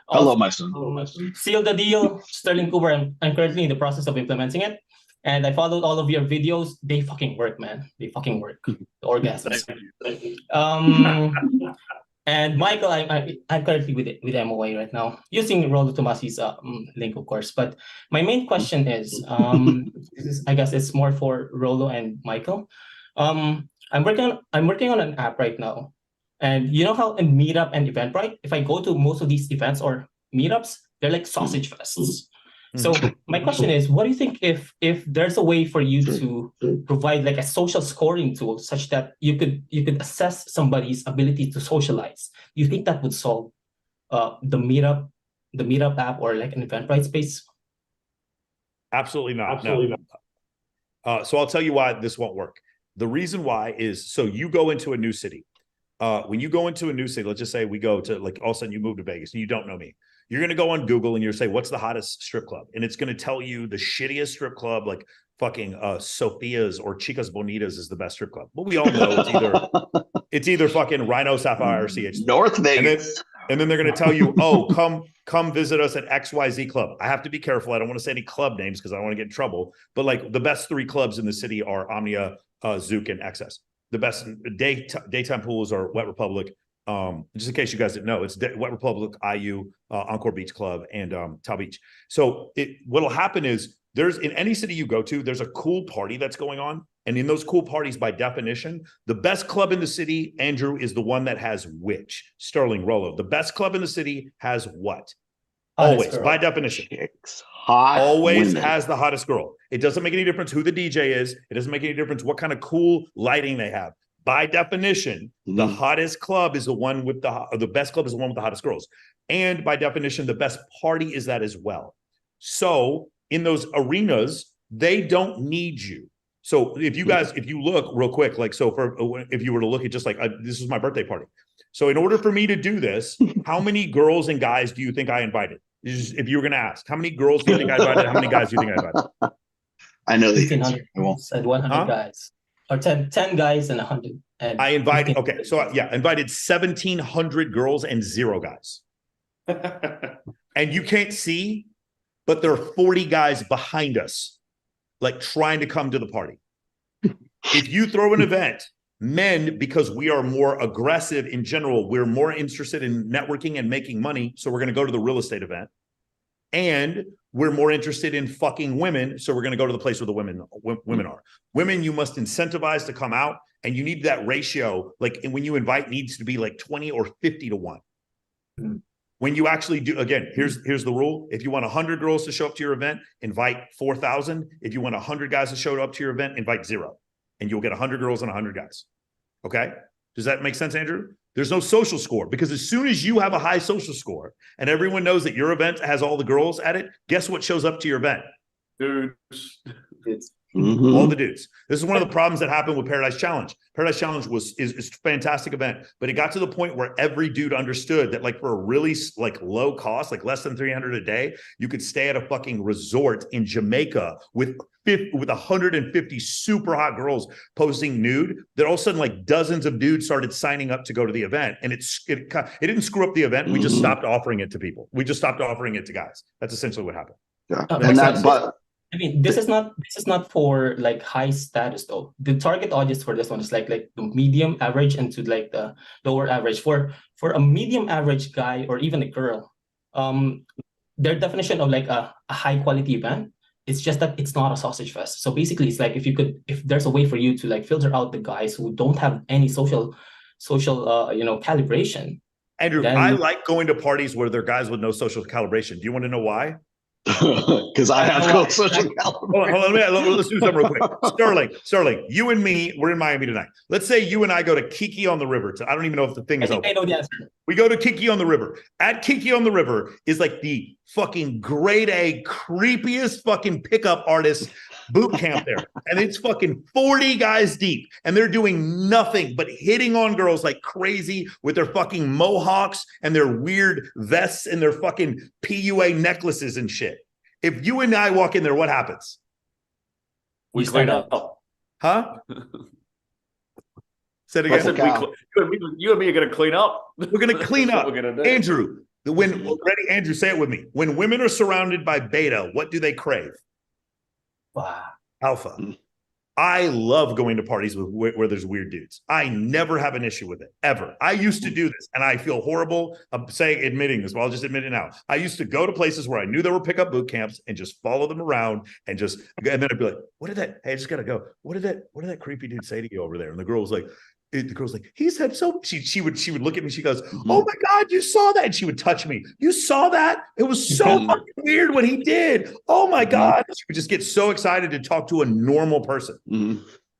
Hello, my son. Seal the deal, Sterling Cooper. I'm currently in the process of implementing it. And I followed all of your videos. They fucking work, man. They fucking work. The orgasms. And Michael, I'm currently with MOA right now, using Rollo Tomasi's link, of course. But my main question is, I guess it's more for Rollo and Michael. I'm working on an app right now, and you know how in Meetup and Eventbrite, if I go to most of these events or meetups, they're like sausage fests. So my question is, what do you think if there's a way for you to provide like a social scoring tool such that you could assess somebody's ability to socialize? Do you think that would solve the Meetup app or like an Eventbrite space? Absolutely not. Absolutely not. So I'll tell you why this won't work. The reason why is, so you go into a new city. When you go into a new city, let's just say we go to, like, all of a sudden you move to Vegas and you don't know me. You're going to go on Google and you're say, what's the hottest strip club? And it's going to tell you the shittiest strip club, like fucking Sophia's or Chicas Bonitas is the best strip club. But we all know it's either fucking Rhino Sapphire or CH. North Vegas. And then they're going to tell you, oh, come visit us at XYZ club. I have to be careful. I don't want to say any club names because I don't want to get in trouble. But like the best 3 clubs in the city are Omnia, Zouk, and XS. The best daytime pools are Wet Republic. Just in case you guys didn't know, it's Wet Republic, IU, Encore Beach Club, and Tao Beach. So what'll happen is in any city you go to, there's a cool party that's going on. And in those cool parties, by definition, the best club in the city, Andrew, is the one that has which? Sterling, Rollo. The best club in the city has what? Always, by definition. Always has the hottest girl. It doesn't make any difference who the DJ is. It doesn't make any difference what kind of cool lighting they have. By definition, the hottest club is the one with the best club is the one with the hottest girls. And by definition, the best party is that as well. So in those arenas, they don't need you. So if you look real quick, like, so if you were to look at just like, this is my birthday party. So in order for me to do this, how many girls and guys do you think I invited? If you were going to ask, how many girls do you think I invited? How many guys do you think I invited? I know that 1,500 said 100 guys. Or 10 guys and 100. And I invited, okay, so yeah, I invited 1,700 girls and 0 guys. And you can't see, but there are 40 guys behind us, like trying to come to the party. If you throw an event, men, because we are more aggressive in general, we're more interested in networking and making money. So we're going to go to the real estate event. And we're more interested in fucking women. So we're going to go to the place where the women are. Women, you must incentivize to come out. And you need that ratio. Like, and when you invite, needs to be like 20 or 50 to 1. When you actually do, again, here's the rule. If you want 100 girls to show up to your event, invite 4,000. If you want 100 guys to show up to your event, invite 0. And you'll get 100 girls and 100 guys. Okay? Does that make sense, Andrew? There's no social score, because as soon as you have a high social score and everyone knows that your event has all the girls at it, guess what shows up to your event? Dudes. All the dudes. This is one of the problems that happened with Paradise Challenge. Paradise Challenge is a fantastic event, but it got to the point where every dude understood that, like, for a really like low cost, like less than $300 a day, you could stay at a fucking resort in Jamaica with 150 super hot girls posting nude. That all of a sudden, like, dozens of dudes started signing up to go to the event, and it didn't screw up the event. We just stopped offering it to people. We just stopped offering it to guys. That's essentially what happened. Yeah, and I mean, this is not for like high status though. The target audience for this one is like the medium average and to like the lower average. For a medium average guy or even a girl, their definition of like a high quality event It's just that it's not a sausage fest. So basically, it's like if there's a way for you to like filter out the guys who don't have any social calibration. Andrew, I like going to parties where there are guys with no social calibration. Do you want to know why? Because I have no social calibration. Hold on, let's do something real quick. Sterling, you and me, we're in Miami tonight. Let's say you and I go to Kiki on the River. I don't even know if the thing is open. I know the answer. We go to Kiki on the River. At Kiki on the River is like the fucking grade A, creepiest fucking pickup artist boot camp there. And it's fucking 40 guys deep. And they're doing nothing but hitting on girls like crazy with their fucking mohawks and their weird vests and their fucking PUA necklaces and shit. If you and I walk in there, what happens? We clean up. Huh? Say it again. You and me are going to clean up. We're going to clean up. Andrew, Andrew, say it with me. When women are surrounded by beta, what do they crave? Wow. Alpha. I love going to parties where there's weird dudes. I never have an issue with it, ever. I used to do this, and I feel horrible admitting this, but I'll just admit it now. I used to go to places where I knew there were pickup boot camps and just follow them around and then I'd be like, hey, I just got to go. What did that creepy dude say to you over there? And the girl was like, he said so. She would look at me. She goes, oh my God, you saw that. And she would touch me. You saw that? It was so fucking weird what he did. Oh my God. She would just get so excited to talk to a normal person.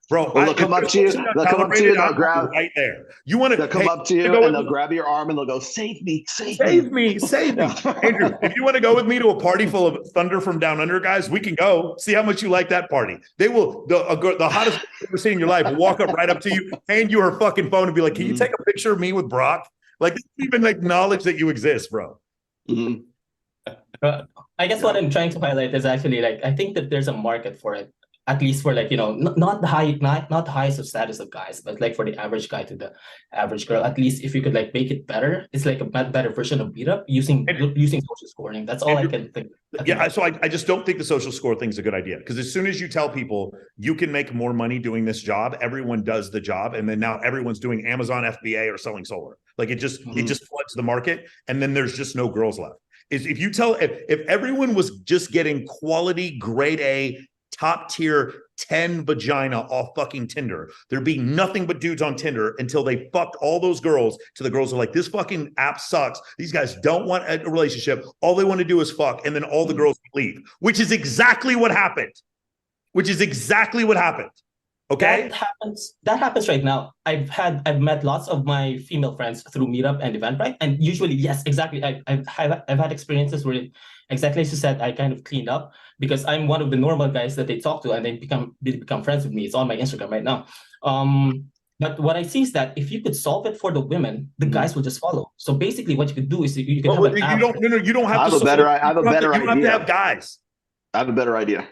Bro, they'll come up to you. They'll come up to you and they'll grab right there. They'll come up to you and they'll grab your arm and they'll go, save me. Andrew, if you want to go with me to a party full of Thunder from Down Under guys, we can go. See how much you like that party. They will, the hottest you've ever seen in your life will walk up right up to you, hand you her fucking phone and be like, can you take a picture of me with Brock? Like, even acknowledge that you exist, bro. I guess what I'm trying to highlight is actually I think that there's a market for it. At least for not the highest of status of guys, but for the average guy to the average girl. At least if you could make it better, it's a better version of beat up using social scoring. That's all I can think. So I just don't think the social score thing is a good idea, because as soon as you tell people you can make more money doing this job, everyone does the job, and then now everyone's doing Amazon FBA or selling solar. It just floods the market, and then there's just no girls left. If everyone was just getting quality grade A top tier 10 vagina off fucking Tinder, there'd be nothing but dudes on Tinder until they fucked all those girls. To the girls are like, this fucking app sucks. These guys don't want a relationship. All they want to do is fuck. And then all the girls leave, which is exactly what happened. Okay. That happens right now. I've met lots of my female friends through Meetup and Eventbrite, and usually, yes, exactly. I've had experiences where, exactly as you said, I kind of cleaned up because I'm one of the normal guys that they talk to, and they become friends with me. It's on my Instagram right now. But what I see is that if you could solve it for the women, the guys will just follow. So basically, what you could do is you can have an app. You don't have to. I have a better idea. You have to have guys. I have a better idea.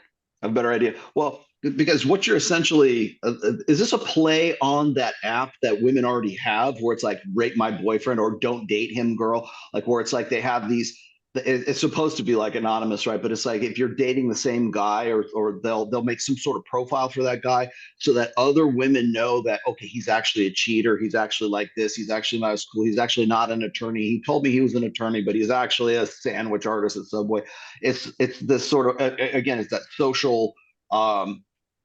Well, because what you're essentially is this a play on that app that women already have, where it's like rate my boyfriend or don't date him, girl, where it's they have these. It's supposed to be anonymous, right? But it's if you're dating the same guy, or they'll make some sort of profile for that guy so that other women know that, okay, he's actually a cheater. He's actually like this. He's actually not as cool. He's actually not an attorney. He told me he was an attorney, but he's actually a sandwich artist at Subway. It's this sort of, again, it's that social,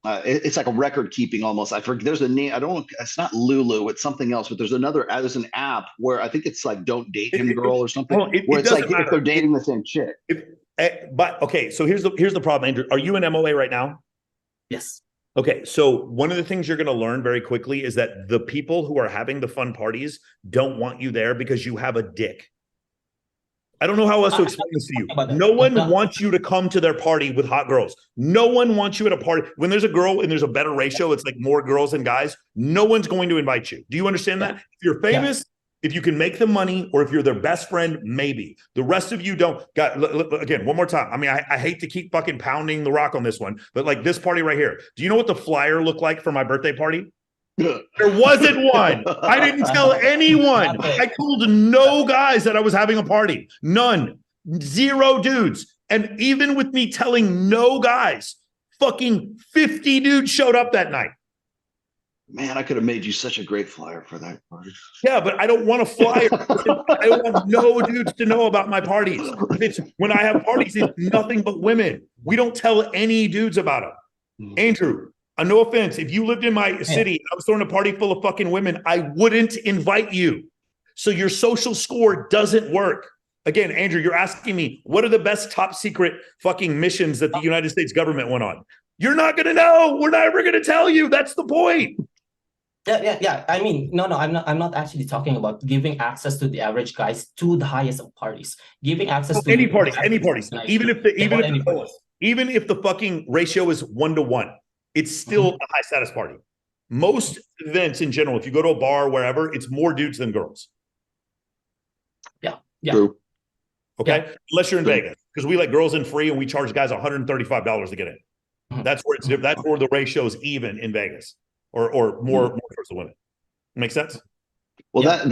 it's like a record keeping almost. I forget, there's a name. It's not Lulu. It's something else. But there's an app where I think it's don't date him, girl, or something. Where it's if they're dating the same chick. But okay, so here's the problem, Andrew. Are you in MOA right now? Yes. Okay, so one of the things you're going to learn very quickly is that the people who are having the fun parties don't want you there because you have a dick. I don't know how else to explain this to you. No one wants you to come to their party with hot girls. No one wants you at a party. When there's a girl and there's a better ratio, it's more girls than guys. No one's going to invite you. Do you understand that? If you're famous, if you can make the money, or if you're their best friend, maybe. The rest of you don't. Again, one more time. I mean, I hate to keep fucking pounding the rock on this one, but this party right here. Do you know what the flyer looked like for my birthday party? There wasn't one. I didn't tell anyone. I told no guys that I was having a party. None. 0 dudes. And even with me telling no guys, fucking 50 dudes showed up that night. Man, I could have made you such a great flyer for that party. Yeah, but I don't want a flyer. I want no dudes to know about my parties. When I have parties, it's nothing but women. We don't tell any dudes about them. Andrew, no offense. If you lived in my city, I was throwing a party full of fucking women, I wouldn't invite you. So your social score doesn't work. Again, Andrew, you're asking me, what are the best top secret fucking missions that the United States government went on? You're not going to know. We're never going to tell you. That's the point. Yeah. I mean, no, I'm not actually talking about giving access to the average guys to the highest of parties. Giving access to any parties. Even if the fucking ratio is 1-to-1, it's still a high status party. Most events in general, if you go to a bar or wherever, it's more dudes than girls. Yeah. True. Okay. Unless you're in Vegas, because we let girls in free and we charge guys $135 to get in. That's where that's where the ratio is even in Vegas, or more towards the women. Make sense? Well, that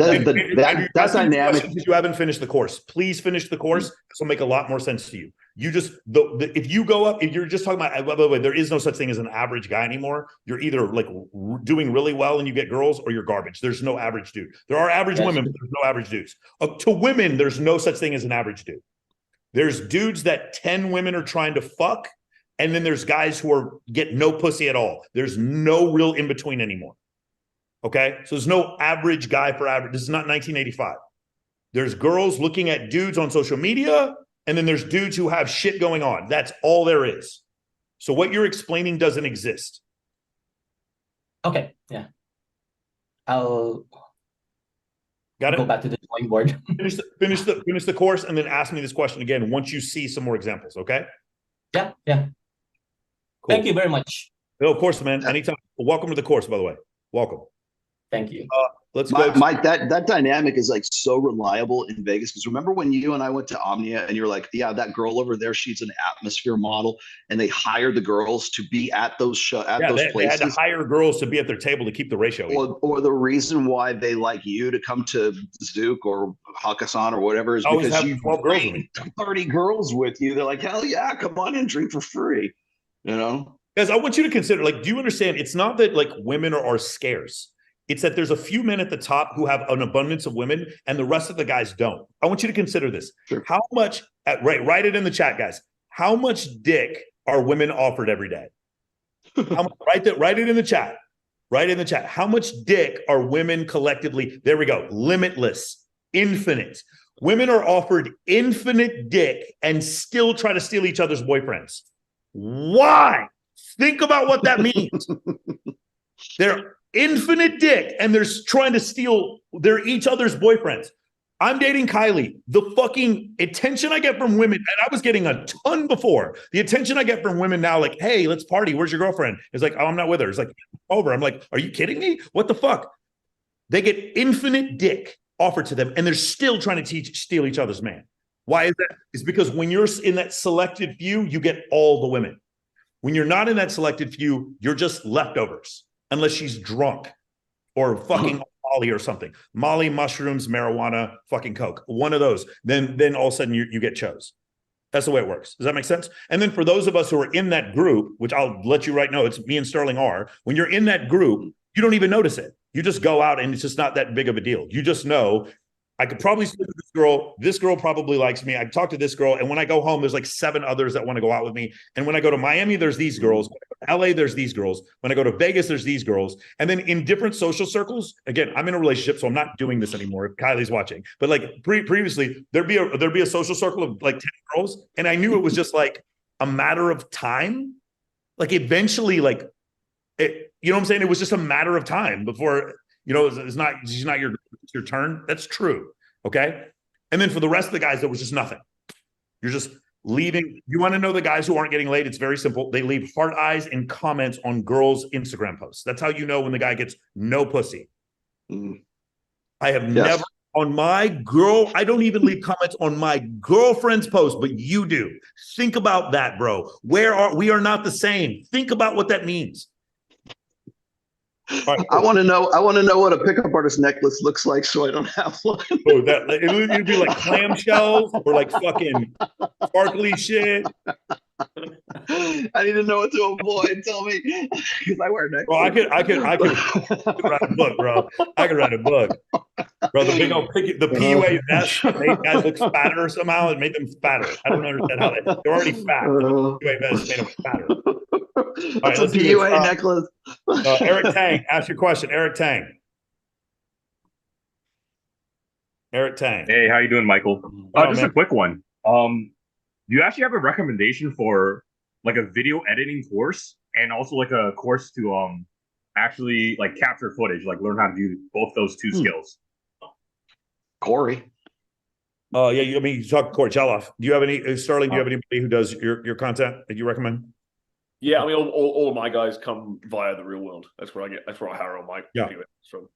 dynamic. You haven't finished the course. Please finish the course. This will make a lot more sense to you. You just if you go up, if you're just talking about, by the way, there is no such thing as an average guy anymore. You're either like doing really well and you get girls, or you're garbage. There's no average dude. There are average women, but there's no average dudes. To women, there's no such thing as an average dude. There's dudes that 10 women are trying to fuck, and then there's guys who get no pussy at all. There's no real in between anymore. Okay, so there's no average guy for average. This is not 1985. There's girls looking at dudes on social media, and then there's dudes who have shit going on. That's all there is. So what you're explaining doesn't exist. Okay, yeah. I'll go back to the drawing board. finish the course, and then ask me this question again once you see some more examples. Okay? Yeah. Cool. Thank you very much. No, of course, man. Anytime. Welcome to the course, by the way. Welcome. Thank you. Let's go. Mike, that dynamic is like so reliable in Vegas, because remember when you and I went to Omnia and you're like, yeah, that girl over there, she's an atmosphere model, and they hired the girls to be at those places. They had to hire girls to be at their table to keep the ratio. Or the reason why they like you to come to Zook or Hakkasan or whatever is because you 12 girls with me. 30 girls with you. They're like, hell yeah, come on and drink for free. You know? Guys, I want you to consider, like, do you understand? It's not that like women are scarce. It's that there's a few men at the top who have an abundance of women and the rest of the guys don't. I want you to consider this. Sure. How much, write it in the chat, guys. How much dick are women offered every day? Write it in the chat. Write in the chat. How much dick are women collectively? There we go. Limitless, infinite. Women are offered infinite dick and still try to steal each other's boyfriends. Why? Think about what that means. They're infinite dick, and they're trying to steal each other's boyfriends. I'm dating Kylie. The fucking attention I get from women, and I was getting a ton before. The attention I get from women now, like, hey, let's party. Where's your girlfriend? It's like, oh, I'm not with her. It's like, over. I'm like, are you kidding me? What the fuck? They get infinite dick offered to them, and they're still trying to steal each other's man. Why is that? It's because when you're in that selected few, you get all the women. When you're not in that selected few, you're just leftovers. Unless she's drunk or fucking Molly or something. Molly, mushrooms, marijuana, fucking coke. One of those. Then all of a sudden you get chose. That's the way it works. Does that make sense? And then for those of us who are in that group, which I'll let you right know, it's me and Sterling are. When you're in that group, you don't even notice it. You just go out and it's just not that big of a deal. You just know, I could probably sleep with this girl. This girl probably likes me. I talk to this girl. And when I go home, there's like 7 others that want to go out with me. And when I go to Miami, there's these girls. When I go to LA, there's these girls. When I go to Vegas, there's these girls. And then in different social circles, again, I'm in a relationship, so I'm not doing this anymore if Kylie's watching. But like previously, there'd be a social circle of like 10 girls. And I knew it was just like a matter of time. Like eventually, like, you know what I'm saying? It was just a matter of time before, she's not your turn. That's true. Okay. And then for the rest of the guys, there was just nothing. You're just leaving. You want to know the guys who aren't getting laid? It's very simple. They leave heart eyes and comments on girls' Instagram posts. That's how you know when the guy gets no pussy. I have never on my girl. I don't even leave comments on my girlfriend's post, but you do. Think about that, bro. We are not the same. Think about what that means. Right, I want to know what a pickup artist necklace looks like, so I don't have one. It'd be like clamshells or like fucking sparkly shit. I need to know what to avoid. Tell me, because I wear necklaces. Well, I could write a book, bro. I could write a book, bro. The big old the PUA vest made guys look fatter somehow. It made them fatter. I don't understand how they're already fat. The PUA vest made them fatter. All right, let's do this. PUA necklace. Eric Tang, ask your question. Eric Tang. Eric Tang. Hey, how you doing, Michael? Just a quick one. Do you actually have a recommendation for like a video editing course and also like a course to actually like capture footage, like learn how to do both those two skills? Corey. Oh yeah, you talk Corey Cheloff. Do you have any Sterling? Do you have anybody who does your content that you recommend? Yeah, I mean, all of my guys come via the real world. That's where I get. That's where I hire all my videos from.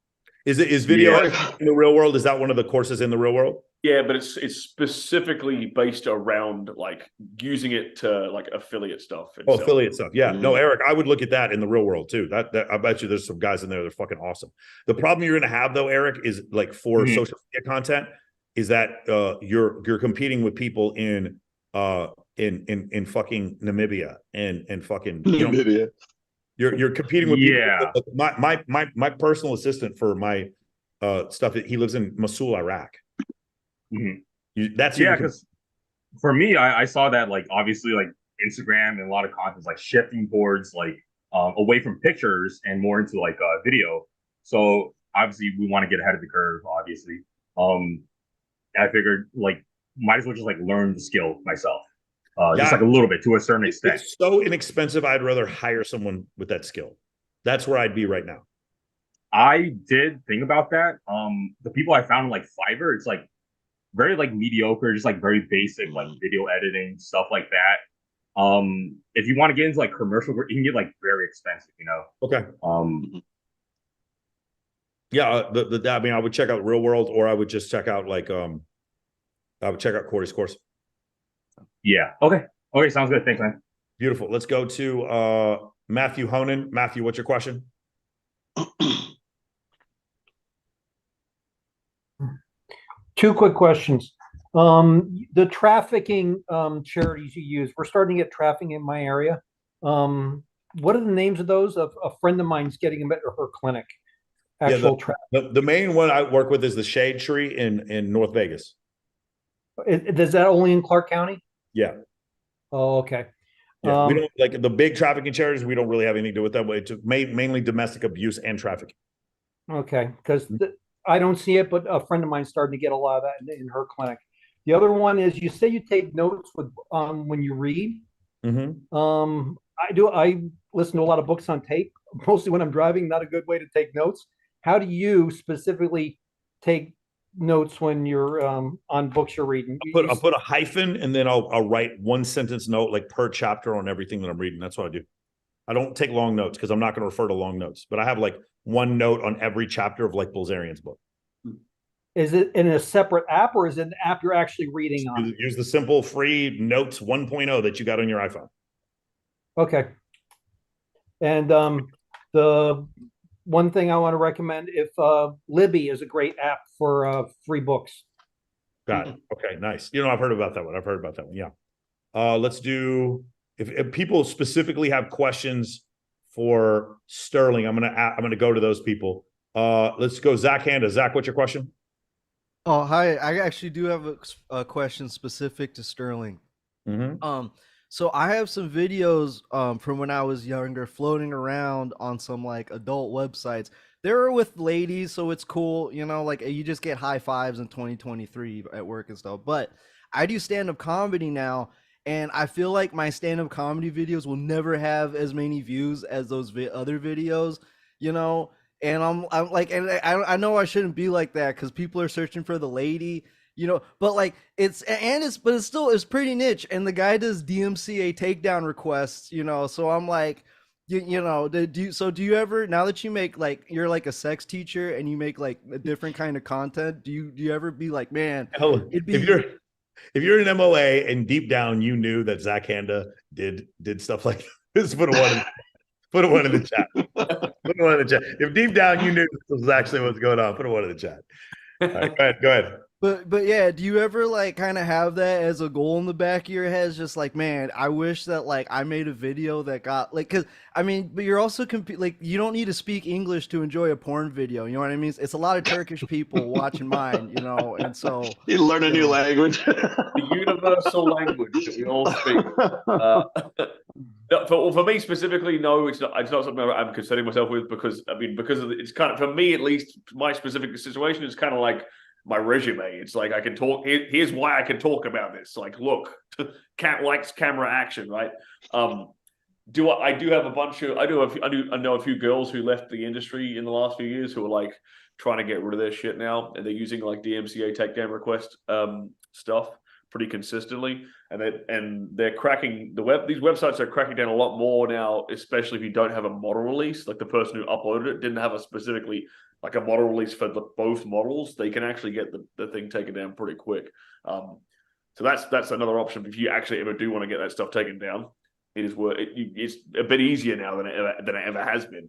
Is video in the real world? Is that one of the courses in the real world? Yeah, but it's specifically based around like using it to like affiliate stuff. Affiliate stuff. Yeah. No, Eric, I would look at that in the real world too. That I bet you there's some guys in there that are fucking awesome. The problem you're going to have though, Eric, is like for social media content, is that you're competing with people in fucking Namibia and fucking Namibia. You're competing with people. My personal assistant for my stuff, he lives in Mosul, Iraq. That's because for me, I saw that like obviously like Instagram and a lot of content is like shifting towards like away from pictures and more into like video. So obviously we want to get ahead of the curve. Obviously, I figured like might as well just like learn the skill myself. Just like a little bit to a certain extent. It's so inexpensive. I'd rather hire someone with that skill. That's where I'd be right now. I did think about that. The people I found in like Fiverr, it's like very like mediocre, just like very basic like video editing stuff like that. If you want to get into like commercial, you can get like very expensive, you know. Okay. Yeah, I mean, I would check out Real World, or I would just check out like I would check out Corey's course. Yeah. Okay. Sounds good. Thanks, man. Beautiful. Let's go to Matthew Honan. Matthew, what's your question? Two quick questions. The trafficking charities you use, we're starting to get trafficking in my area. What are the names of those? A friend of mine's getting them at her clinic. The main one I work with is the Shade Tree in North Vegas. Is that only in Clark County? Yeah. Oh, okay. Yeah, we don't like the big trafficking charities. We don't really have anything to do with that. It's mainly domestic abuse and trafficking. Okay, because I don't see it, but a friend of mine's starting to get a lot of that in her clinic. The other one is you say you take notes with when you read. I do. I listen to a lot of books on tape, mostly when I'm driving. Not a good way to take notes. How do you specifically take notes when you're on books you're reading? I'll put a hyphen and then I'll write one sentence note like per chapter on everything that I'm reading. That's what I do. I don't take long notes because I'm not going to refer to long notes, but I have like one note on every chapter of like Bilzerian's book. Is it in a separate app or is it an app you're actually reading on? Use the simple free Notes 1.0 that you got on your iPhone. Okay. And the one thing I want to recommend, if Libby is a great app for free books. Got it. Okay, nice. I've heard about that one. Yeah. Let's do, if people specifically have questions for Sterling, I'm gonna go to those people. Let's go Zach Handa. Zach, what's your question? Oh, hi. I actually do have a question specific to Sterling. So I have some videos from when I was younger floating around on some like adult websites. They were with ladies, so it's cool, like you just get high fives in 2023 at work and stuff. But I do stand-up comedy now, and I feel like my stand-up comedy videos will never have as many views as those other videos, and I'm like, and I know I shouldn't be like that because people are searching for the lady. But like it's pretty niche, and the guy does DMCA takedown requests, so I'm like, do you ever, now that you make like, you're like a sex teacher and you make like a different kind of content, do you ever be like, man, if you're an MOA and deep down you knew that Zach Handa did stuff like this, put a one in the chat. Put a one in the chat. If deep down you knew this was actually what's going on, put a one in the chat. All right, go ahead. But yeah, do you ever like kind of have that as a goal in the back of your head? It's just like, man, I wish that like I made a video that got like, cause I mean, but you're also like you don't need to speak English to enjoy a porn video. You know what I mean? It's a lot of Turkish people watching mine, you know, and so you learn a new language. The universal language that we all speak. For me specifically, no, it's not something I'm concerning myself with because it's kind of, for me at least, my specific situation is kind of like my resume. It's like I can talk. Here's why I can talk about this. Like, look, cat likes camera action, right? I do have a bunch of I know a few girls who left the industry in the last few years who are like trying to get rid of their shit now, and they're using like DMCA takedown request stuff pretty consistently, and they're cracking these websites are cracking down a lot more now, especially if you don't have a model release. Like the person who uploaded it didn't have a specifically like a model release for both models. They can actually get the thing taken down pretty quick. So that's another option if you actually ever do want to get that stuff taken down. It's a bit easier now than it ever has been.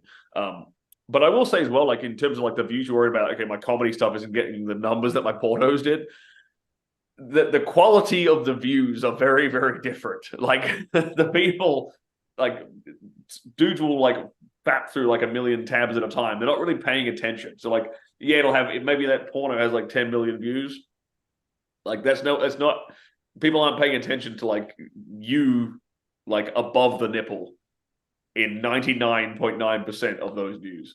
But I will say as well, like in terms of like the views you worry about, okay, my comedy stuff isn't getting the numbers that my pornos did. The quality of the views are very, very different. Like the people, like dudes will like bat through like a million tabs at a time. They're not really paying attention. So like, yeah, maybe that porno has like 10 million views. Like that's not, people aren't paying attention to like you like above the nipple in 99.9% of those views.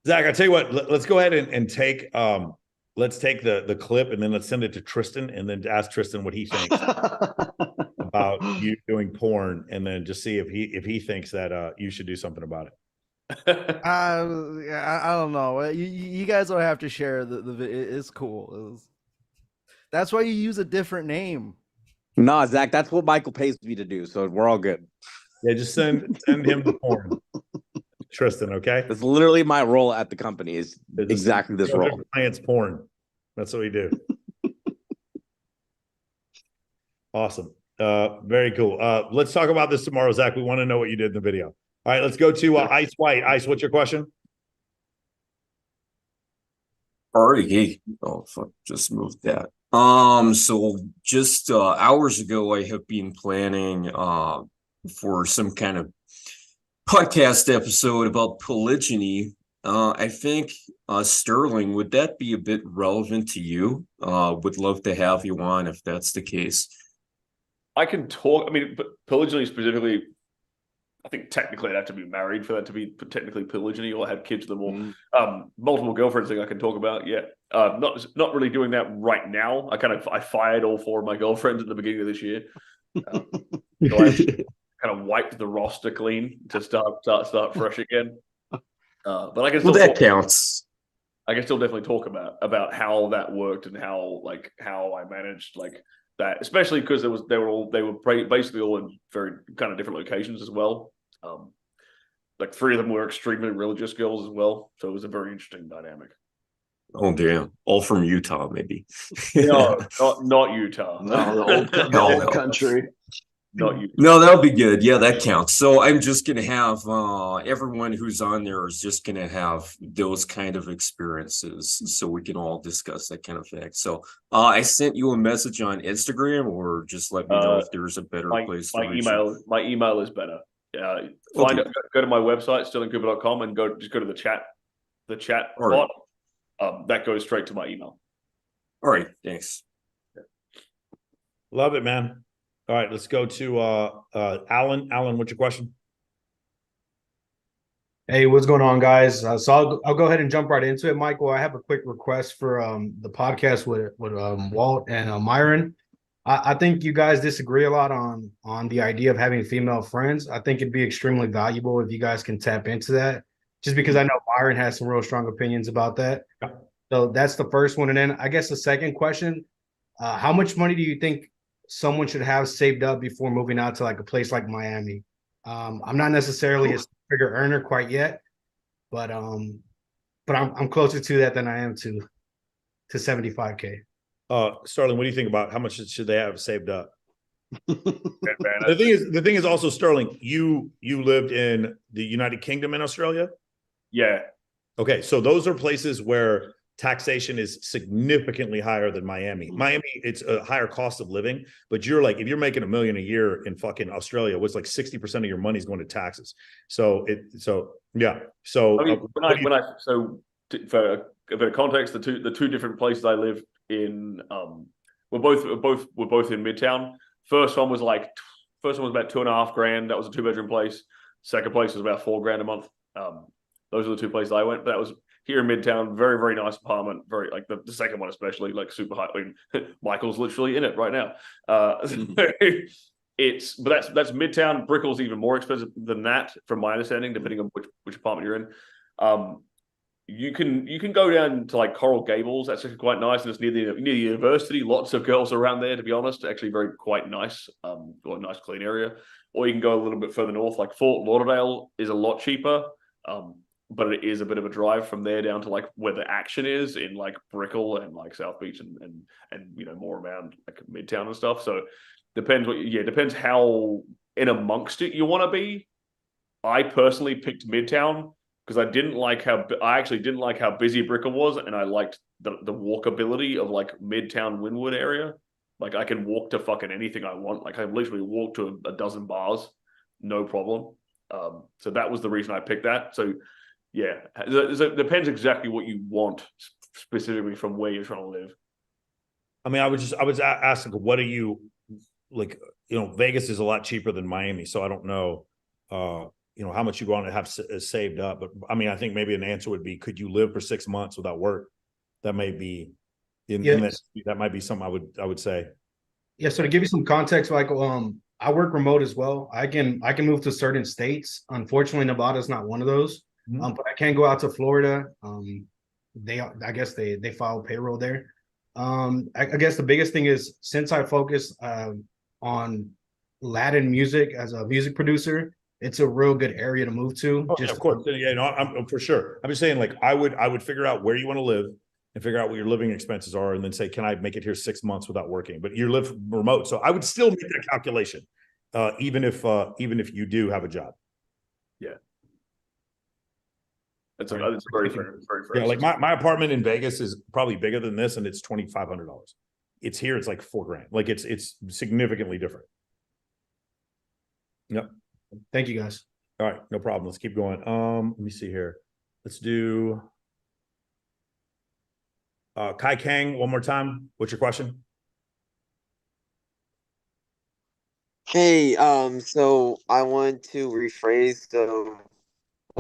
Zach, I tell you what, let's go ahead and take let's take the clip and then let's send it to Tristan and then ask Tristan what he thinks about you doing porn, and then just see if he thinks that you should do something about it. I don't know. You guys don't have to share the it's cool. That's why you use a different name. Nah, Zach, that's what Michael pays me to do, so we're all good. Yeah, just send him the porn, Tristan. Okay, that's literally my role at the company. Is exactly this role. Clients porn. That's what we do. Awesome. Very cool. Let's talk about this tomorrow, Zach. We want to know what you did in the video. All right, let's go to Ice White. Ice, what's your question? Alrighty. Oh, fuck. Just moved that. So just hours ago, I have been planning for some kind of podcast episode about polygyny. I think Sterling, would that be a bit relevant to you? Would love to have you on if that's the case. I can talk. I mean, polygyny specifically, I think technically I'd have to be married for that to be technically polygyny, or have kids with them, or multiple girlfriends thing I can talk about. Yeah, not really doing that right now. I fired all 4 of my girlfriends at the beginning of this year. So I kind of wiped the roster clean to start fresh again. But I can still that counts. I can still definitely talk about how that worked and how I managed like that, especially because they were basically all in very kind of different locations as well. Like 3 of them were extremely religious girls as well, so it was a very interesting dynamic. Oh damn! All from Utah, maybe. No, not Utah. No, the old country. Not Utah. No, that'll be good. Yeah, that counts. So I'm just gonna have everyone who's on there is just gonna have those kind of experiences, so we can all discuss that kind of thing. So I sent you a message on Instagram, or just let me know if there's a better place. My email is better. Go to my website sterlingcooper.com and just go to the chat bot. That goes straight to my email. All right, thanks. Love it, man. All right, let's go to Alan. Alan, what's your question? Hey, what's going on, guys? So I'll go ahead and jump right into it, Michael. I have a quick request for the podcast with Walt and Myron. I think you guys disagree a lot on the idea of having female friends. I think it'd be extremely valuable if you guys can tap into that, just because I know Myron has some real strong opinions about that. Yeah. So that's the first one. And then I guess the second question, how much money do you think someone should have saved up before moving out to like a place like Miami? I'm not necessarily a bigger earner quite yet, but I'm closer to that than I am to 75K. Sterling, what do you think about how much should they have saved up? The thing is also, Sterling, you lived in the United Kingdom and Australia? Yeah. Okay, so those are places where taxation is significantly higher than Miami. Miami, it's a higher cost of living, but you're like, if you're making $1 million a year in fucking Australia, what's like 60% of your money is going to taxes. So yeah. So I mean, for a bit of context, the two different places I live in, we're both in Midtown. First one was about $2.5 grand. That was a 2-bedroom place. Second place was about $4 grand a month. Those are the two places I went, but that was here in Midtown. Very, very nice apartment. Very like the second one, especially like super high. I mean, Michael's literally in it right now. That's Midtown. Brickell's even more expensive than that, from my understanding, depending on which apartment you're in. You can go down to like Coral Gables. That's actually quite nice, and it's near the university. Lots of girls around there, to be honest. Actually, quite nice. Or a nice clean area. Or you can go a little bit further north, like Fort Lauderdale is a lot cheaper. But it is a bit of a drive from there down to like where the action is in like Brickell and like South Beach and more around like Midtown and stuff. So depends how in amongst it you want to be. I personally picked Midtown because I actually didn't like how busy Brickell was, and I liked the walkability of like Midtown Wynwood area. Like I can walk to fucking anything I want. Like I literally walk to a dozen bars, no problem. So that was the reason I picked that. So yeah, it depends exactly what you want specifically from where you're trying to live. I mean, I was asking, what do you like? Vegas is a lot cheaper than Miami, so I don't know, how much you want to have saved up. But I mean, I think maybe an answer would be, could you live for 6 months without work? That may be, that might be something I would say. Yeah. So to give you some context, Michael, I work remote as well. I can move to certain states. Unfortunately, Nevada is not one of those. But I can go out to Florida. I guess they file payroll there. I guess the biggest thing is, since I focus on Latin music as a music producer, it's a real good area to move to. Of course, yeah, I'm for sure. I'm just saying, like, I would figure out where you want to live and figure out what your living expenses are, and then say, can I make it here 6 months without working? But you live remote, so I would still make that calculation, even if you do have a job. Yeah. That's very fair. Yeah, like my apartment in Vegas is probably bigger than this, and it's $2,500. It's here, it's like $4,000. Like it's significantly different. Yep. Thank you, guys. All right, no problem. Let's keep going. Let me see here. Let's do Kai Kang one more time. What's your question? Hey, so I want to rephrase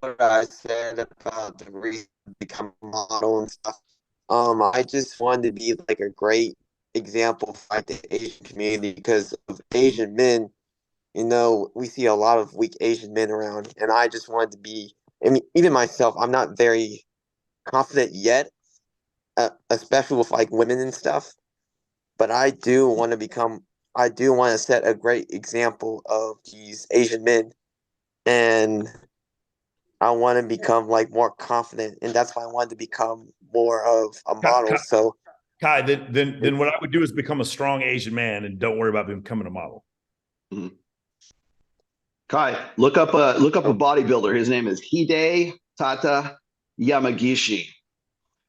what I said about the reason to become a model and stuff. I just wanted to be like a great example for like the Asian community, because of Asian men. We see a lot of weak Asian men around, and I just wanted to be. I mean, even myself, I'm not very confident yet, especially with like women and stuff. But I do want to set a great example of these Asian men, and I want to become like more confident, and that's why I wanted to become more of a model. Kai, then what I would do is become a strong Asian man and don't worry about becoming a model. Mm-hmm. Kai, look up a bodybuilder. His name is Hide Tata Yamagishi.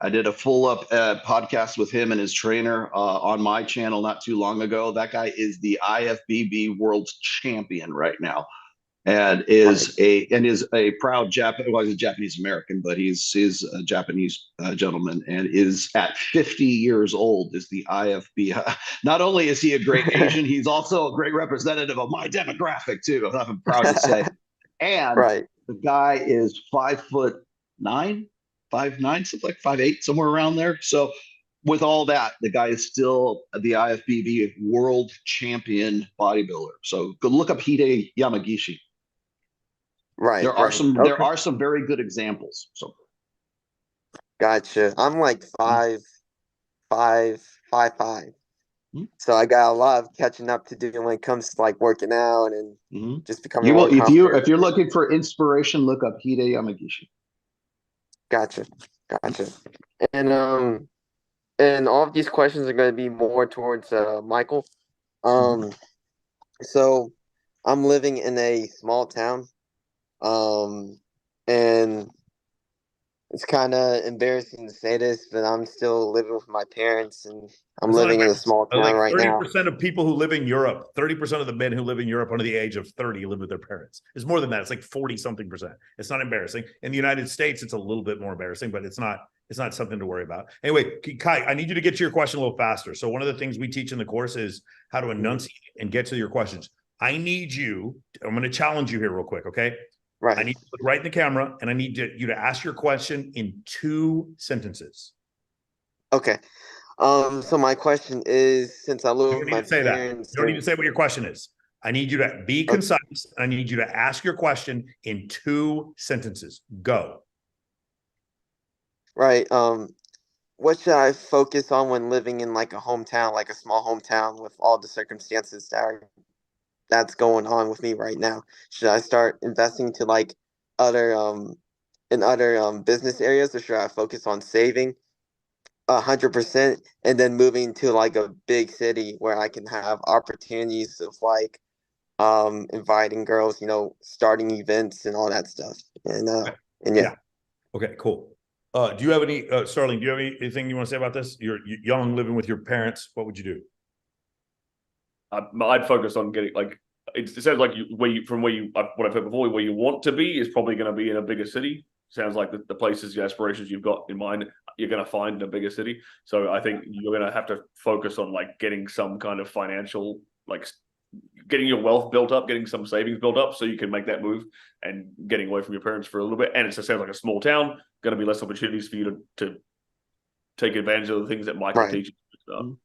I did a full up podcast with him and his trainer on my channel not too long ago. That guy is the IFBB world champion right now, and is a proud Japanese. Well, he's a Japanese American, but he's a Japanese gentleman, and is at 50 years old is the IFB. Not only is he a great Asian, he's also a great representative of my demographic too. I'm proud to say. And the guy is 5'9", 5'9", something like 5'8", somewhere around there. So with all that, the guy is still the IFBB world champion bodybuilder. So go look up Hide Yamagishi. Right. There are some very good examples. So gotcha. I'm like 5'5", 5'5". So I got a lot of catching up to do when it comes to like working out and just becoming more confident. If you're looking for inspiration, look up Hide Yamagishi. Gotcha. And all of these questions are going to be more towards Michael. So I'm living in a small town, and It's kind of embarrassing to say this, but I'm still living with my parents, and I'm It's not living in a embarrassing. small town Like right now. 30% of people who live in Europe, 30% of the men who live in Europe under the age of 30 live with their parents. It's more than that. It's like 40-something%. It's not embarrassing. In the United States, it's a little bit more embarrassing, but it's not something to worry about. Anyway, Kai, I need you to get to your question a little faster. So one of the things we teach in the course is how to enunciate and get to your questions. I'm going to challenge you here real quick, okay? Right. I need to look right in the camera, and I need you to ask your question in 2 sentences. Okay. So my question is, since I live with my parents, You don't need to say what your question is. I need you to be concise. I need you to ask your question in 2 sentences. Go. Right. What should I focus on when living in like a hometown, like a small hometown, with all the circumstances that's going on with me right now? Should I start investing to like other in other business areas, or should I focus on saving 100% and then moving to like a big city where I can have opportunities of like inviting girls, starting events and all that stuff. And yeah. Okay, cool. Do you have any Sterling, do you have anything you want to say about this? You're young, living with your parents. What would you do? I'd focus on getting like it sounds like what I've heard before, where you want to be is probably going to be in a bigger city. Sounds like the places, the aspirations you've got in mind, you're going to find in a bigger city. So I think you're going to have to focus on like getting some kind of financial, like getting your wealth built up, getting some savings built up, so you can make that move and getting away from your parents for a little bit. And it sounds like a small town, going to be less opportunities for you to take advantage of the things that Michael teaches you.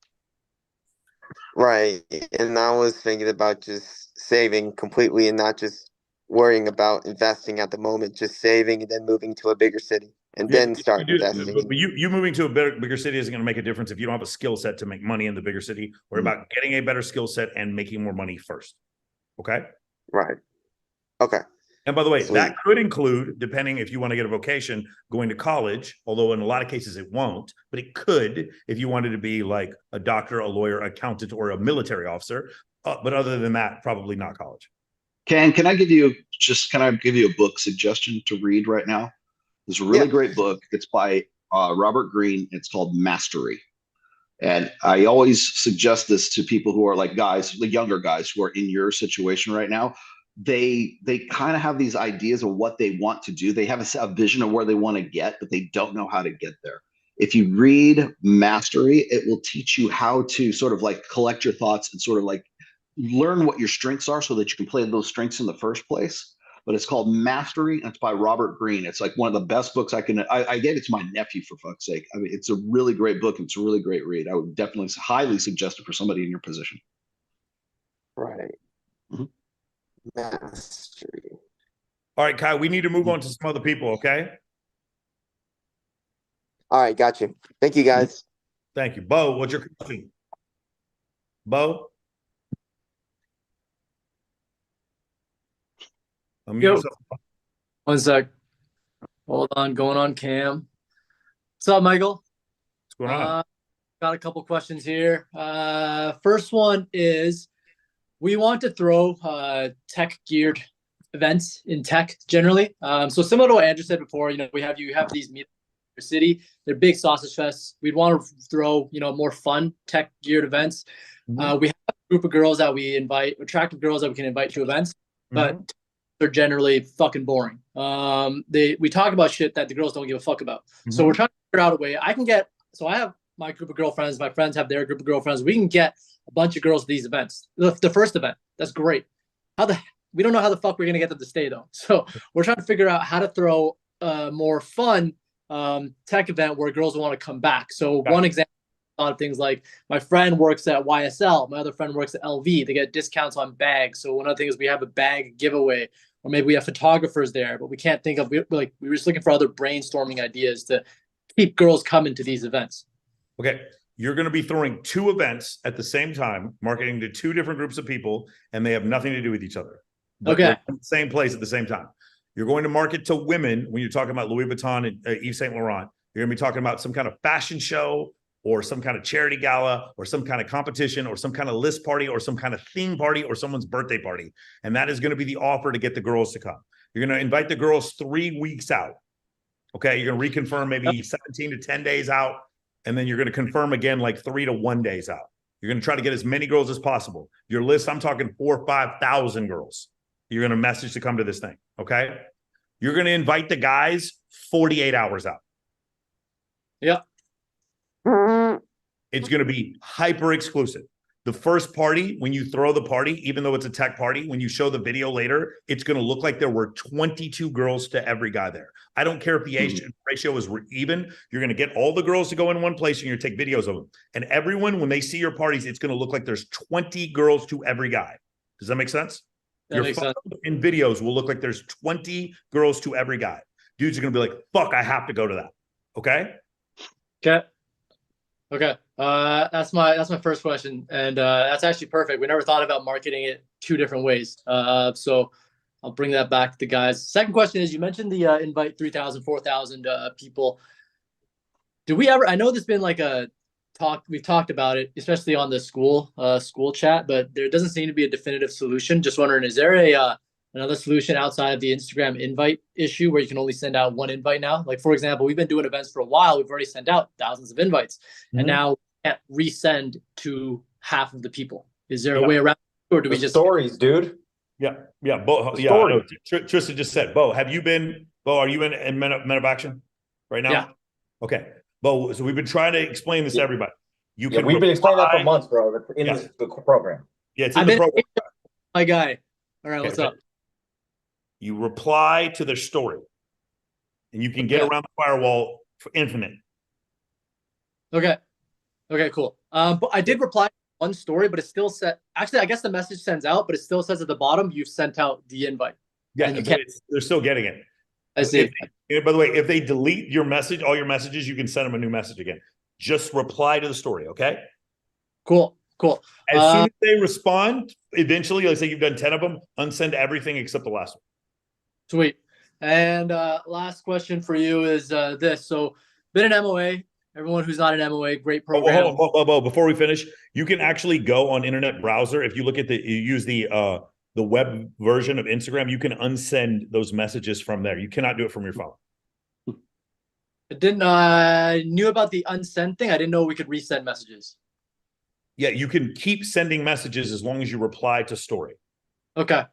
Right. And I was thinking about just saving completely and not just worrying about investing at the moment, just saving and then moving to a bigger city and then start investing. But you moving to a bigger city isn't going to make a difference if you don't have a skill set to make money in the bigger city. Or about getting a better skill set and making more money first. Okay? Right. Okay. And by the way, that could include, depending if you want to get a vocation, going to college, although in a lot of cases it won't, but it could if you wanted to be like a doctor, a lawyer, accountant, or a military officer. But other than that, probably not college. Can I give you a book suggestion to read right now? There's a really great book. It's by Robert Greene. It's called Mastery. And I always suggest this to people who are like guys, the younger guys who are in your situation right now. They kind of have these ideas of what they want to do. They have a vision of where they want to get, but they don't know how to get there. If you read Mastery, it will teach you how to sort of like collect your thoughts and sort of like learn what your strengths are so that you can play those strengths in the first place. But it's called Mastery, and it's by Robert Greene. It's like one of the best books I gave it to my nephew, for fuck's sake. I mean, it's a really great book. And it's a really great read. I would definitely highly suggest it for somebody in your position. Right. Mastery. All right, Kai, we need to move on to some other people, okay? All right, got you. Thank you, guys. Thank you. Bo, what's your question? Bo? Yo. One sec. Hold on, going on cam. What's up, Michael? What's going on? Got a couple questions here. First one is, we want to throw tech geared events in tech generally. So similar to what Andrew said before, you have these meetups in your city. They're big sausage fests. We'd want to throw more fun tech geared events. We have a group of girls that we invite, attractive girls that we can invite to events, but they're generally fucking boring. We talk about shit that the girls don't give a fuck about. So we're trying to figure out a way. I have my group of girlfriends, my friends have their group of girlfriends. We can get a bunch of girls to these events. The first event, that's great. We don't know how the fuck we're gonna get them to stay though. So we're trying to figure out how to throw a more fun tech event where girls want to come back. So one example, a lot of things like my friend works at YSL, my other friend works at LV. They get discounts on bags. So one of the things, we have a bag giveaway, or maybe we have photographers there, but we can't think of, we were just looking for other brainstorming ideas to keep girls coming to these events. Okay. You're going to be throwing 2 events at the same time, marketing to 2 different groups of people, and they have nothing to do with each other. But they're in the same place at the same time. You're going to market to women when you're talking about Louis Vuitton and Yves Saint Laurent. You're going to be talking about some kind of fashion show, or some kind of charity gala, or some kind of competition, or some kind of list party, or some kind of theme party, or someone's birthday party. And that is going to be the offer to get the girls to come. You're going to invite the girls 3 weeks out. Okay. You're going to reconfirm maybe 17 to 10 days out. And then you're going to confirm again like 3 to 1 days out. You're going to try to get as many girls as possible. Your list, I'm talking 4,000 or 5,000 girls. You're going to message to come to this thing. Okay. You're going to invite the guys 48 hours out. Yeah. It's going to be hyper exclusive. The first party, when you throw the party, even though it's a tech party, when you show the video later, it's going to look like there were 22 girls to every guy there. I don't care if the age ratio is even. You're going to get all the girls to go in one place and you're going to take videos of them. And everyone, when they see your parties, it's going to look like there's 20 girls to every guy. Does that make sense? Your photos and videos will look like there's 20 girls to every guy. Dudes are going to be like, fuck, I have to go to that. Okay? Okay. That's my first question. And that's actually perfect. We never thought about marketing it 2 different ways. So I'll bring that back to the guys. Second question is, you mentioned the invite 3,000, 4,000 people. Do we ever, I know there's been like a talk, we've talked about it, especially on the school chat, but there doesn't seem to be a definitive solution. Just wondering, is there another solution outside of the Instagram invite issue where you can only send out 1 invite now? Like, for example, we've been doing events for a while. We've already sent out thousands of invites, and now we can't resend to half of the people. Is there a way around it, or do we just stories, dude? Yeah. Bo, yeah. Tristan just said, Bo, are you in Men of Action right now? Yeah. Okay. Bo, so we've been trying to explain this to everybody. We've been explaining that for months, bro, in this program. Yeah, it's in the program. My guy. All right, what's up? You reply to their story, and you can get around the firewall for infinite. Okay, cool. But I did reply to one story, but it still said, actually, I guess the message sends out, but it still says at the bottom, you've sent out the invite. Yeah, they're still getting it. I see. By the way, if they delete your message, all your messages, you can send them a new message again. Just reply to the story, okay? Cool. As soon as they respond, eventually, let's say you've done 10 of them, unsend everything except the last one. Sweet. And last question for you is this. So, been an MOA. Everyone who's not an MOA, great program. Hold on. Before we finish, you can actually go on internet browser. If you look at you use the web version of Instagram, you can unsend those messages from there. You cannot do it from your phone. I knew about the unsend thing. I didn't know we could resend messages. Yeah, you can keep sending messages as long as you reply to story. Okay.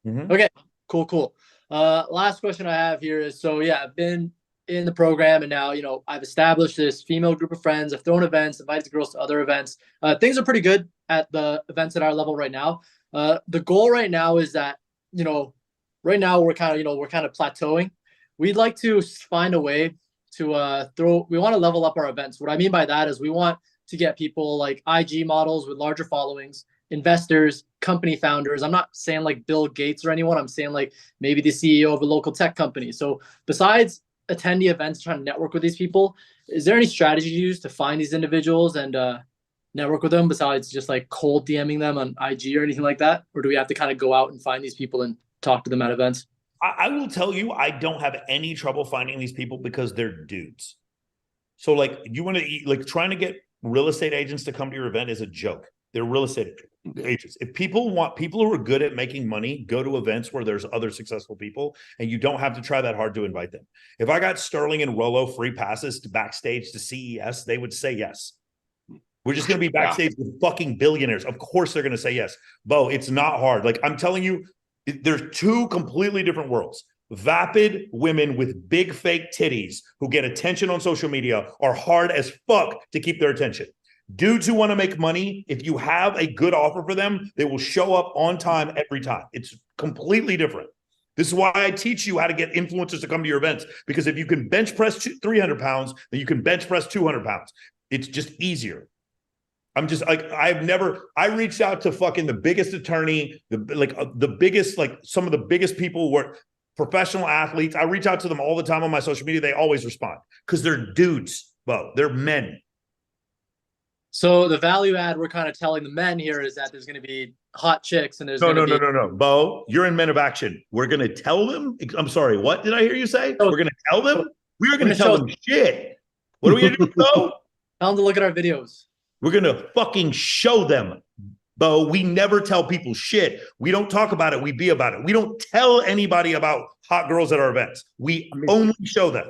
Okay. Cool. Last question I have here is, so yeah, I've been in the program, and now, I've established this female group of friends. I've thrown events, invited the girls to other events. Things are pretty good at the events at our level right now. The goal right now is that, right now we're kind of plateauing. We'd like to find a way to we want to level up our events. What I mean by that is we want to get people like IG models with larger followings, investors, company founders. I'm not saying like Bill Gates or anyone. I'm saying like maybe the CEO of a local tech company. So besides attending events, trying to network with these people, is there any strategy you use to find these individuals and network with them besides just like cold DMing them on IG or anything like that? Or do we have to kind of go out and find these people and talk to them at events? I will tell you, I don't have any trouble finding these people because they're dudes. So like, you want to trying to get real estate agents to come to your event is a joke. They're real estate agents. If people want people who are good at making money, go to events where there's other successful people, and you don't have to try that hard to invite them. If I got Sterling and Rollo free passes to backstage to CES, they would say yes. We're just going to be backstage with fucking billionaires. Of course they're going to say yes. Bo, it's not hard. Like, I'm telling you, there's 2 completely different worlds. Vapid women with big fake titties who get attention on social media are hard as fuck to keep their attention. Dudes who want to make money, if you have a good offer for them, they will show up on time every time. It's completely different. This is why I teach you how to get influencers to come to your events, because if you can bench press 300 pounds, then you can bench press 200 pounds. It's just easier. I'm just like, I reached out to fucking the biggest attorney, the biggest, like some of the biggest people who work, professional athletes. I reach out to them all the time on my social media. They always respond because they're dudes, Bo. They're men. So the value add we're kind of telling the men here is that there's going to be hot chicks and there's no. Bo, you're in Men of Action. We're going to tell them. I'm sorry. What did I hear you say? We're going to tell them. We are going to tell them shit. What are we going to do, Bo? Tell them to look at our videos. We're going to fucking show them. Bo, we never tell people shit. We don't talk about it. We be about it. We don't tell anybody about hot girls at our events. We only show them.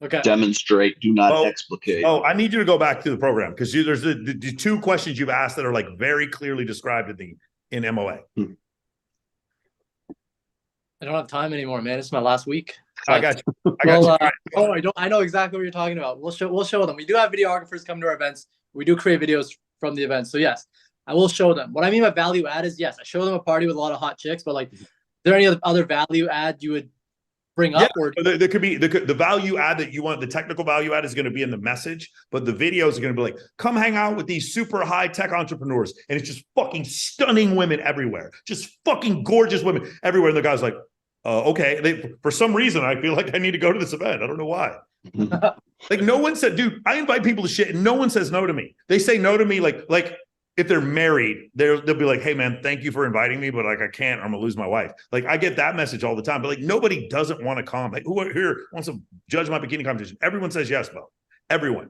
Okay. Demonstrate, do not explicate. Oh, I need you to go back to the program because there's the two questions you've asked that are like very clearly described in MOA. I don't have time anymore, man. It's my last week. I got you. I got you. I know exactly what you're talking about. We'll show them. We do have videographers come to our events. We do create videos from the events. So yes, I will show them. What I mean by value add is, yes, I show them a party with a lot of hot chicks, but like, is there any other value add you would bring up? Or there could be the value add that you want. The technical value add is going to be in the message, but the videos are going to be like, come hang out with these super high tech entrepreneurs, and it's just fucking stunning women everywhere, just fucking gorgeous women everywhere. And the guy's like, okay. For some reason, I feel like I need to go to this event. I don't know why. Like no one said, dude, I invite people to shit, and no one says no to me. They say no to me like. If they're married, they'll be like, hey, man, thank you for inviting me, but like, I can't, I'm going to lose my wife. Like, I get that message all the time, but like, nobody doesn't want to come. Like, who here wants to judge my bikini competition? Everyone says yes, Bo. Everyone.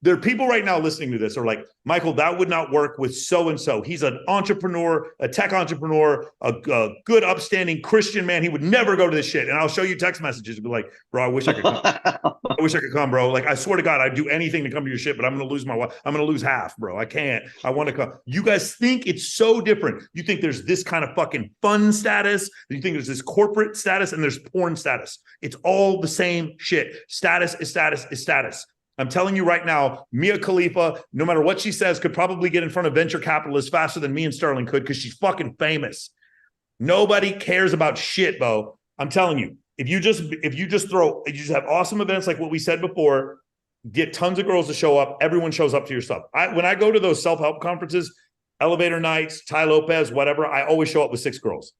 There are people right now listening to this are like, Michael, that would not work with so-and-so. He's an entrepreneur, a tech entrepreneur, a good, upstanding Christian man. He would never go to this shit. And I'll show you text messages and be like, bro, I wish I could come. I wish I could come, bro. Like, I swear to God, I'd do anything to come to your shit, but I'm going to lose my wife. I'm going to lose half, bro. I can't. I want to come. You guys think it's so different. You think there's this kind of fucking fun status. You think there's this corporate status and there's porn status. It's all the same shit. Status is status is status. I'm telling you right now, Mia Khalifa, no matter what she says, could probably get in front of venture capitalists faster than me and Sterling could because she's fucking famous. Nobody cares about shit, Bo. I'm telling you, if you just have awesome events like what we said before, get tons of girls to show up, everyone shows up to your stuff. When I go to those self-help conferences, elevator nights, Ty Lopez, whatever, I always show up with 6 girls.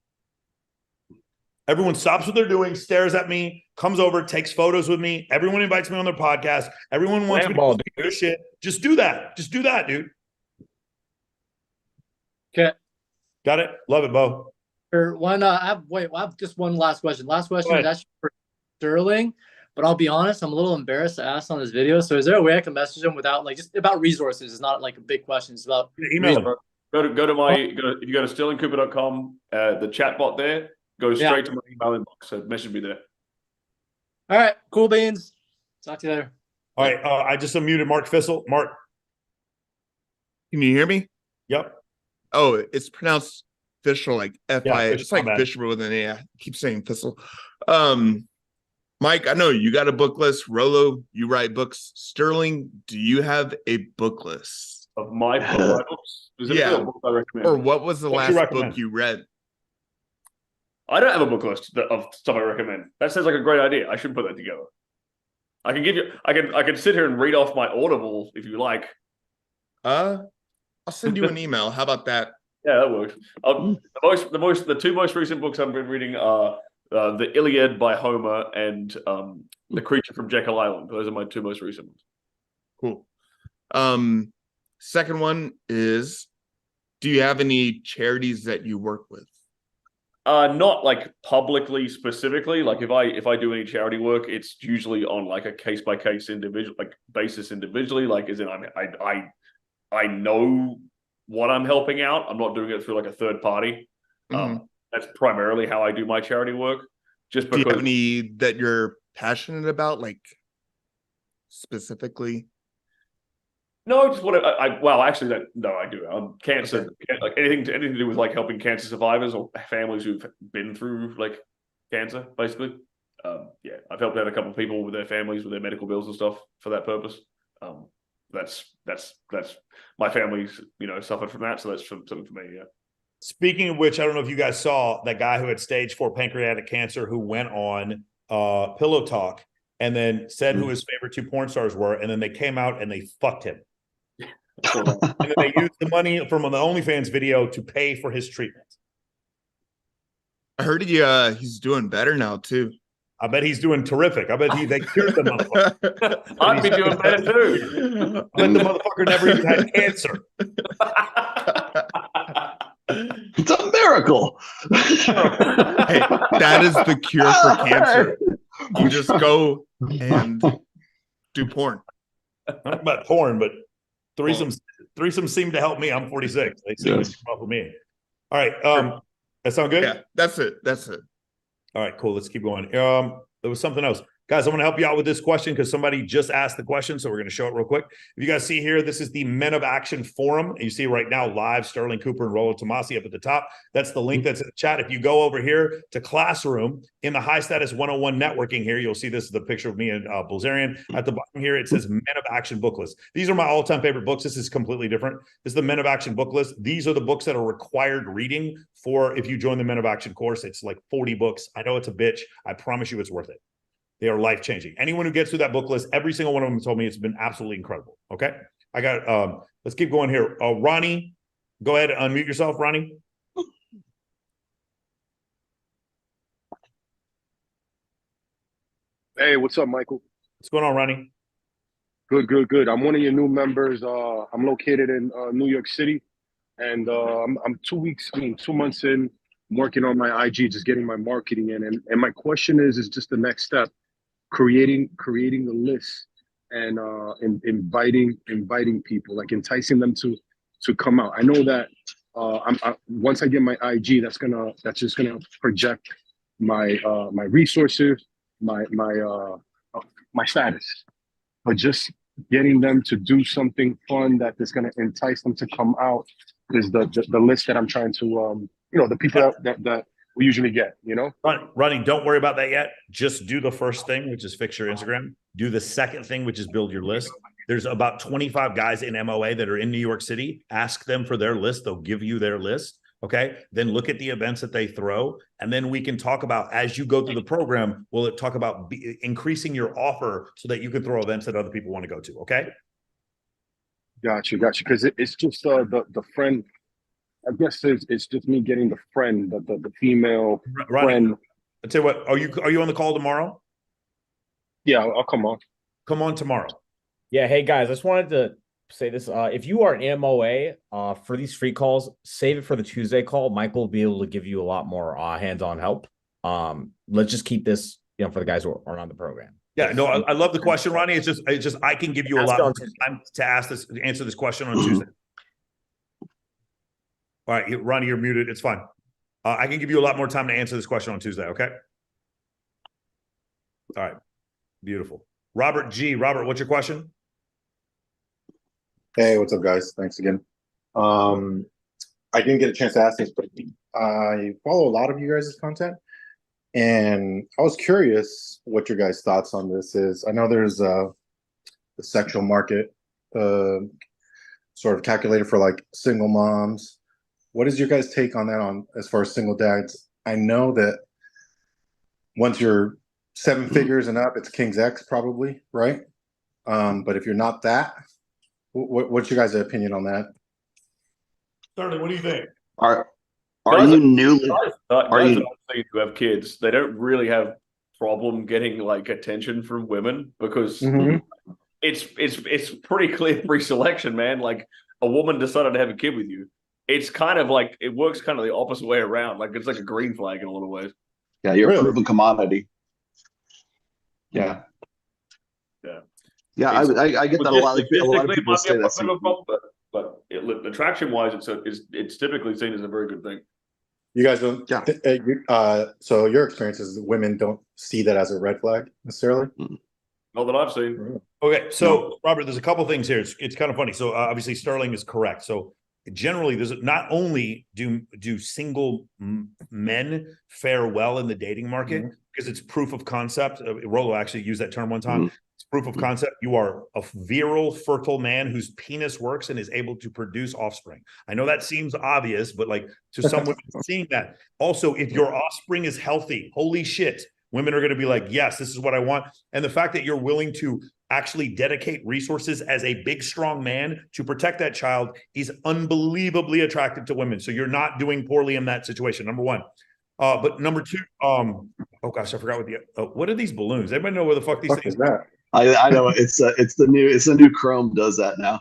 Everyone stops what they're doing, stares at me, comes over, takes photos with me. Everyone invites me on their podcast. Everyone wants me to do their shit. Just do that. Just do that, dude. Okay. Got it? Love it, Bo. I have just one last question. Last question is actually for Sterling, but I'll be honest, I'm a little embarrassed to ask on this video. So is there a way I can message him without like just about resources? It's not like a big question. It's about email him. If you go to sterlingcooper.com, the chat bot there, go straight to my email inbox. So message me there. All right, cool beans. Talk to you later. All right, I just unmuted Mark Fissel. Mark, can you hear me? Yep. Oh, it's pronounced Fischel, like F-I, just like Fisher with an A. I keep saying Fissel. Mike, I know you got a book list. Rolo, you write books. Sterling, do you have a book list of my books? Yeah. Book I recommend? Or what was the last book you read? I don't have a book list of stuff I recommend. That sounds like a great idea. I should put that together. I can give you. I can sit here and read off my Audible if you like. I'll send you an email. How about that? Yeah, that works. The two most recent books I've been reading are the Iliad by Homer and The Creature from Jekyll Island. Those are my two most recent ones. Cool. Second one is, do you have any charities that you work with? Not like publicly specifically. Like if I do any charity work, it's usually on like a case by case individual basis individually. Like as in I know what I'm helping out. I'm not doing it through like a third party. That's primarily how I do my charity work. Just because. Do you have any that you're passionate about, like specifically? No, just what I do. Cancer, like anything to do with like helping cancer survivors or families who've been through like cancer, basically. I've helped out a couple of people with their families with their medical bills and stuff for that purpose. That's my family's suffered from that, so that's something for me. Yeah. Speaking of which, I don't know if you guys saw that guy who had stage 4 pancreatic cancer who went on Pillow Talk and then said who his favorite 2 porn stars were, and then they came out and they fucked him. And then they used the money from the OnlyFans video to pay for his treatment. I heard he's doing better now too. I bet he's doing terrific. I bet they cured the motherfucker. I'd be doing better too. I bet the motherfucker never even had cancer. It's a miracle. Hey, that is the cure for cancer. You just go and do porn. Not about porn, but threesomes seem to help me. I'm 46. They seem to help with me. All right. That sound good? Yeah, that's it. All right, cool. Let's keep going. There was something else. Guys, I'm going to help you out with this question because somebody just asked the question, so we're going to show it real quick. If you guys see here, this is the Men of Action Forum. You see right now live Sterling Cooper and Rollo Tomasi up at the top. That's the link that's in the chat. If you go over here to Classroom in the High Status 101 Networking here, you'll see this is the picture of me and Bulzarian. At the bottom here, it says Men of Action Book List. These are my all-time favorite books. This is completely different. This is the Men of Action Book List. These are the books that are required reading for if you join the Men of Action course. It's like 40 books. I know it's a bitch. I promise you it's worth it. They are life-changing. Anyone who gets through that book list, every single one of them told me it's been absolutely incredible. Okay. I got, let's keep going here. Ronnie, go ahead and unmute yourself, Ronnie. Hey, what's up, Michael? What's going on, Ronnie? Good. I'm one of your new members. I'm located in New York City, and I'm 2 months in, I'm working on my IG, just getting my marketing in. And my question is just the next step. Creating the list and inviting people, like enticing them to come out. I know that once I get my IG, that's just gonna project my my resources, my status. But just getting them to do something fun that is gonna entice them to come out is the list that I'm trying to the people that we usually get, Ronnie, don't worry about that yet. Just do the first thing, which is fix your Instagram. Do the second thing, which is build your list. There's about 25 guys in MOA that are in New York City. Ask them for their list. They'll give you their list. Okay. Then look at the events that they throw. And then we can talk about, as you go through the program, we'll talk about increasing your offer so that you can throw events that other people want to go to. Okay. Got you. Because it's just the friend. I guess it's just me getting the friend, the female Ronnie, friend. I tell you what, are you on the call tomorrow? Yeah, I'll come on. Come on tomorrow. Yeah, hey guys, I just wanted to say this. If you are an MOA, for these free calls, save it for the Tuesday call. Michael will be able to give you a lot more hands-on help. Let's just keep this, for the guys who aren't on the program. Yeah, no, I love the question, Ronnie. It's just I can give you a lot more time to answer this question on Tuesday. All right, Ronnie, you're muted. It's fine. I can give you a lot more time to answer this question on Tuesday, okay? All right, beautiful. Robert G. Robert, what's your question? Hey, what's up, guys? Thanks again. I didn't get a chance to ask this, but I follow a lot of you guys' content, and I was curious what your guys' thoughts on this is. I know there's the sexual market sort of calculated for like single moms. What is your guys' take on that as far as single dads? I know that once you're 7 figures and up, it's King's X probably, right? But if you're not that, what's your guys' opinion on that? Sterling, what do you think? Are you newly? Guys who have kids, they don't really have problem getting like attention from women because it's pretty clear pre-selection, man. Like a woman decided to have a kid with you. It's kind of like it works kind of the opposite way around. Like it's like a green flag in a lot of ways. Yeah, you're a proven commodity. Yeah. I get that a lot of people say that. But attraction wise, it's typically seen as a very good thing. You guys don't. So your experience is women don't see that as a red flag necessarily. Not that I've seen. Okay, so Robert, there's a couple things here. It's kind of funny. So obviously Sterling is correct. So generally, there's not only do single men fare well in the dating market because it's proof of concept. Rollo actually used that term one time. It's proof of concept. You are a virile, fertile man whose penis works and is able to produce offspring. I know that seems obvious, but like to some women seeing that. Also, if your offspring is healthy, holy shit, women are going to be like, yes, this is what I want. And the fact that you're willing to actually dedicate resources as a big, strong man to protect that child is unbelievably attractive to women. So you're not doing poorly in that situation, number one. But number two, oh gosh, I forgot what are these balloons? Anybody know where the fuck these things are? I know it's the new Chrome does that now.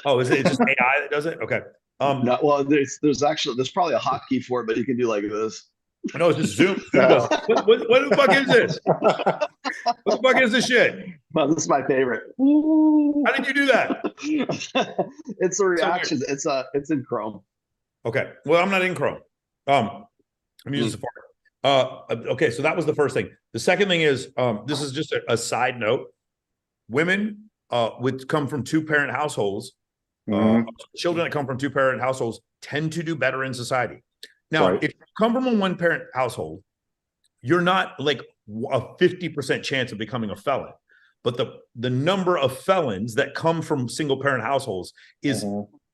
Oh, is it just AI that does it? Okay. No, well, there's probably a hotkey for it, but you can do like this. No, it's just Zoom. What the fuck is this? What the fuck is this shit? Well, this is my favorite. How did you do that? It's a reaction. It's in Chrome. Okay. Well, I'm not in Chrome. I'm using Safari. Okay, so that was the first thing. The second thing is, this is just a side note. Women would come from two-parent households. Children that come from two-parent households tend to do better in society. Now, if you come from a one-parent household, you're not like a 50% chance of becoming a felon. But the number of felons that come from single-parent households is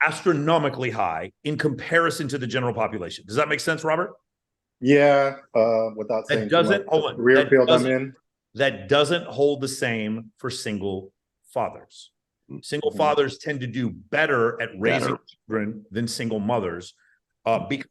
astronomically high in comparison to the general population. Does that make sense, Robert? Yeah, without saying That doesn't too much. Rear field I'm in. That doesn't hold the same for single fathers. Single fathers tend to do better at raising children than single mothers.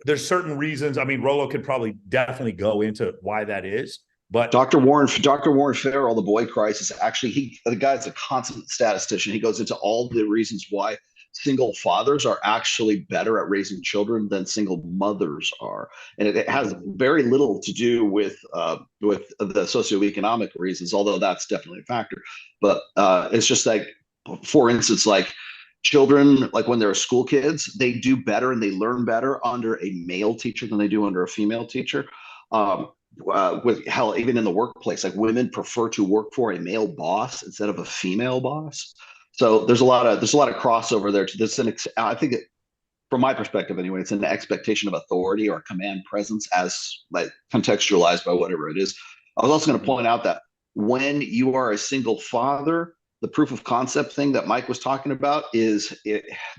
There's certain reasons. I mean, Rollo could probably definitely go into why that is. But Dr. Warren Farrell, the boy crisis, actually, the guy's a consummate statistician. He goes into all the reasons why single fathers are actually better at raising children than single mothers are, and it has very little to do with the socioeconomic reasons, although that's definitely a factor. But it's just like, for instance, like children, like when they're school kids, they do better and they learn better under a male teacher than they do under a female teacher. With hell, even in the workplace, like women prefer to work for a male boss instead of a female boss. So there's a lot of crossover there. I think from my perspective anyway, it's an expectation of authority or command presence as like contextualized by whatever it is. I was also going to point out that when you are a single father, the proof of concept thing that Mike was talking about is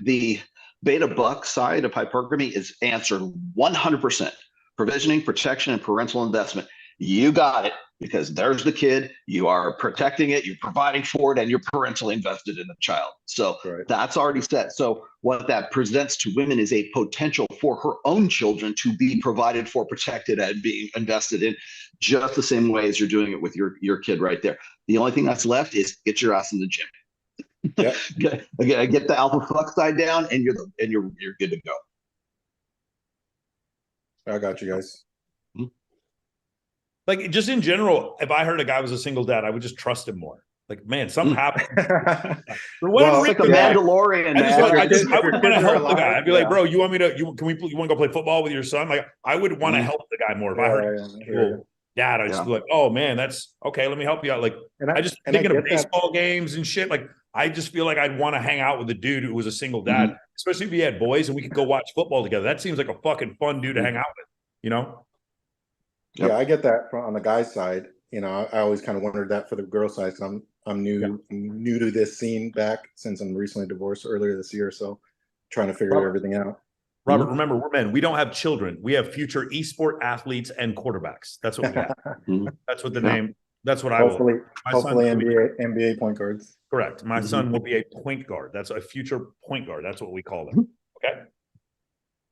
the beta buck side of hypergamy is answered 100%. Provisioning, protection, and parental investment. You got it, because there's the kid. You are protecting it, you're providing for it, and you're parentally invested in the child. So that's already set. So what that presents to women is a potential for her own children to be provided for, protected, and being invested in, just the same way as you're doing it with your kid right there. The only thing that's left is get your ass in the gym. Yep. get the alpha fuck side down, and you're good to go. I got you guys. Like, just in general, if I heard a guy was a single dad, I would just trust him more. Like, man, something happened. For whatever reason, like a Mandalorian. I would want to help the guy. I'd be like, bro, you want to go play football with your son? Like, I would want to help the guy more. If I heard dad, I'd just be like, oh man, that's okay. Let me help you out. Like, I just thinking of baseball games and shit. Like, I just feel like I'd want to hang out with a dude who was a single dad, especially if he had boys and we could go watch football together. That seems like a fucking fun dude to hang out with, you know? Yeah, I get that on the guy's side. You know, I always kind of wondered that for the girl side, because I'm new to this scene back since I'm recently divorced earlier this year, so trying to figure everything out. Robert, remember, we're men. We don't have children. We have future esport athletes and quarterbacks. That's what we got. That's what the name. That's what hopefully, I will. Hopefully, NBA point guards. Correct. My son will be a point guard. That's a future point guard. That's what we call them. Okay.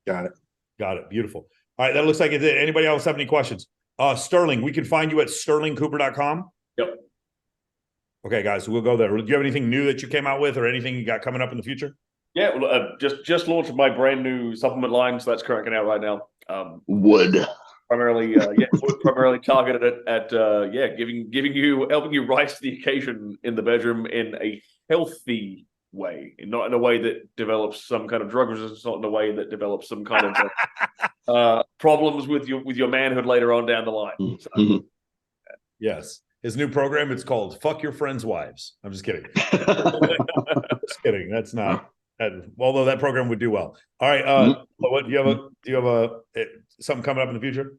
Got it. Beautiful. All right. That looks like it did. Anybody else have any questions? Sterling, we can find you at sterlingcooper.com. Yep. Okay, guys. So we'll go there. Do you have anything new that you came out with, or anything you got coming up in the future? Yeah. Well, just launched my brand new supplement line, so that's cranking out right now. Primarily targeted at helping you rise to the occasion in the bedroom in a healthy way, not in a way that develops some kind of drug resistance, not in a way that develops some kind of problems with your manhood later on down the line. So, yes, his new program, it's called "Fuck Your Friends' Wives." I'm just kidding. Just kidding. That's not. Although that program would do well. All right. What do you have something coming up in the future?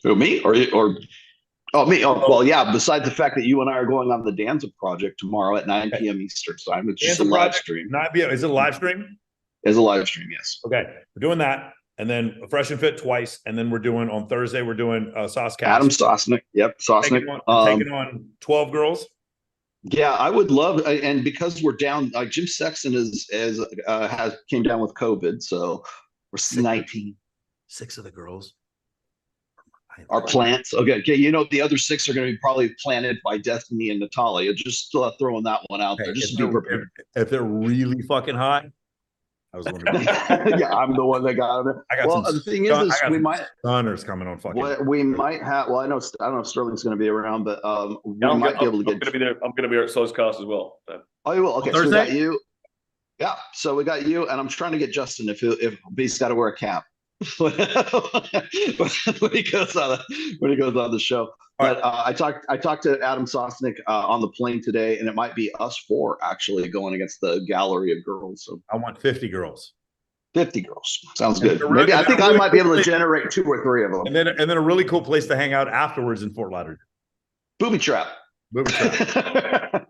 Who, me or me? Oh, well, yeah. Besides the fact that you and I are going on the Danza project tomorrow at 9 p.m. Eastern time, it's just a live stream. 9 p.m. Is it a live stream? It's a live stream, yes. Okay, we're doing that, and then Fresh and Fit twice, and then we're doing on Thursday. We're doing Sauce Cast. Kim Sosnick. Yep, Sosnick. Taking on 12 girls. Yeah, I would love, and because we're down, Jim Sexton came down with COVID, so we're 19. 6 of the girls are plants. Okay, you know, the other 6 are going to be probably planted by Destiny and Natalia. Just throwing that one out there, just to be prepared. If they're really fucking hot, I was wondering. Yeah, I'm the one that got them. The thing is we might Stunners coming on fucking. We might have. Well, I don't know if Sterling's going to be around, but we might be able to get. I'm going to be there. I'm going to be at Sauce Cast as well. So. Oh, you will. Okay, so we got you. Yeah, so we got you, and I'm trying to get Justin if he's got to wear a cap. when he goes on the show. But I talked to Adam Sosnick on the plane today, and it might be us four actually going against the gallery of girls. So I want 50 girls. 50 girls sounds good. Maybe I think I might be able to generate 2 or 3 of them. And then a really cool place to hang out afterwards in Fort Lauderdale. Booby trap. Booby trap.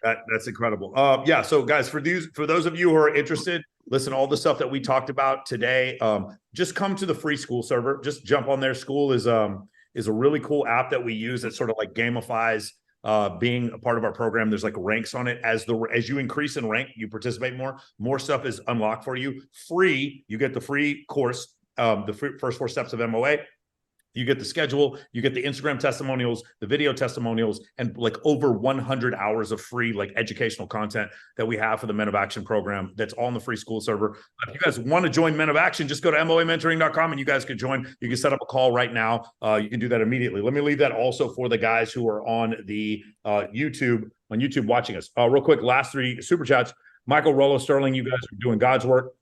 That's incredible. Yeah. So guys, for those of you who are interested, listen, all the stuff that we talked about today, just come to the free school server. Just jump on there. School is a really cool app that we use that sort of like gamifies being a part of our program. There's like ranks on it. As you increase in rank, you participate more stuff is unlocked for you. Free, you get the free course, first 4 steps of MOA. You get the schedule, you get the Instagram testimonials, the video testimonials, and like over 100 hours of free like educational content that we have for the Men of Action program. That's all on the free school server. If you guys want to join Men of Action, just go to MOAmentoring.com and you guys can join. You can set up a call right now. You can do that immediately. Let me leave that also for the guys who are on the YouTube watching us. Real quick, last 3 super chats. Michael, Rollo, Sterling, you guys are doing God's work.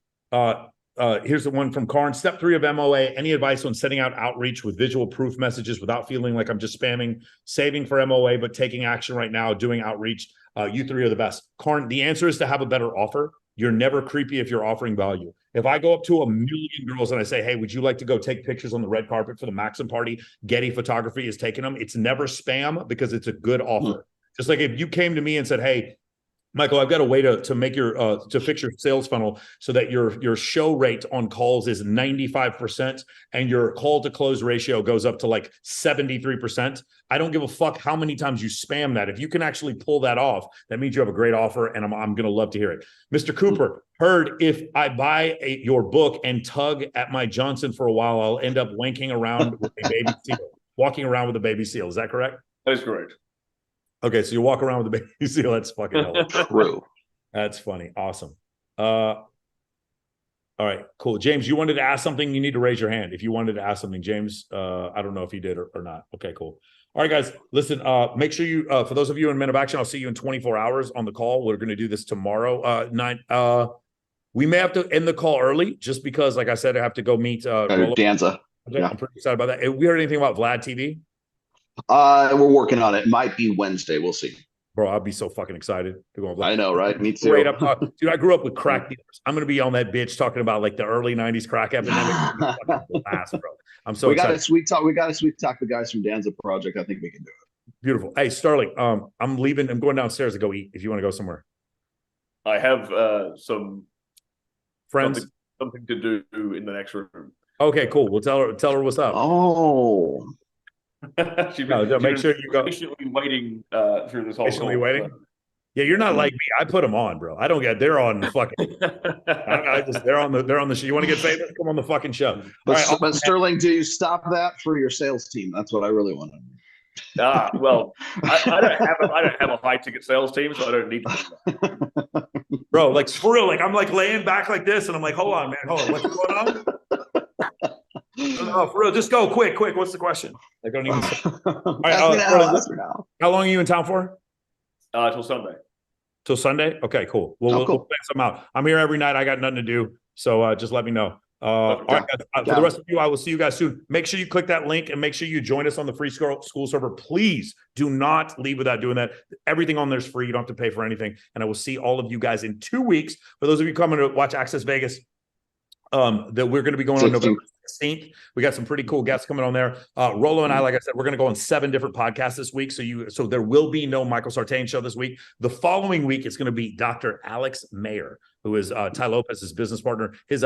Here's the one from Karn. Step 3 of MOA. Any advice on sending out outreach with visual proof messages without feeling like I'm just spamming, saving for MOA, but taking action right now, doing outreach? You 3 are the best. Karn, the answer is to have a better offer. You're never creepy if you're offering value. If I go up to 1 million girls and I say, hey, would you like to go take pictures on the red carpet for the Maxim party? Getty Photography is taking them. It's never spam because it's a good offer. Just like if you came to me and said, hey, Michael, I've got a way to make your to fix your sales funnel so that your show rate on calls is 95% and your call to close ratio goes up to like 73%. I don't give a fuck how many times you spam that. If you can actually pull that off, that means you have a great offer, and I'm going to love to hear it. Mr. Cooper, heard if I buy your book and tug at my Johnson for a while, I'll end up wanking around with a baby seal, walking around with a baby seal. Is that correct? That is correct. Okay, so you walk around with a baby seal. That's fucking hell. True. That's funny. Awesome. All right, cool. James, you wanted to ask something? You need to raise your hand if you wanted to ask something. James, I don't know if you did or not. Okay, cool. All right, guys, listen, make sure you, for those of you in Men of Action, I'll see you in 24 hours on the call. We're going to do this tomorrow night. We may have to end the call early just because, like I said, I have to go meet Danza. Okay, Yeah. I'm pretty excited about that. Have we heard anything about Vlad TV? We're working on it. It might be Wednesday. We'll see. Bro, I'll be so fucking excited to go on Vlad. I know, right? Me too. Straight up, dude, I grew up with crack dealers. I'm going to be on that bitch talking about like the early 90s crack epidemic. Blast, bro. I'm so excited. Got a sweet talk. We got a sweet talk. The guys from Danza Project. I think we can do it. Beautiful. Hey, Sterling, I'm leaving. I'm going downstairs to go eat if you want to go somewhere. I have some friends, something to do in the next room. Okay, cool. We'll tell her what's up. Oh. Make sure you go. Patiently waiting through this whole Patiently call, waiting. Yeah, you're not like me. I put them on, bro. I don't get. They're on the fucking. They're on the show. You want to get famous? Come on the fucking show. But Sterling, do you stop that for your sales team? That's what I really want to know. Well, I don't have a high ticket sales team, so I don't need to. Bro, like for real, like I'm like laying back like this, and I'm like, hold on, man, hold on, what's going on? Oh, for real, just go quick. What's the question? Like, don't even. All right, how long are you in town for? Till Sunday. Till Sunday? Okay, cool. We'll plan some out. I'm here every night. I got nothing to do, so just let me know. All right, guys, for the rest of you, I will see you guys soon. Make sure you click that link and make sure you join us on the free school server. Please do not leave without doing that. Everything on there is free. You don't have to pay for anything. And I will see all of you guys in 2 weeks. For those of you coming to watch Access Vegas, that we're going to be going on November 16th. We got some pretty cool guests coming on there. Rollo and I, like I said, we're going to go on 7 different podcasts this week. So there will be no Michael Sartain show this week. The following week, it's going to be Dr. Alex Mayer, who is Ty Lopez's business partner. His